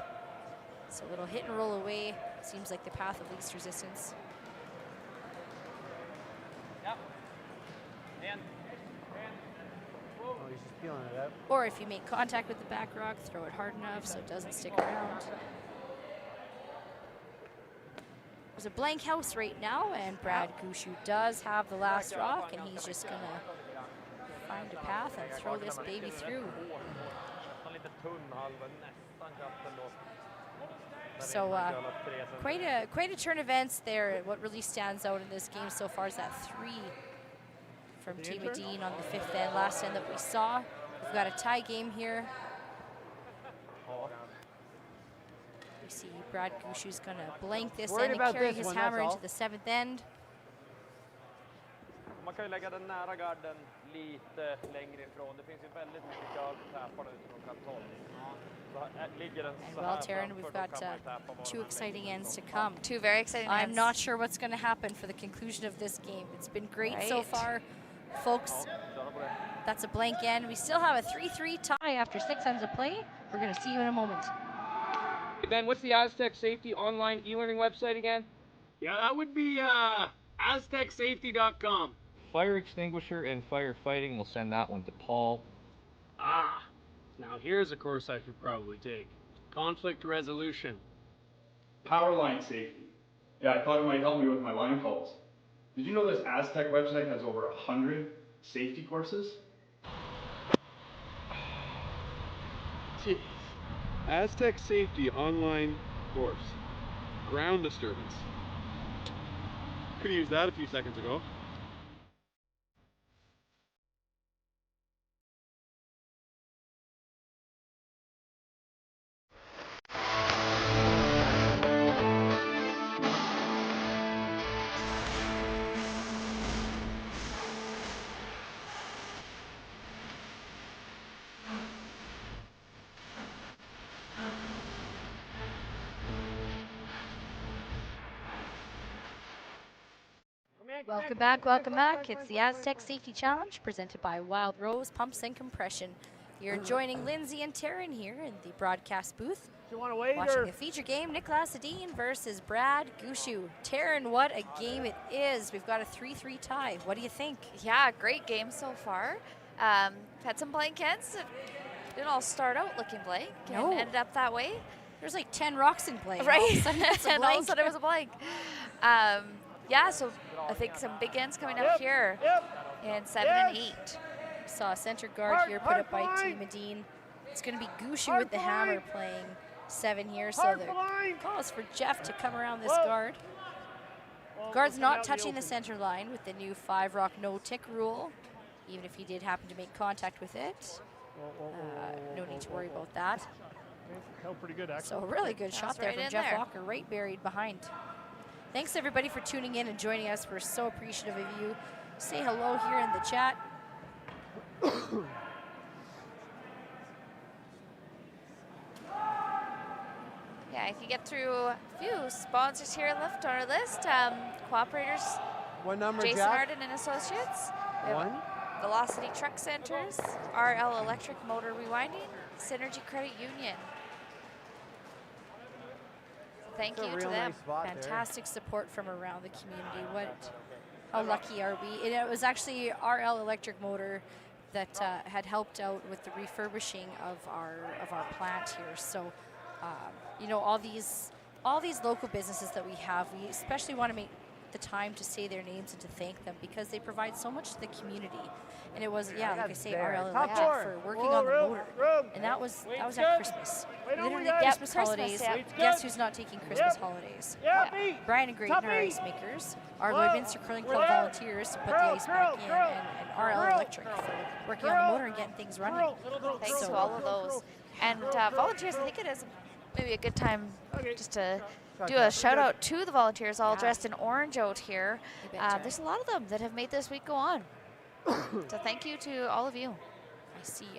So a little hit and roll away seems like the path of least resistance.
Yep.
Oh, he's just peeling it out.
Or if you make contact with the back rock, throw it hard enough so it doesn't stick around. There's a blank house right now, and Brad Gushue does have the last rock, and he's just going to find a path and throw this baby through. So quite a turn of events there. What really stands out in this game so far is that 3 from Team Edin on the 5th end, last end that we saw. We've got a tie game here. We see Brad Gushue's going to blank this end and carry his hammer into the 7th end.
Man kan ju lägga den nära garden lite längre ifrån. Det finns ju väldigt mycket garden-täppar ute från kartong.
And well, Taryn, we've got 2 exciting ends to come.
2 very exciting ends.
I'm not sure what's going to happen for the conclusion of this game. It's been great so far, folks. That's a blank end. We still have a 3-3 tie after 6 ends of play. We're going to see you in a moment.
Hey Ben, what's the Astec Safety online e-learning website again?
Yeah, that would be AstecSafety.com.
Fire extinguisher and firefighting, we'll send that one to Paul.
Ah, now here's a course I should probably take. Conflict resolution.
Power line safety. Yeah, I thought it might help me with my line calls. Did you know this Astec website has over 100 safety courses?
Jeez. Astec Safety online course. Ground disturbance. Could have used that a few seconds ago.
Welcome back, welcome back. It's the Astec Safety Challenge presented by Wild Rose Pumps and Compression. You're joining Lindsay and Taryn here in the broadcast booth.
Do you want to wait
watching the feature game, Niklas Edin versus Brad Gushue. Taryn, what a game it is. We've got a 3-3 tie. What do you think?
Yeah, great game so far. Had some blank ends. It didn't all start out looking blank and ended up that way.
There's like 10 rocks in play.
Right, and all of a sudden it was a blank. Yeah, so I think some big ends coming up here in 7 and 8.
Saw a center guard here put up by Team Edin. It's going to be Gushue with the hammer playing 7 here, so the call is for Jeff to come around this guard. Guard's not touching the center line with the new 5-rock no-tick rule, even if he did happen to make contact with it. No need to worry about that.
Held pretty good, actually.
So a really good shot there from Jeff Walker, right buried behind. Thanks everybody for tuning in and joining us. We're so appreciative of you. Say hello here in the chat.
Yeah, I can get through a few sponsors here left on our list. Cooperators,
What number,
Jason
Jack?
Arden and Associates. We have
1.
Velocity Truck Centers, RL Electric Motor Rewinding, Synergy Credit Union. Thank you to them.
Fantastic support from around the community. How lucky are we? It was actually RL Electric Motor that had helped out with the refurbishing of our plant here. So, you know, all these local businesses that we have, we especially want to make the time to say their names and to thank them because they provide so much to the community. And it was, yeah, like I say, RL Electric for working on the motor. And that was at Christmas. Literally Christmas holidays. Guess who's not taking Christmas holidays? Brian and Graydon, our ice makers. Our Lloydminster Curling Club volunteers to put the ice back in, and RL Electric for working on the motor and getting things running.
Thanks to all of those. And volunteers, I think it is maybe a good time just to do a shout out to the volunteers all dressed in orange out here. There's a lot of them that have made this week go on. So thank you to all of you.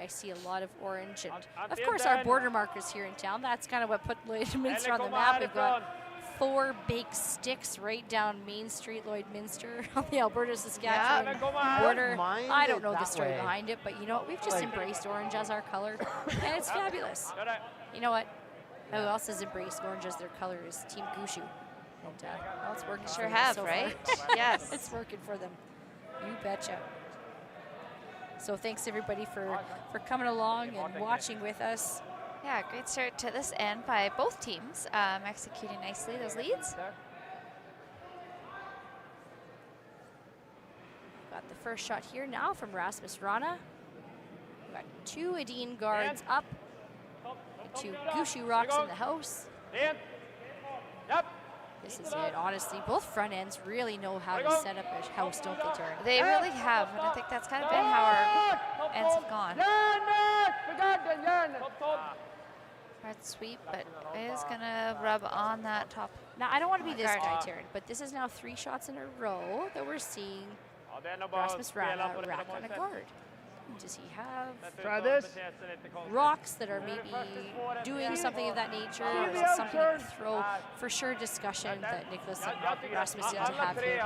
I see a lot of orange, and of course our border markers here in town. That's kind of what put Lloydminster on the map. We've got 4 big sticks right down Main Street, Lloydminster, on the Alberta-Saskatchewan border. I don't know the story behind it, but you know what? We've just embraced orange as our color, and it's fabulous. You know what? Who else has embraced orange as their color is Team Gushue. And well, it's working.
Sure
for
have,
them so
right?
far.
Yes.
It's working for them. You betcha. So thanks everybody for coming along and watching with us.
Yeah, great start to this end by both teams, executing nicely those leads.
Got the first shot here now from Rasmus Rana. We've got 2 Edin guards up, 2 Gushue rocks in the house. This is it, honestly. Both front ends really know how to set up a house, don't they, Taryn?
They really have, and I think that's kind of been how our ends have gone. Hard sweep, but it is going to rub on that top.
Now, I don't want to be this guy, Taryn, but this is now 3 shots in a row that we're seeing Rasmus Rana rack on a guard. Does he have rocks that are maybe doing something of that nature, or is it something to throw? For sure, discussion that Niklas and Rasmus need to have here.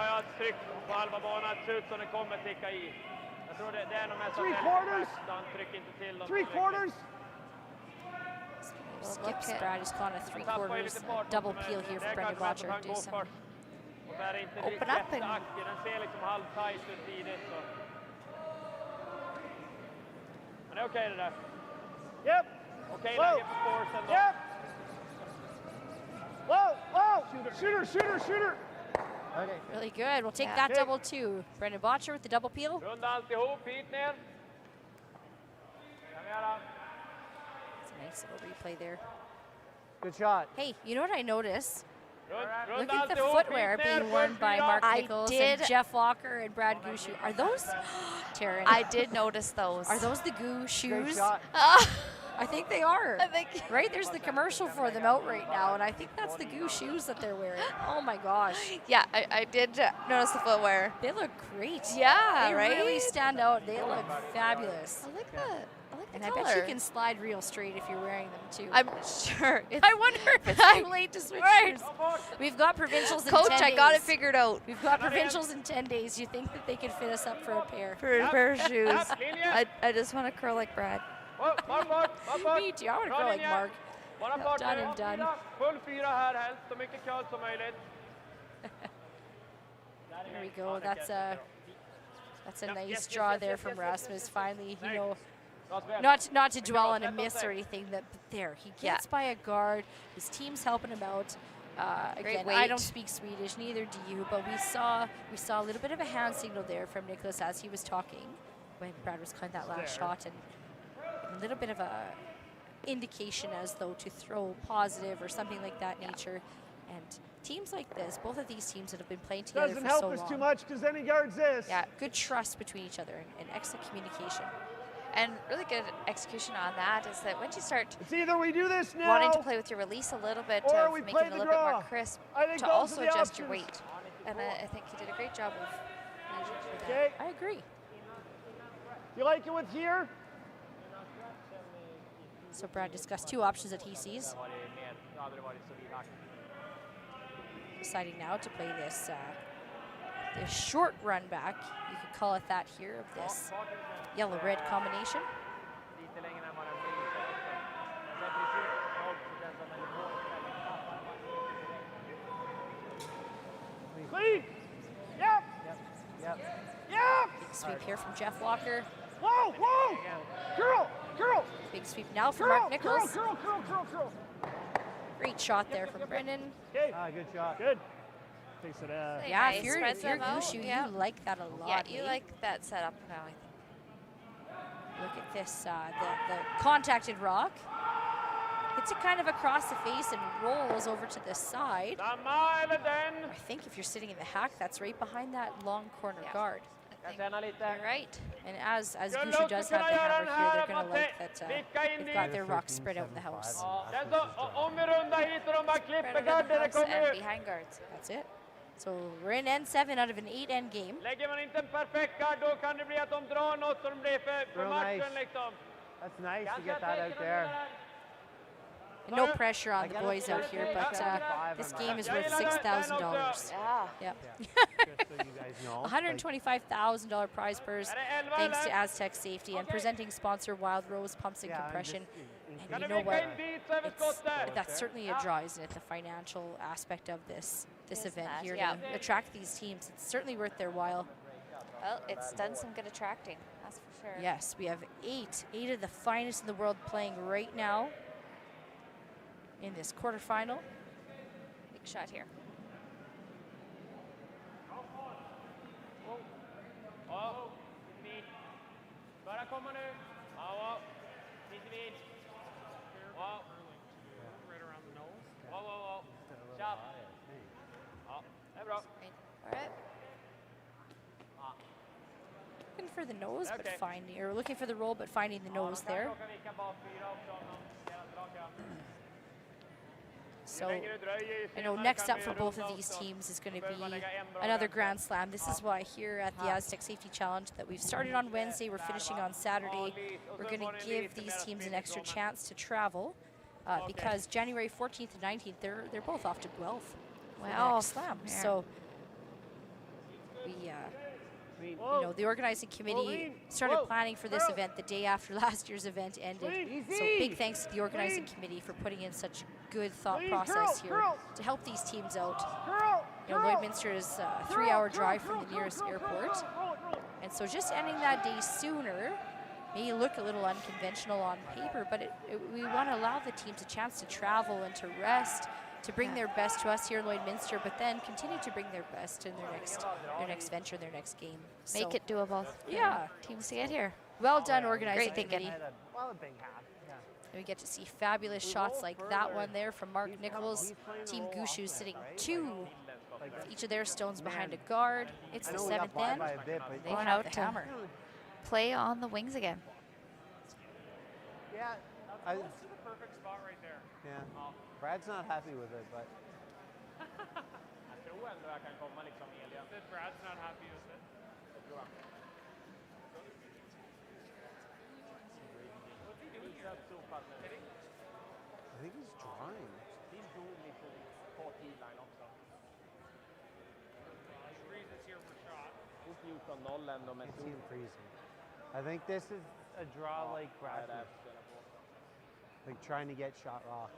3/4.
Skips Brad is calling a 3/4 double peel here for Brendan Botcher. Do some open up and
Men det är okej det där.
Yep.
Okej läge för forcen då.
Yep. Whoa. Shooter.
Okay. Really good. We'll take that double too. Brendan Botcher with the double peel.
Runda alltihop hit ner. Kan vi göra.
It's a nice little replay there.
Good shot.
Hey, you know what I noticed? Look
Runda
at the
alltihop
footwear
hit
being
ner.
worn by Mark
I
Nichols
did-
and Jeff Walker and Brad Gushue. Are those, Taryn?
I did notice those.
Are those the Goo shoes?
shot.
I think they are.
I think.
Right? There's the commercial for them out right now, and I think that's the Goo shoes that they're wearing. Oh my gosh.
Yeah, I did notice the footwear.
They look great.
Yeah,
They
right?
really stand out. They look fabulous.
I like that. I like the
And I
color.
bet you can slide real straight if you're wearing them too.
I'm sure.
I wonder if it's too late to switch shoes. We've got provincials in 10
Coach,
days.
I got it figured out.
We've got provincials in 10 days. You think that they could fit us up for a pair?
For a pair of shoes. I just want to curl like Brad.
Me too. I want to go like Mark.
Bara fart
Done
ner.
and done.
Full fyra här helst, så mycket curl som möjligt.
There we go. That's a nice draw there from Rasmus. Finally, you know, not to dwell on a miss or anything. But there, he gets by a guard. His team's helping him out. Again, I don't speak Swedish, neither do you. But we saw a little bit of a hand signal there from Niklas as he was talking when Brad was calling that last shot, and a little bit of a indication as though to throw positive or something like that nature. And teams like this, both of these teams that have been playing together
Doesn't
for
help
so
us
long.
too much because then he guards this.
Yeah, good trust between each other and excellent communication.
And really good execution on that is that once you start
It's either we do this now,
wanting to play with your release a little bit
or
of
we
making
play
it a
the
little bit more
draw.
crisp,
I think
to
those are
also
the
adjust your
options.
weight. And I think he did a great job of managing to do that.
Okay.
I agree.
You like it with here?
So Brad discussed 2 options that he sees. Deciding now to play this short run back, you could call it that here, of this yellow-red combination.
Clean. Yep.
Big sweep here from Jeff Walker.
Whoa. Curl.
Big sweep now from Mark Nichols.
Curl.
Great shot there from Brendan.
Okay.
Good shot.
Good. Takes it out.
Yeah,
Nice.
if you're
Spreads them out,
Gushue,
yeah.
you like that a lot.
Yeah, you
eh?
like that setup now, I think.
Look at this, the contacted rock. Hits it kind of across the face and rolls over to the side. I think if you're sitting in the hack, that's right behind that long corner guard.
You're right.
And as Gushue does have the hammer here, they're going to like that they've got their rocks spread out in the house.
Den så, om vi rundar hit och de bara klipper
Spread
garden,
over
det
the house
kommer
and
ut.
Behind guards. That's it. So we're in N7 out of an 8-end game.
Lägger man inte en perfekt gard, då kan det bli att de drar något som blir för
Real
matchen
nice.
liksom.
That's nice to get that out there.
No pressure on the boys out here, but this game is worth $6,000.
Yeah.
Just so you guys know.
$125,000 prize purse thanks to Astec Safety and presenting sponsor Wild Rose Pumps and Compression. And you know what? That's certainly a draw, isn't it? The financial aspect of this event here to attract these teams. It's certainly worth their while.
Well, it's done some good attracting, that's for sure.
Yes, we have eight of the finest in the world playing right now in this quarterfinal.
Big shot here.
Börjar komma nu. Ja, lite vid. Wow.
Right around the nose.
Wow. Tjapp. Ja, det är bra.
All right.
Looking for the nose, but finding, or looking for the roll, but finding the nose there. So I know next up for both of these teams is going to be another Grand Slam. This is why here at the Astec Safety Challenge that we've started on Wednesday, we're finishing on Saturday. We're going to give these teams an extra chance to travel because January 14th and 19th, they're both off to Guelph for the next slam.
Yeah.
So we you know, the organizing committee started planning for this event the day after last year's event ended. So big thanks to the organizing committee for putting in such good thought process here to help these teams out. You know, Lloydminster is a 3-hour drive from the nearest airport. And so just ending that day sooner may look a little unconventional on paper, but we want to allow the teams a chance to travel and to rest, to bring their best to us here in Lloydminster, but then continue to bring their best in their next venture, their next game.
Make it doable.
Yeah.
Teams to get here.
Well done, organizing
Great thinking.
committee. And we get to see fabulous shots like that one there from Mark Nichols. Team Gushue sitting 2 with each of their stones behind a guard. It's the 7th end. They
Going
have
out
the hammer.
Play on the wings again.
Yeah.
This is the perfect spot right there.
Yeah. Brad's not happy with it, but
Jag tror ändå jag kan komma liksom Elian.
Brad's not happy with it.
Jag tror han.
What's he doing here? Hitting?
I think he's drawing.
He's doing lite på T-line också.
Freezes here for shot.
14-0 ändå med
Can't see him freezing. I think this is a draw like Brad. Like trying to get shot raw.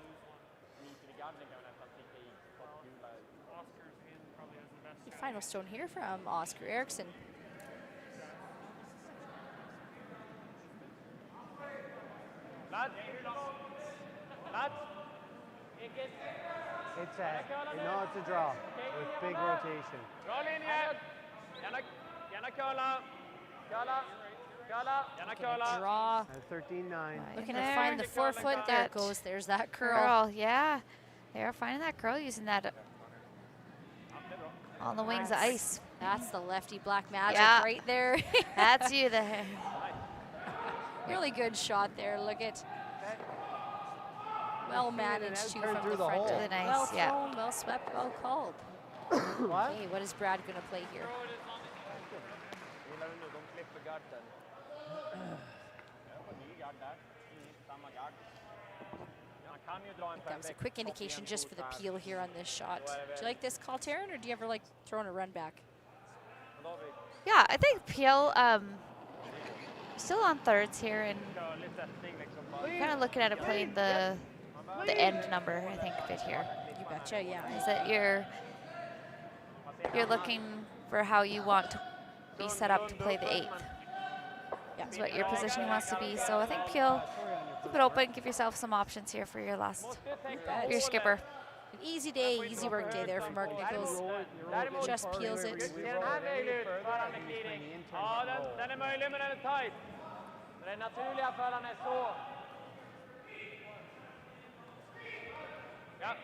Oscar's hand probably has the best
The
shot.
final stone here from Oscar Eriksson.
Lads.
It's a draw with big rotation.
Bra linje. Gärna curla. Curla. Gärna curla.
Draw.
13-9.
Looking to find the 4-foot. There it goes. There's that curl.
Curl, yeah. They're finding that curl using that on the wings of ice.
That's the lefty black magic right there.
That's you there.
Really good shot there. Look at. Well managed too from the front.
Really nice,
Well thrown, well swept, well called.
What?
Okay, what is Brad going to play here? That was a quick indication just for the peel here on this shot. Do you like this call, Taryn, or do you ever like throwing a run back?
Yeah, I think Peel still on thirds here and kind of looking at it playing the end number, I think, a bit here.
You betcha, yeah.
Is that you're looking for how you want to be set up to play the 8th. That's what your positioning wants to be. So I think Peel, keep it open, give yourself some options here for your your skipper.
An easy day, easy work day there for Mark Nichols. Just peels it.
Ser den här möjlig ut för han med clearing? Ja, den är möjlig men den är tight. Den naturliga för han är så. Ja.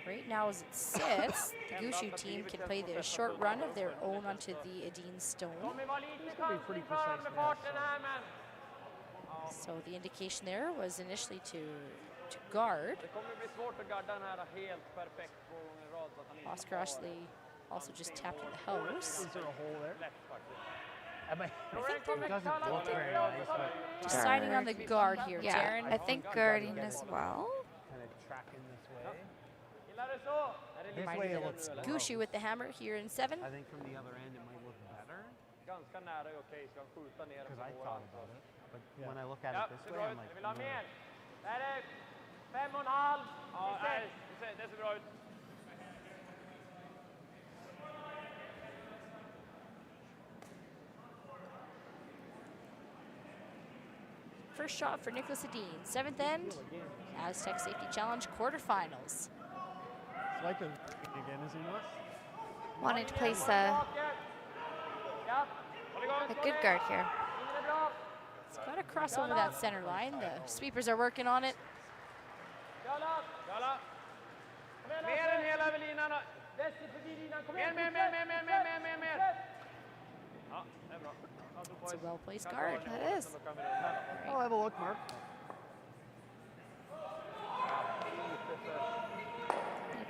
Right now, as it sits, the Gushue team can play the short run of their own onto the Edin stone.
This could be pretty precise now.
So the indication there was initially to guard. Oscar Ashley also just tapped in the house.
Is there a hole there?
I think
It doesn't look very nice, but
deciding on the guard here,
Yeah,
Darren.
I think guarding as well.
kind of tracking this way. This
Reminded
way it
that
looks
it's
low.
Gushue with the hammer here in 7.
I think from the other end it might look better.
Ganska nära är okej, ska han skjuta ner den
Because I
på
thought
våran,
about
så.
it. But when I look at
Ja,
it this
ser
way,
bra
I'm
ut.
like,
Vi vill ha
no.
mer. Där är 5,5. Ja, nej, det ser bra ut.
First shot for Niklas Edin. 7th end, Astec Safety Challenge quarterfinals.
It's like again, is he not?
Wanting to place a good guard here.
It's got to cross over that center line. The sweepers are working on it.
Jalla! Mer än hela över linan. Mer. Ja, det är bra.
It's a well-placed guard.
That is.
I'll have a look, Mark.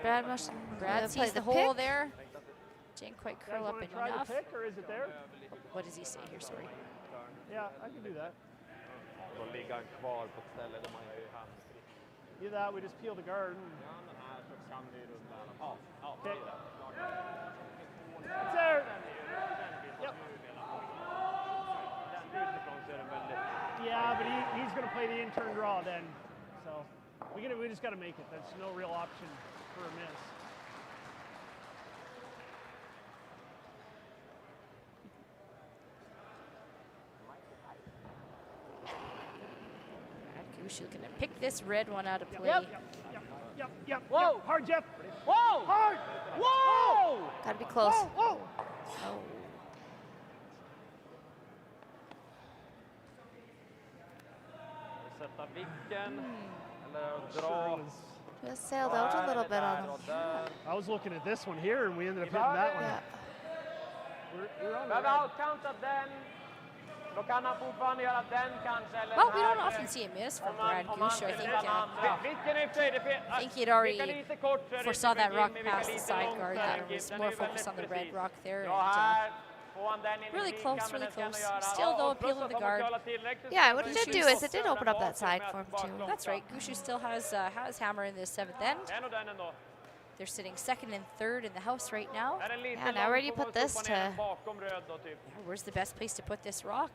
Brad sees the hole there. Didn't quite
You guys
curl up
wanna
in
try
enough.
the pick, or is it there?
What does he say here? Sorry.
Yeah, I can do that.
Då ligger han kvar på ett ställe där man gör ju handsprit.
Do that, we just peel the guard. And
Ja, men här så kan vi rulla i alla fall. Ja,
okay. It's there. Yep.
Utifrån så är den väldigt...
Yeah, but he's going to play the in-turn draw then. So we just got to make it. There's no real option for a miss.
Gushue's going to pick this red one out of play.
Yep. Whoa! Hard, Jeff.
Whoa!
Hard! Whoa!
Gotta be close.
Whoa!
Oh.
Sätta vicken. Eller dra.
Just sailed out a little bit on them.
I was looking at this one here, and we ended up hitting that one.
Yeah.
We're on the
Behöver
red.
outcounta den. Då kan han fortfarande göra den kanske. Eller
Well, we
den
don't
här.
often see a miss from
Om man-
Brad
om man
Gushue. I
ställer
think,
den andra. Vicken är i och för sig,
I think he'd
vicka
already
lite kort så är det
foresaw
inte
that
för
rock
Jimmy, vicka
past the
lite
side
långt
guard
där,
there. Was
den är
more
ju
focused
väldigt
on the red
precis.
rock there.
Ja,
And,
här får han den in i
really
fickan,
close,
men
really
den ska han
close.
göra.
Still,
Ja,
though,
och plus
appeal of
att
the
han måste
guard.
hålla tillräckligt
Yeah,
så
what
att
it
den
did do
inte
is it did
slår
open
den
up that
bakom
side
med
for him
bakom.
too.
That's right. Gushue still has hammer in the 7th end.
Den och den ändå.
They're sitting 2nd and 3rd in the house right now.
Är den lite
Yeah, now
lång
where do you
får
put
man
this
sopa ner den
to-
bakom röd då typ.
Where's the best place to put this rock?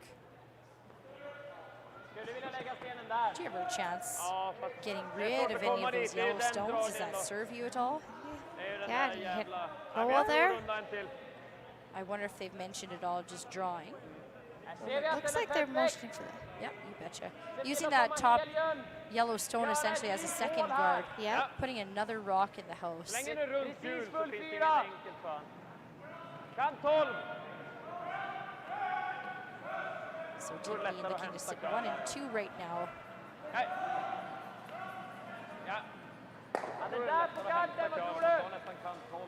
Skulle vilja lägga stenen där.
Do you ever a chance
Ja, fast
getting
det är svårt
rid
att
of any
komma
of
dit.
those
Det är
yellow
den
stones? Does
dragningen
that
då.
serve you at all?
Det är ju den
Yeah,
där
did you hit
jävla...
roll
vi har
there?
en runda en till.
I wonder if they've mentioned at all just drawing.
Ser vi att
Looks
den är
like they're
perfekt?
motioning for that.
Yep, you betcha.
Se till
Using
att
that
komma
top
helgen.
yellow stone essentially as a second guard.
Yeah.
Putting another rock in the house.
Slänger den runt hjul Precis så full finns det inget fyra. enkelt för han. Kan 12.
So Team Bean looking to sit 1 and 2 right now.
Nej. Ja. Han är där på kanten, vad tror du? Han nästan kan 12.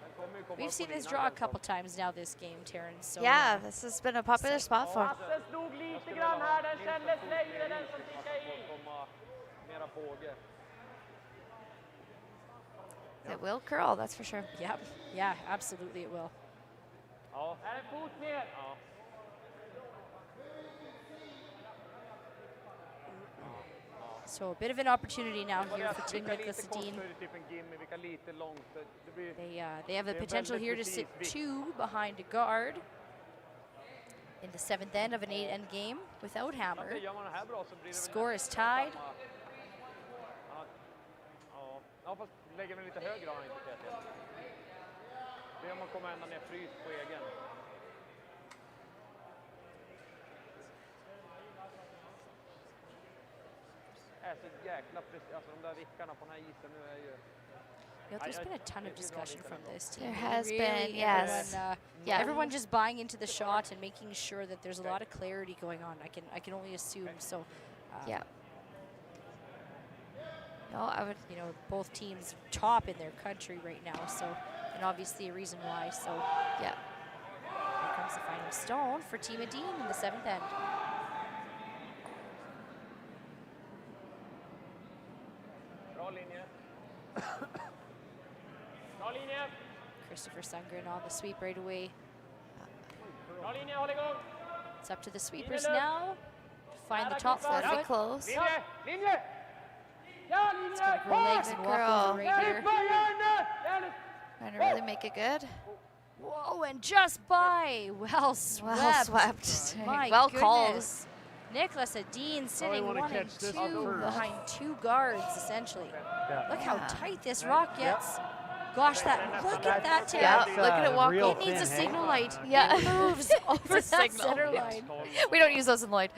Den kommer ju komma
We've
upp
seen
på
this
linan
draw a
den
couple times now this game, Terrence. So
Yeah, this has been a popular spot for him.
Hasse slog lite grann här, den kändes längre den som tickade i. Mera båge.
It will curl, that's for sure.
Yep. Yeah, absolutely it will.
Ja. Är en fot ner? Ja.
So a bit of an opportunity now here for Team
Vicka
Niklas
lite kort så
Edin.
är det typ en gimme, vicka lite långt. Det blir...
They have the
Det är
potential
väldigt
here to sit
precis.
2 behind a guard in the 7th end of an 8-end game without hammer.
Gör man det här bra så blir det väl
Score is
nästan
tied.
samma. Ja, fast lägger den lite högre har han inte TT. Det är om man kommer ända ner fryst på egen. Det är så jäkla precis, alltså de där vickarna på den här isen nu är ju...
You know, there's been a ton of discussion from this team.
There has
Really,
been, yes.
Everyone,
Yeah.
everyone just buying into the shot and making sure that there's a lot of clarity going on. I can only assume. So,
Yeah.
No, I would, you know, both teams top in their country right now, so, and obviously a reason why, so, yeah. Here comes the final stone for Team Edin in the 7th end. Christopher Sundgren on the sweep right away. It's up to the sweepers now to find the top foot.
Very close.
He's gonna grow legs and walk over right here.
Trying to really make it good.
Whoa, and just by. Well swept.
Well swept.
My
Well
goodness.
called.
Niklas Edin sitting
wanna
1 and
catch this
2
first.
behind 2 guards, essentially.
Yeah.
Look how tight this rock gets. Gosh, look at that tip.
Yeah, look at it walk.
It needs a signal light.
Yeah.
It moves over that
Signal.
center line.
We don't use those in Lloyd.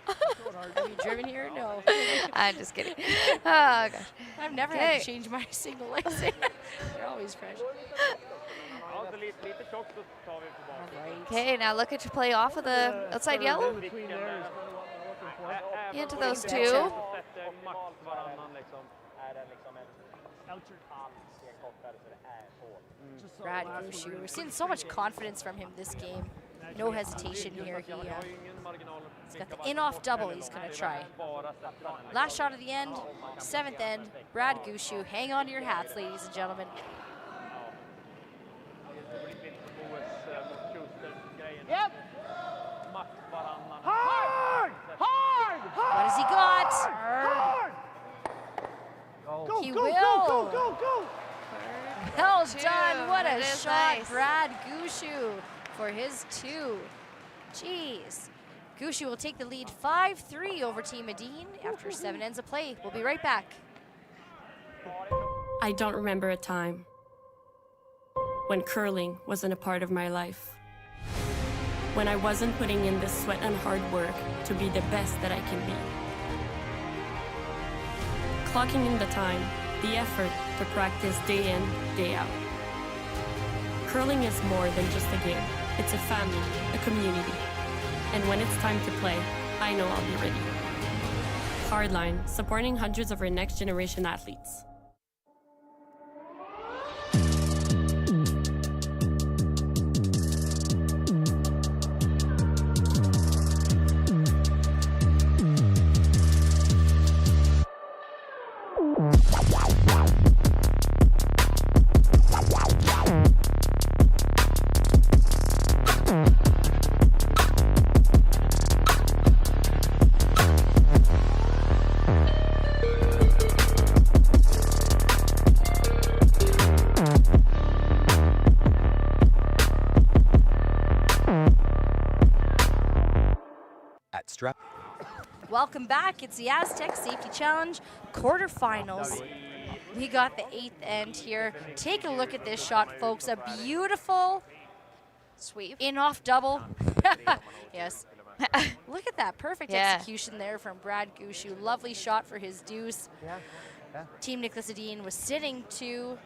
Have you driven here? No.
I'm just kidding. Oh, gosh.
I've never had to change my signal lights. They're always fresh.
Okay, now look at you play off of the outside yellow. Into those two.
Brad Gushue. We're seeing so much confidence from him this game. No hesitation here. He's got the in-off double he's going to try. Last shot of the end, 7th end. Brad Gushue. Hang on to your hats, ladies and gentlemen.
Yep. Hard! Hard!
What has he got?
Hard! Go,
He
go,
will.
go, go, go, go!
Well
Two.
done. What a
It is
shot,
nice.
Brad Gushue for his 2. Jeez. Gushue will take the lead 5-3 over Team Edin after 7 ends of play. We'll be right back.
I don't remember a time when curling wasn't a part of my life. When I wasn't putting in the sweat and hard work to be the best that I can be. Clocking in the time, the effort to practice day in, day out. Curling is more than just a game. It's a family, a community. And when it's time to play, I know I'll be ready. Hardline, supporting hundreds of our next generation athletes.
Welcome back. It's the Astec Safety Challenge quarterfinals. We got the 8th end here. Take a look at this shot, folks. A beautiful
sweep.
In-off double. Yes. Look at that. Perfect
Yeah.
execution there from Brad Gushue. Lovely shot for his deuce.
Yeah.
Team Niklas Edin was sitting 2.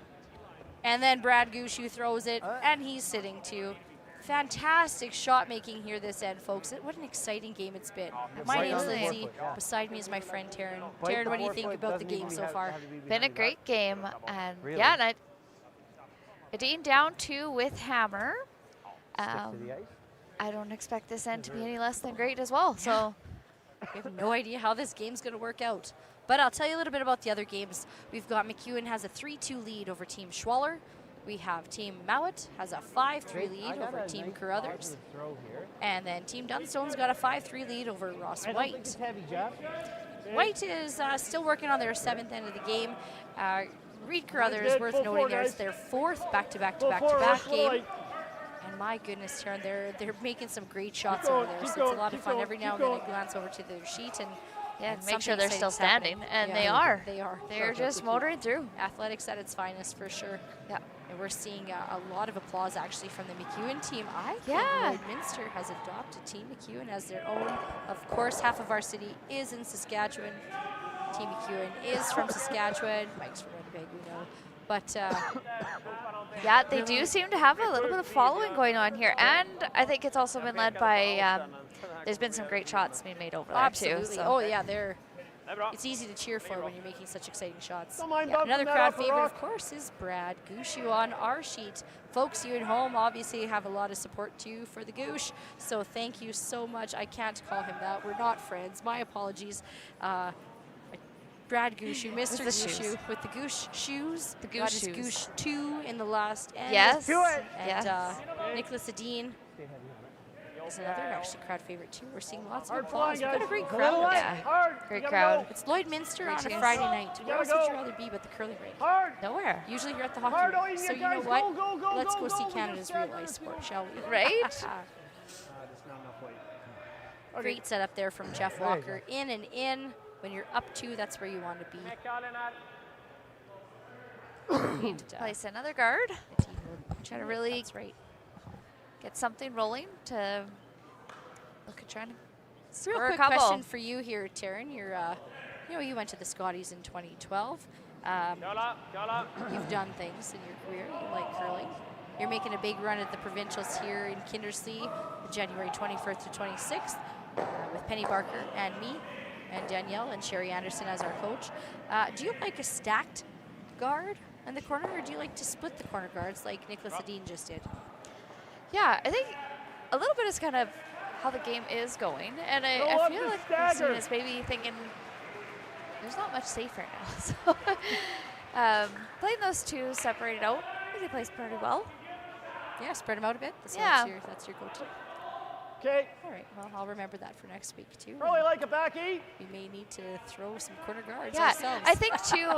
And then Brad Gushue throws it, and he's sitting 2. Fantastic shot making here this end, folks. What an exciting game it's been. My name's Lindsay. Beside me is my friend Taryn. Taryn, what do you think about the game so far?
Been a great game, and yeah, and Edin down 2 with hammer. I don't expect this end to be any less than great as well. So
we have no idea how this game's going to work out. But I'll tell you a little bit about the other games. We've got McEwen has a 3-2 lead over Team Schwaller. We have Team Mowat has a 5-3 lead over Team Carruthers. And then Team Dunstone's got a 5-3 lead over Ross White. White is still working on their 7th end of the game. Reed Carruthers, worth noting, there's their 4th back-to-back game. And my goodness, Sharon, they're making some great shots over there. So it's a lot of fun. Every now and then I glance over to their sheet and
make sure they're still standing. And they are.
They are.
They're just motoring through.
Athletics at its finest for sure.
Yeah.
And we're seeing a lot of applause actually from the McEwen team. I think Lloydminster has adopted Team McEwen as their own. Of course, half of our city is in Saskatchewan. Team McEwen is from Saskatchewan. Mike's from Winnipeg, we know. But
yeah, they do seem to have a little bit of following going on here. And I think it's also been led by, there's been some great shots being made over there too.
So. Oh yeah, they're it's easy to cheer for when you're making such exciting shots.
Don't mind
Yeah,
bumping
another
that
crowd
off the
favorite,
rock.
of course, is Brad Gushue on our sheet. Folks, you at home obviously have a lot of support too for the Goosh, so thank you so much. I can't call him that. We're not friends. My apologies. Brad Gushue, Mr.
the shoes.
Gushue with the Goosh shoes.
The
Got
Goosh
his
shoes.
Goosh 2 in the last end.
Yes.
Do it.
And
Yes.
Niklas Edin is another actually crowd favorite too. We're seeing lots of
Hard
applause.
flying,
We've got a
guys.
great
Go
crowd.
away.
Yeah.
Hard.
Great
You gotta
crowd.
go.
It's Lloydminster
Great
on a
tunes.
Friday night.
You
Where
gotta
else would you
go.
rather be but the curling rink?
Hard.
Nowhere.
Usually you're at the hockey
Hard.
rink.
Oh, you
So you know
guys,
what?
go, go,
Let's
go,
go
go.
see
We
Canada's
just
real
got
ice sport,
this,
shall we?
Right?
There's not enough weight. Okay.
Great setup there from Jeff
There you
Walker. In and in. When you're up 2, that's where you want to be. And,
Place another guard. Try to really
That's right.
get something rolling to look at trying to
Real
score a
quick
couple.
question for you here, Taryn. You're, you went to the Scotties in 2012. You've done things in your career. You like curling. You're making a big run at the provincials here in Kindersley, January 21st to 26th, with Penny Barker and me, and Danielle and Sherry Anderson as our coach. Do you like a stacked guard in the corner, or do you like to split the corner guards like Niklas Edin just did?
Yeah, I think a little bit is kind of how the game is going, and I feel like Christine is maybe thinking there's not much safe right now. So playing those two separated out, I think he plays pretty well.
Yeah, spread them out a bit. So
Yeah.
that's your go-to.
Okay.
All right, well, I'll remember that for next week too.
Probably like a back 8.
We may need to throw some corner guards
Yeah,
ourselves.
I think too.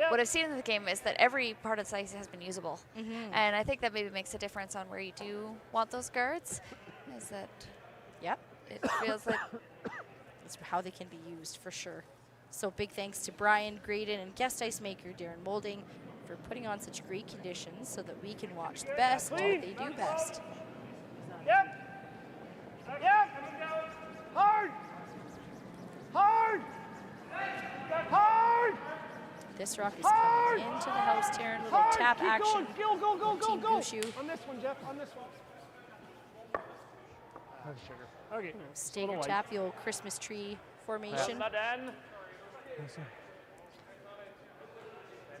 What I've seen in the game is that every part of the ice has been usable, and I think that maybe makes a difference on where you do want those guards. Is that?
Yep.
It feels like
it's how they can be used for sure. So big thanks to Brian Graydon and guest ice maker Darren Molding for putting on such great conditions so that we can watch the best what they do best.
Yep. Yep. Hard. Hard. Hard.
This rock is coming into the house, Taryn. Little
Hard.
tap
Keep
action.
Going. Go.
Team Gushue.
On this one, Jeff. On this one. That's sugar. Okay.
Stager tap, the old Christmas tree formation.
Det är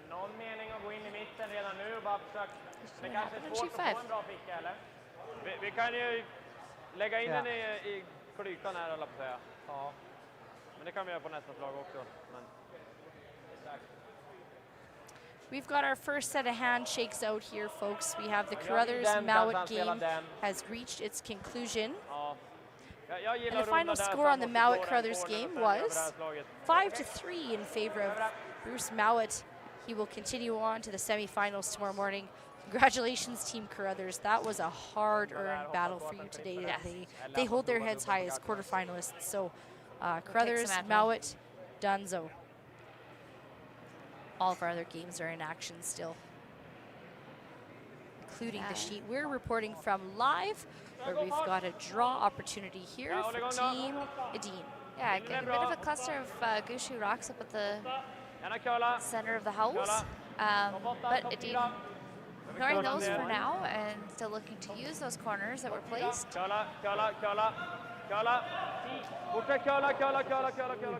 någon mening att gå in i mitten redan nu och bara försöka. Det kanske är svårt att få en bra ficka, eller? Vi kan ju lägga in den i klykan här, höll jag på att säga. Ja. Men det kan vi göra på nästa slag också. Men,
We've got our first set of handshakes out here, folks. We have the Carruthers Mowat game has reached its conclusion. And the final score on the Mowat Carruthers game was 5-3 in favor of Bruce Mowat. He will continue on to the semifinals tomorrow morning. Congratulations, Team Carruthers. That was a hard-earned battle for you today. They hold their heads high as quarterfinalists. So Carruthers, Mowat, Dunzo. All of our other games are in action still, including the sheet we're reporting from live, where we've got a draw opportunity here for Team Edin.
Yeah, a bit of a cluster of Gushue rocks up at the center of the house, but Edin ignoring those for now and still looking to use those corners that were placed.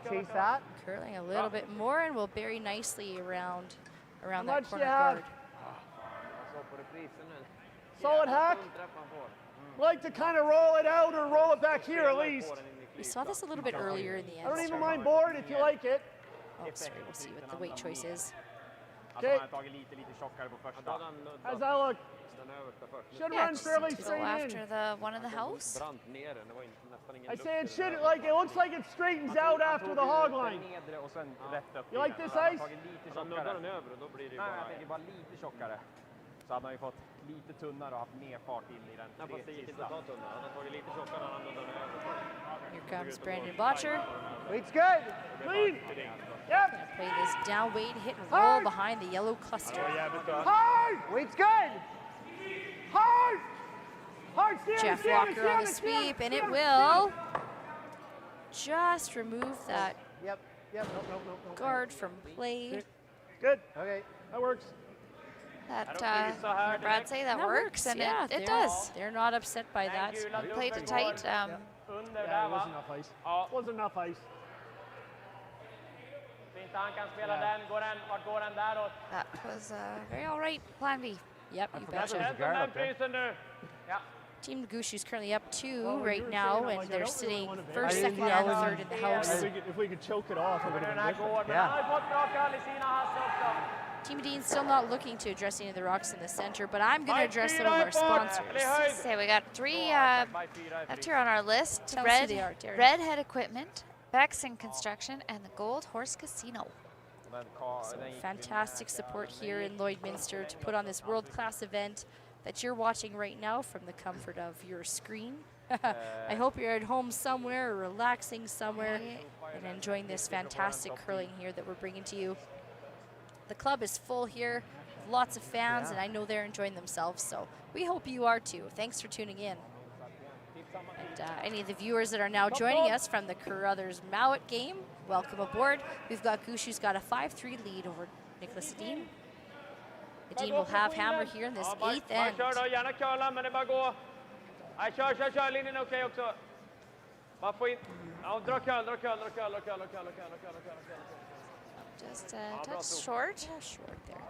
Chase that.
Curling a little bit more and will bury nicely around
How
that
much
corner
you have?
guard.
Solid hack. Like to kind of roll it out or roll it back here at least.
We saw this a little bit earlier in the end.
I don't even mind board if you like it.
Oh, sorry, we'll see what the weight choice is.
Okay. How's that look? Should run fairly
To go
straight in.
after the one in the house.
I say it should, like, it looks like it straightens out after the hog line. You like this ice?
Så nuddar den över och då blir det ju bara... Nej, jag tänker bara lite tjockare. Så hade han ju fått lite tunnare och haft mer fart in i den. Nej, fast det gick inte att ta tunnare. Han har tagit lite tjockare och han nuddar den över.
Here comes Brandon Botcher.
Weight's good. Clean. Yep.
Gonna play this down weight, hit and roll behind the yellow cluster.
Hard. Weight's good. Hard. Hard.
Jeff Walker on the sweep, and it will just remove that guard from play.
Good. Okay. That works.
That Brad say that works, and
yeah,
it does.
They're not upset by that.
Played it tight.
There wasn't enough ice. Wasn't enough ice.
Fint, han kan spela den. Vart går den däråt?
That was very all right, plan B.
Yep, you betcha.
Den frysen nu. Ja.
Team Gushue is currently up 2
Well,
right
you were
now,
saying, I'm
and
like, I
they're
don't really
sitting
want to
first,
bet.
second, and third in the house.
If we could choke it off, it would have
Den
been
här går,
different.
men han har ju fått bra kall i sina hasar också.
Team Edin still not looking to address any of the rocks in the center, but I'm going to address some of our sponsors.
Say we got 3 left here on our list.
Tell us who they are, Darren.
Redhead Equipment, Bex and Construction, and the Gold Horse Casino.
So fantastic support here in Lloydminster to put on this world-class event that you're watching right now from the comfort of your screen. I hope you're at home somewhere or relaxing somewhere and enjoying this fantastic curling here that we're bringing to you. The club is full here, lots of fans, and I know they're enjoying themselves, so we hope you are too. Thanks for tuning in. And any of the viewers that are now joining us from the Carruthers Mowat game, welcome aboard. We've got Gushue's got a 5-3 lead over Niklas Edin. Edin will have hammer here in this 8th end.
Kör då, gärna curla, men det är bara gå. Nej, kör, linjen är okej också. Bara få in. Ja, dra curl.
Just a touch short.
Yeah, short there.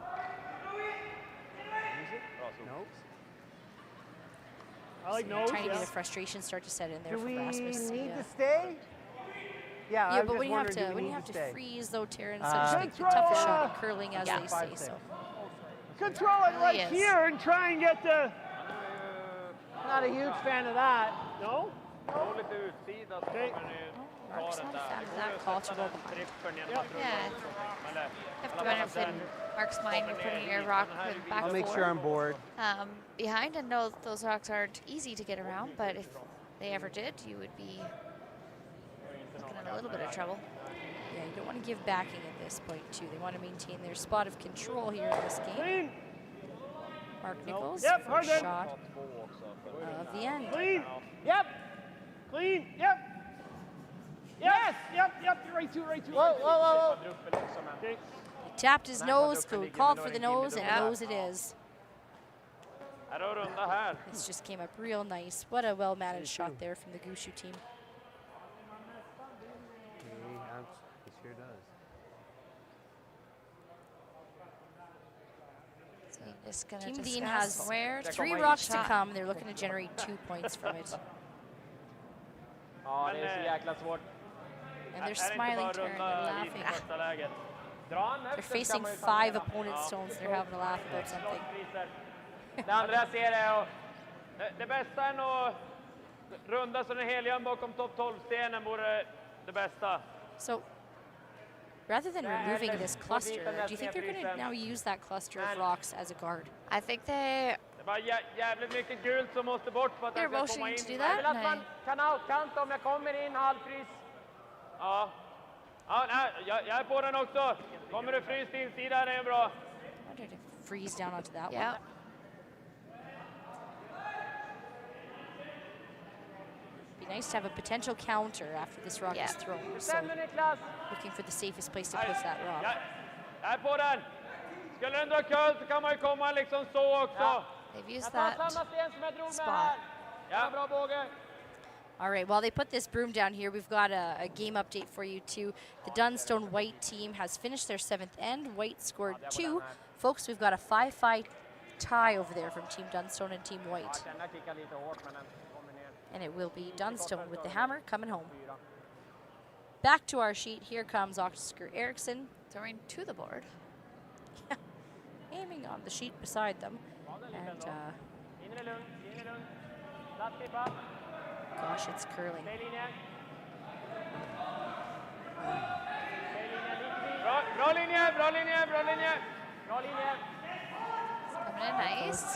Nope. I like nose.
Tiny bit of frustration start to set in there
Do
for
we
Rasmus.
need to stay? Yeah,
Yeah,
I'm
but
just
when you have
wondering,
to
do we need to stay?
freeze though, Taryn, such the toughest shot at curling as they say. So
Control it right
Yes.
here and try and get the.
Not a huge fan of that.
No?
Gå lite utsida så
Okay.
kommer ni
Mark's
ta den
not a
där.
fan of that call to go behind.
Trippeln genom att rulla
Yeah.
också. Eller,
You have to benefit in Mark's mind you're putting your rock back
I'll make sure I'm bored.
behind and know that those rocks aren't easy to get around, but if they ever did, you would be looking at a little bit of trouble.
yeah, you don't want to give backing at this point too. They want to maintain their spot of control here in this game.
Clean.
Mark Nichols,
Yep, hard
first
in.
shot of the end.
Clean. Yep. Clean. Yep. Yes. Yep. You're right too.
Whoa.
Okay.
He tapped his nose, called for the nose, and nose it is.
Här har runda här.
This just came up real nice. What a well-managed shot there from the Gushue team.
He sure does.
So you're just gonna
Team
discuss
Dean has
where to
3
point
rocks
each
to
shot.
come. They're looking to generate 2 points from it.
Ja, det är så jäkla svårt.
And they're smiling, Taryn, they're laughing.
Första läget. Dra han
They're
högt kan
facing
man ju
5
ta.
opponent stones. They're having a laugh about something.
Det andra ser det och det bästa är nog runda så den helgön bakom topp 12-stenen vore det bästa.
So, rather than removing this cluster, do you think they're going to now use that cluster of rocks as a guard?
I think they
Det var jävligt mycket gult som måste bort för att
They're
den ska komma
motioning
in.
to do
Jag
that.
vill att man kan outkanta om jag kommer in halvfrys. Ja. Ja, nej, jag är på den också. Kommer du fryst insida, det är bra.
I wanted to freeze down onto that
Yeah.
one. Be nice to have a potential counter after this rock is thrown. So,
Stämmer Niklas.
looking for the safest place to put that rock.
Jag är på den. Skulle den dra curl så kan man ju komma liksom så också.
They've used
Jag tar
that
samma sten som jag drog med
spot.
här. Ja, bra båge.
All right, while they put this broom down here, we've got a game update for you too. The Dunstone White team has finished their 7th end. White scored 2. Folks, we've got a 5-5 tie over there from Team Dunstone and Team White.
Den där kickar lite hårt men den kommer ner.
And it will be Dunstone with the hammer coming home. Back to our sheet. Here comes Oscar Eriksson.
Throwing to the board.
Aiming on the sheet beside them. And
Inre lugn. Platt klippa.
gosh, it's curling.
Säg linjen. Säg linjen lite vid. Bra linje.
Coming in nice.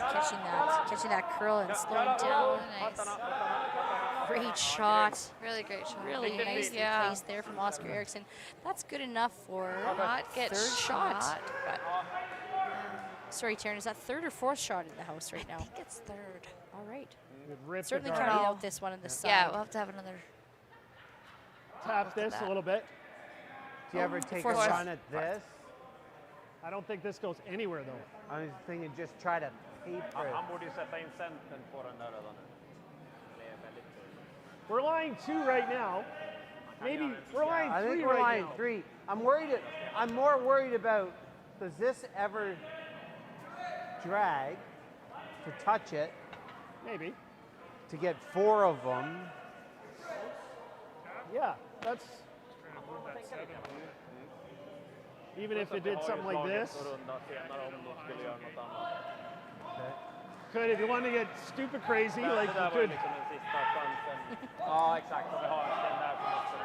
Catching that curl and slowing down.
Nice.
Great shot.
Really great shot.
Really nicely placed there from Oscar Eriksson. That's good enough for
Not get
third shot.
but
Sorry, Taryn, is that 3rd or 4th shot in the house right now?
I think it's 3rd.
All right.
Rip
Certainly
the
counting
guard.
out this one on the side.
Yeah, we'll have to have another.
Tap this a little bit.
Do you ever take a
fourth.
run at this?
I don't think this goes anywhere though.
I was thinking just try to paper it.
Han borde ju sätta in centern på den där redan nu. Det är väldigt
We're line 2 right now. Maybe we're line
I
3
think we're
right
line
now.
3. I'm more worried about, does this ever drag to touch it?
Maybe.
To get 4 of them.
Yeah, that's. Even if it did something like this. Could, if you want to get stupid crazy, like you could.
Ja, exakt. Och vi har den där som också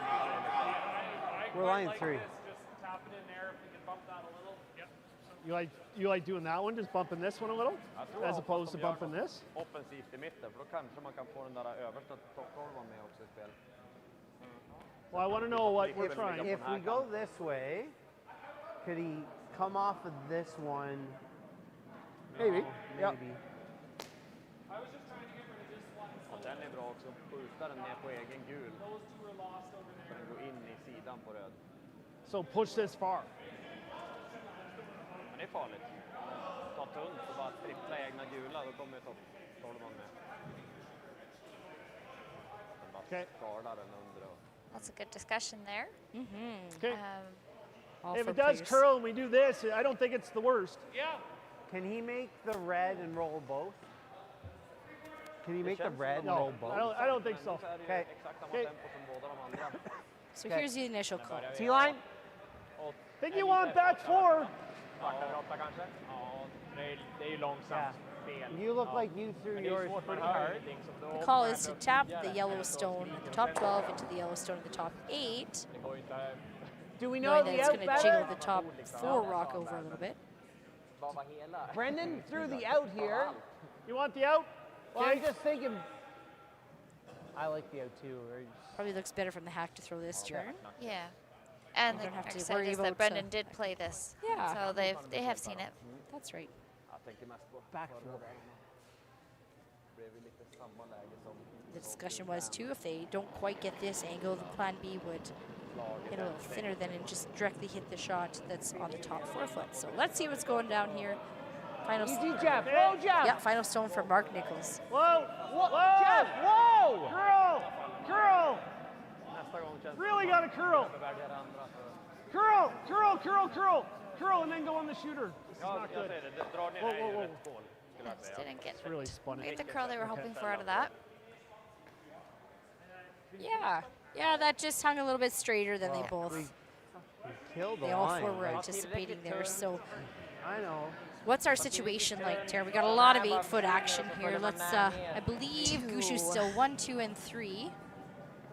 We're line 3.
You like doing that one, just bumping this one a little, as opposed to bumping this?
Offensivt i mitten, för då kanske man kan få den där översta topptolvan med också i spel.
Well, I want to know what we're trying.
If we go this way, could he come off of this one?
Maybe. Yeah.
Maybe.
Och den är bra också. Skjuta den ner på egen gul. Så den går in i sidan på röd.
So push this far.
Men det är farligt. Ta tunt och bara trippla egna gula, då kommer topptolvan med. Den bara skadar den under och...
That's a good discussion there.
Okay.
All
If
for
it does
players.
curl and we do this, I don't think it's the worst.
Yeah.
Can he make the red and roll both? Can he make the red and
No,
roll both?
I don't think so.
Okay.
So here's the initial call.
T-line?
Think you want back 4.
kanske? Ja, det är ju långsamt spel.
You look like you threw yours pretty hard.
The call is to tap the Yellowstone at the top 12 into the Yellowstone at the top 8.
Do we know
Knowing that
the
it's
out
going to
better?
jiggle the top 4 rock over a little bit.
Brendan threw the out here.
You want the out?
Well, I'm just thinking. I like the out too.
Probably looks better from the hack to throw this turn.
Yeah. And
You
the
don't have to
excited
worry
is
about,
that Brendan did play this.
Yeah.
So they have seen it.
That's right.
Back
The discussion was too, if they don't quite get this angle, the plan B would hit a little thinner then and just directly hit the shot that's on the top 4 foot. So let's see what's going down here. Final
Easy jab, low jab.
Yeah, final stone for Mark Nichols.
Whoa!
Whoa! Jeff, whoa!
Curl! Really got to curl. Curl! Curl, and then go on the shooter. This is not good. Whoa.
Just didn't get
Really spun
get
it.
the curl they were hoping for out of that.
Yeah, that just hung a little bit straighter than they both.
Killed the
They all
line.
4 were anticipating there. So
I know.
what's our situation like, Tara? We got a lot of 8-foot action here. Let's, I believe Gushue's still 1, 2, and 3.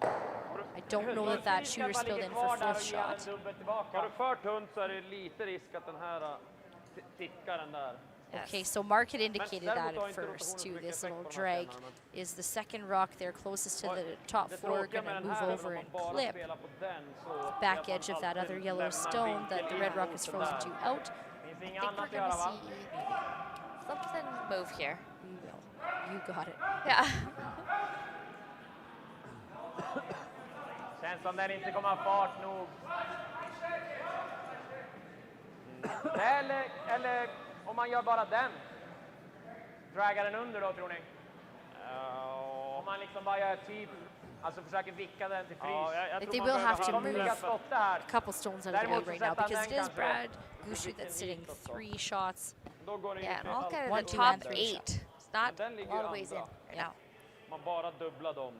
I don't know that shooter's filled in for 4th shot.
Har du för tunt så är det lite risk att den här tickar den där.
Okay, so Mark had indicated that at first too. This little drag is the second rock there closest to the top 4, going to move over and clip the back edge of that other yellow stone that the red rock is frozen to out. I think we're going to see
Something move here.
We will. You got it.
Yeah.
Känns som den inte kommer ha fart nog. Eller om man gör bara den. Draggar den under då, tror ni? Om man liksom bara gör typ, alltså försöker vicka den till frys.
Like they will have to move a couple stones out of the way right now because it is Brad Gushue that's sitting 3 shots.
Yeah, and all kind of
1,
the
2,
top
and 3
8.
shots.
It's not a lot of ways in right now.
Man bara dubblar dem.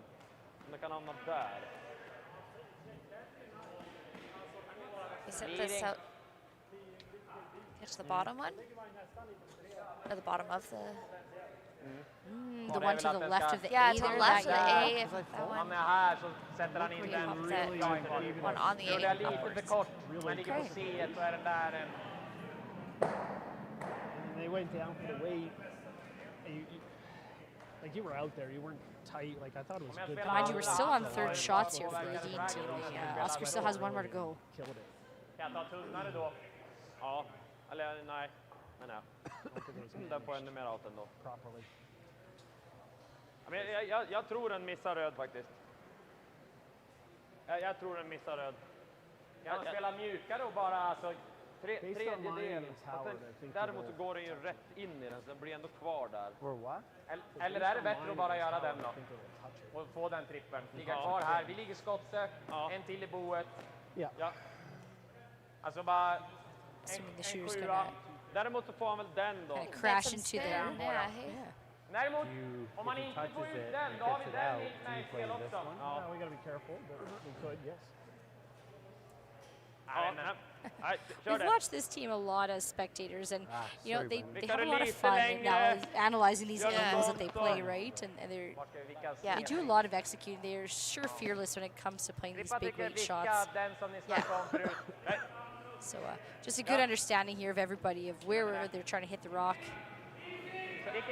Det kan hamna där.
We set this out. Catch the bottom one? Or the bottom of the...
The one to the left of the
yeah,
A
to
there.
the left of the
that
A. If that one.
Han är här så sätter han in den.
One on the
Rullar
A.
lite för kort. Men ligger på C så är den där en...
And they went down for the weight. And like you were out there, you weren't tight. Like I thought it was good.
Mind you, we're still on 3rd shots here for the Edin team. Oscar still has 1 more to go.
Killed it.
Kan jag ta tunnare då? Ja. Eller nej. Men ja. Den får ännu mer out ändå.
Properly.
Men jag tror den missar röd faktiskt. Jag tror den missar röd. Kan man spela mjukare och bara alltså, Tredjedel. Däremot så går den ju rätt in i den, så den blir ändå kvar där. Eller är det bättre att bara göra den då? Och få den trippen. Ligga kvar här. Vi ligger skottsök. En till i boet. Ja. Alltså bara en sjua. Däremot så får han väl den då.
Crash into there.
Däremot, om man inte får ut den, då har vi den med i spel också.
Yeah, we gotta be careful, but we could, yes.
We've watched this team a lot as spectators, and you know they have a lot of fun analyzing these angles that they play, right? And they do a lot of executing. They're sure fearless when it comes to playing these big weight shots. So just a good understanding here of everybody of where they're trying to hit the rock.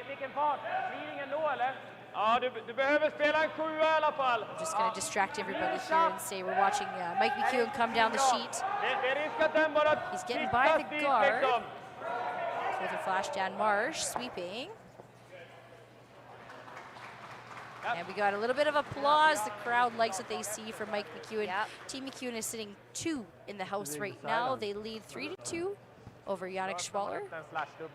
Vilken fart? Svining ändå eller? Ja, du behöver spela en 7 i alla fall.
I'm just going to distract everybody here and say we're watching Mike McEwen come down the sheet. He's getting by the guard. With a flash down Marsh, sweeping. And we got a little bit of applause. The crowd likes what they see from Mike McEwen. Team McEwen is sitting 2 in the house right now. They lead 3-2 over Yannick Schwaller,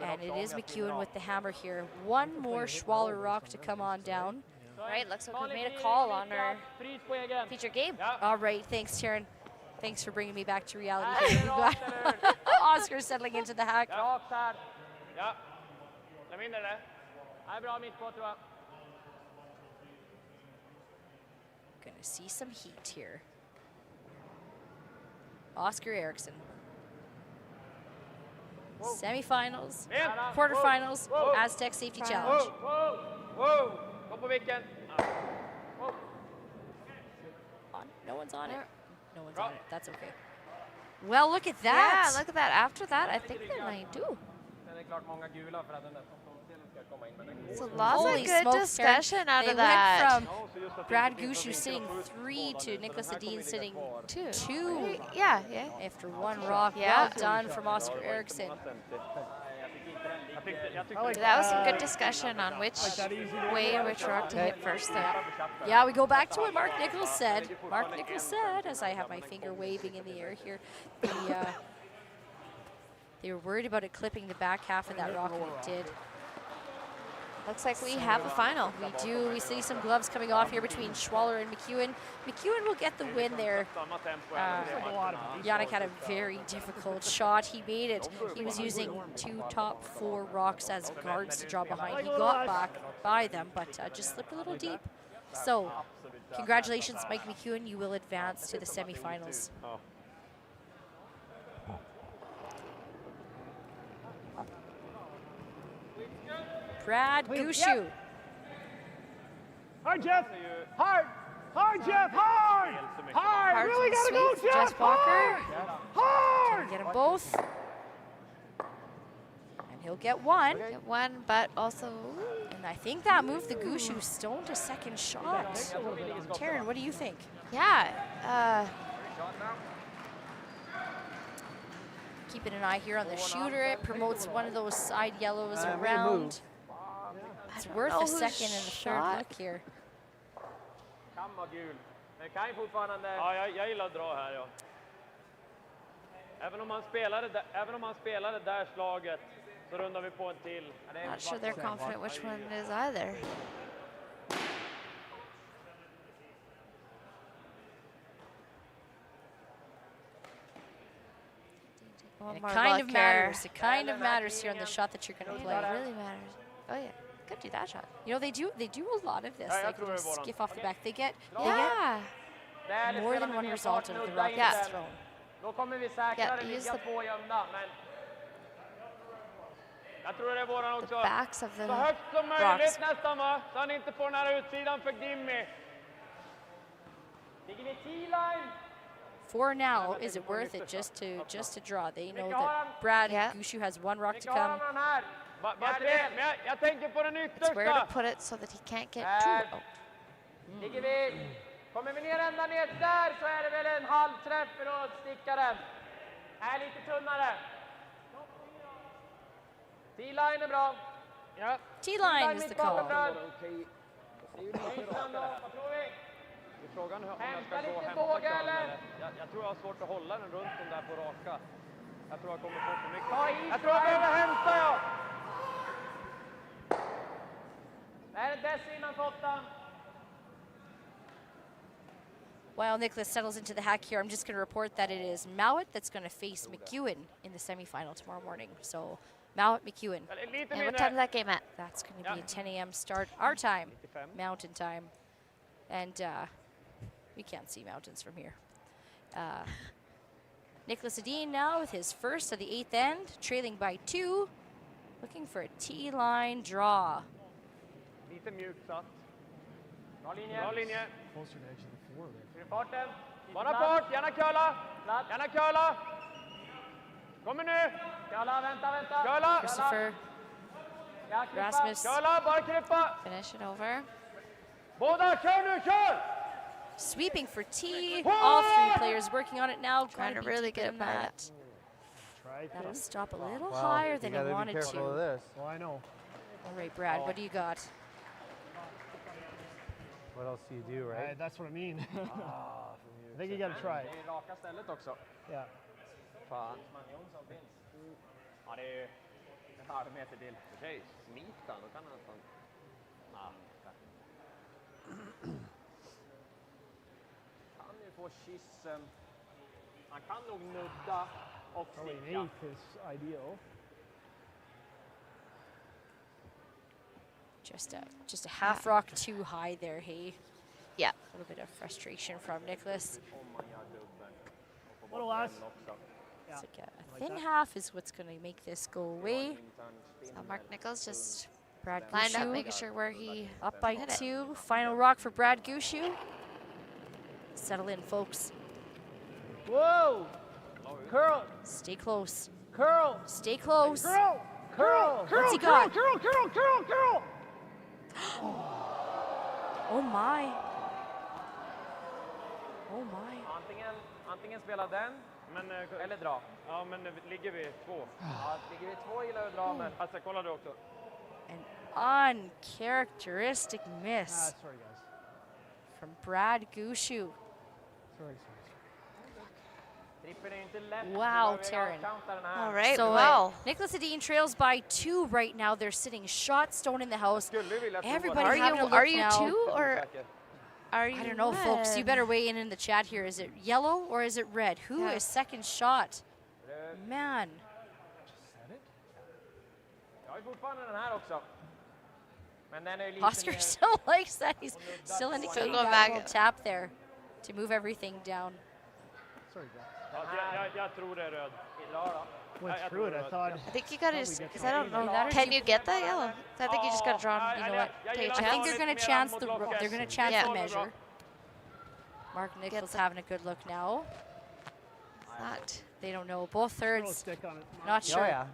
and it is McEwen with the hammer here. One more Schwaller rock to come on down.
Right, looks like we made a call on our feature game.
All right, thanks, Sharon. Thanks for bringing me back to reality here. We've got Oscar settling into the hack. Gonna see some heat here. Oscar Eriksson. Semifinals, quarterfinals, Astec Safety Challenge. No one's on it. No one's on it. That's okay. Well, look at that.
Yeah, look at that. After that, I think they might do. So lots of good discussion out of that.
Went from Brad Gushue sitting 3 to Niklas Edin sitting 2.
Yeah.
After one rock. Well done from Oscar Eriksson.
That was some good discussion on which rock to hit first there.
Yeah, we go back to what Mark Nichols said. Mark Nichols said, as I have my finger waving in the air here, they were worried about it clipping the back half of that rock, and it did.
Looks like we have a final.
We do. We see some gloves coming off here between Schwaller and McEwen. McEwen will get the win there. Yannick had a very difficult shot. He made it. He was using 2 top 4 rocks as guards to draw behind. He got back by them, but just slipped a little deep. So, congratulations, Mike McEwen. You will advance to the semifinals. Brad Gushue.
Hard, Jeff. Hard. Hard, Jeff. Hard. Hard. Really gotta go, Jeff.
Walker.
Hard.
Can get them both. And he'll get one.
Get one, but also.
And I think that moved the Gushue stone to second shot. Taryn, what do you think?
Yeah.
Keeping an eye here on the shooter. It promotes one of those side yellows around. It's worth a second and a third look here.
Ja, jag gillar att dra här, ja. Även om man spelar det där slaget så rundar vi på en till.
Not sure they're confident which one it is either.
It kind of matters. It kind of matters here on the shot that you're going to play.
It really matters. Oh yeah, could do that shot.
You know, they do a lot of this. Like they skiff off the back. They get more than one result of the rock that's thrown.
Då kommer vi säkra det. Vi ska 2 gömda, men jag tror det är våran också. Så högt som möjligt nästan, va? Så han inte får den här utsidan för Gimmy. Ligger vi T-line?
For now, is it worth it just to draw? They know that Brad Gushue has one rock to come.
It's where to put it so that he can't get too low.
Ligger vi? Kommer vi ner ända ner där så är det väl en halv träff för att sticka den. Är lite tunnare. T-line är bra. Ja.
T-line is the call.
Vad tror vi? Frågan om jag ska gå hem. Jag tror jag har svårt att hålla den runt om där på raka.
Jag tror jag kommer få för mycket. Ta is! Jag tror jag behöver hämta, ja! Det här är dess innanför 8.
While Niklas settles into the hack here, I'm just going to report that it is Mowat that's going to face McEwen in the semifinal tomorrow morning. So Mowat, McEwen.
And what time is that game at?
That's going to be a 10 a.m. start, our time, Mountain time. And we can't see mountains from here. Niklas Edin now with his first of the 8th end, trailing by 2, looking for a T-line draw.
Lite mjukt satt. Bra linje. Bra linje. Fyr farten. Bara fart, gärna curla. Gärna curla. Kommer nu. Curla, vänta. Curla.
Christopher
Ja,
Rasmus.
Curla, bara krypa.
Finish it over.
Båda, kör nu, kör!
Sweeping for T. All 3 players working on it now.
Trying to really get it back.
That'll stop a little higher than he wanted to.
Be careful of this.
Well, I know.
All right, Brad, what do you got?
What else do you do, right?
That's what I mean. I think you got to try it.
Det är raka stället också.
Yeah.
Fan. Ja, det är en halv meter till. Okej, smita, då kan han fan... Kan ju få kyssen. Han kan nog nudda och
Probably an
sticka.
8th is ideal.
Just a half rock too high there, hey?
Yeah.
A little bit of frustration from Niklas.
Little less.
It's like a thin half is what's going to make this go away.
So Mark Nichols just
Brad
lined up,
Gushue
making sure where he
up by
hit it.
2. Final rock for Brad Gushue. Settle in, folks.
Whoa! Curl!
Stay close.
Curl!
Stay close.
Curl! Curl!
What's he got?
Curl!
Oh my. Oh my.
Antingen spela den, men, eller dra. Ja, men ligger vi 2? Ja, ligger vi 2 gillar jag att dra, men... Alltså, kolla du också.
An uncharacteristic miss
Sorry, guys.
from Brad Gushue.
Sorry.
Wow, Taryn.
All right,
so,
wow.
Niklas Edin trails by 2 right now. They're sitting shot stone in the house. Everybody
Are
having a look
are you
now.
2 or are you
I don't know, folks. You better weigh in the chat here. Is it yellow or is it red? Who is second shot? Man. Oscar still likes that. He's still indicating
going
that
back.
little tap there to move everything down.
Sorry, guys.
Jag tror det är röd.
Went through it, I thought.
I think you gotta just, because I don't know. Can you get that yellow? So I think you just gotta draw.
You know what?
Take a
I think
chance.
they're going to chance the they're going to chance
Yeah.
the measure. Mark Nichols having a good look now.
Not.
They don't know. Both thirds.
Stick on it.
Not sure.
Oh, yeah.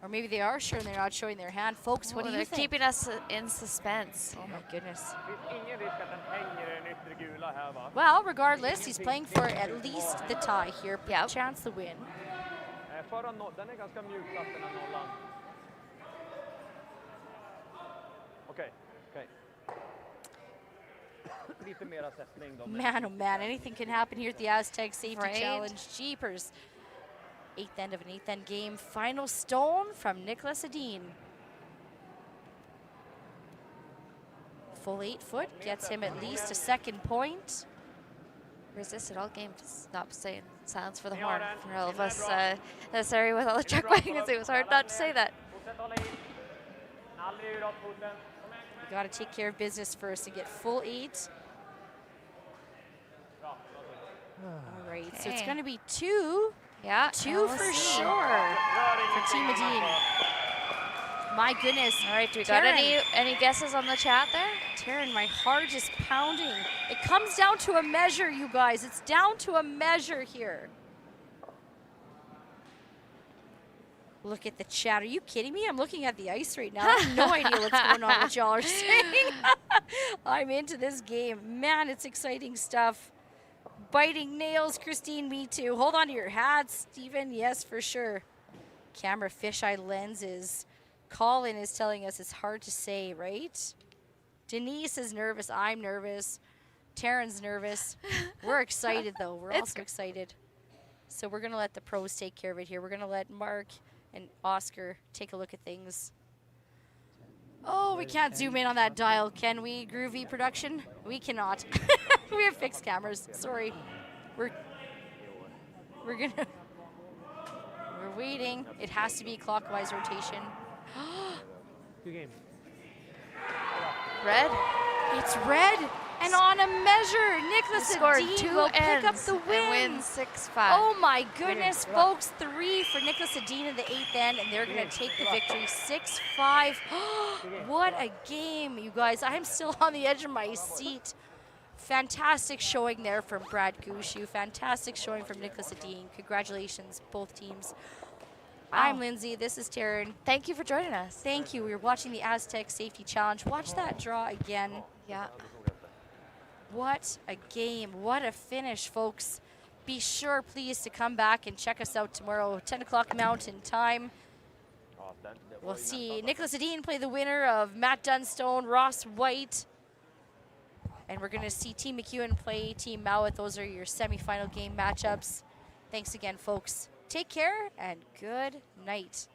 Or maybe they are sure and they're not showing their hand. Folks, what do you
They're
think?
keeping us in suspense.
Oh my goodness.
Ingen risk att den hänger i den yttre gula här, va?
Well, regardless, he's playing for at least the tie here.
Yep.
Chance the win.
Förra den är ganska mjuk satt, den här nollan. Okej. Lite mera sättning då.
Man, oh man, anything can happen here at the Astec Safety
Right.
Challenge. Jeepers. 8th end of an 8th end game. Final stone from Niklas Edin. Full 8 foot gets him at least a second point.
Resisted all game to stop saying silence for the horn for all of us this area with all the truck wagons. It was hard not to say that.
You got to take care of business first and get full 8. All right, so it's
Okay.
going to be 2.
Yeah,
2 for sure for Team Edin. My goodness.
All right, do we got any guesses on the chat there?
Taryn, my heart is pounding. It comes down to a measure, you guys. It's down to a measure here. Look at the chat. Are you kidding me? I'm looking at the ice right now. I have no idea what's going on, what y'all are saying. I'm into this game. Man, it's exciting stuff. Biting nails, Christine, me too. Hold on to your hats, Stephen. Yes, for sure. Camera fisheye lenses. Colin is telling us it's hard to say, right? Denise is nervous. I'm nervous. Taryn's nervous. We're excited, though. We're also excited. So we're going to let the pros take care of it here. We're going to let Mark and Oscar take a look at things. Oh, we can't zoom in on that dial, can we, Groovy Production? We cannot. We have fixed cameras. Sorry. We're waiting. It has to be clockwise rotation.
Good game.
Red.
It's red. And on a measure, Niklas Edin will pick up the win.
Win 6-5.
Oh my goodness, folks. 3 for Niklas Edin in the 8th end, and they're going to take the victory 6-5. What a game, you guys. I'm still on the edge of my seat. Fantastic showing there from Brad Gushue. Fantastic showing from Niklas Edin. Congratulations, both teams. I'm Lindsay. This is Taryn.
Thank you for joining us.
Thank you. We're watching the Astec Safety Challenge. Watch that draw again.
Yeah.
What a game. What a finish, folks. Be sure, please, to come back and check us out tomorrow, 10 o'clock Mountain Time. We'll see Niklas Edin play the winner of Matt Dunstone, Ross White. And we're going to see Team McEwen play Team Mowat. Those are your semifinal game matchups. Thanks again, folks. Take care and good night.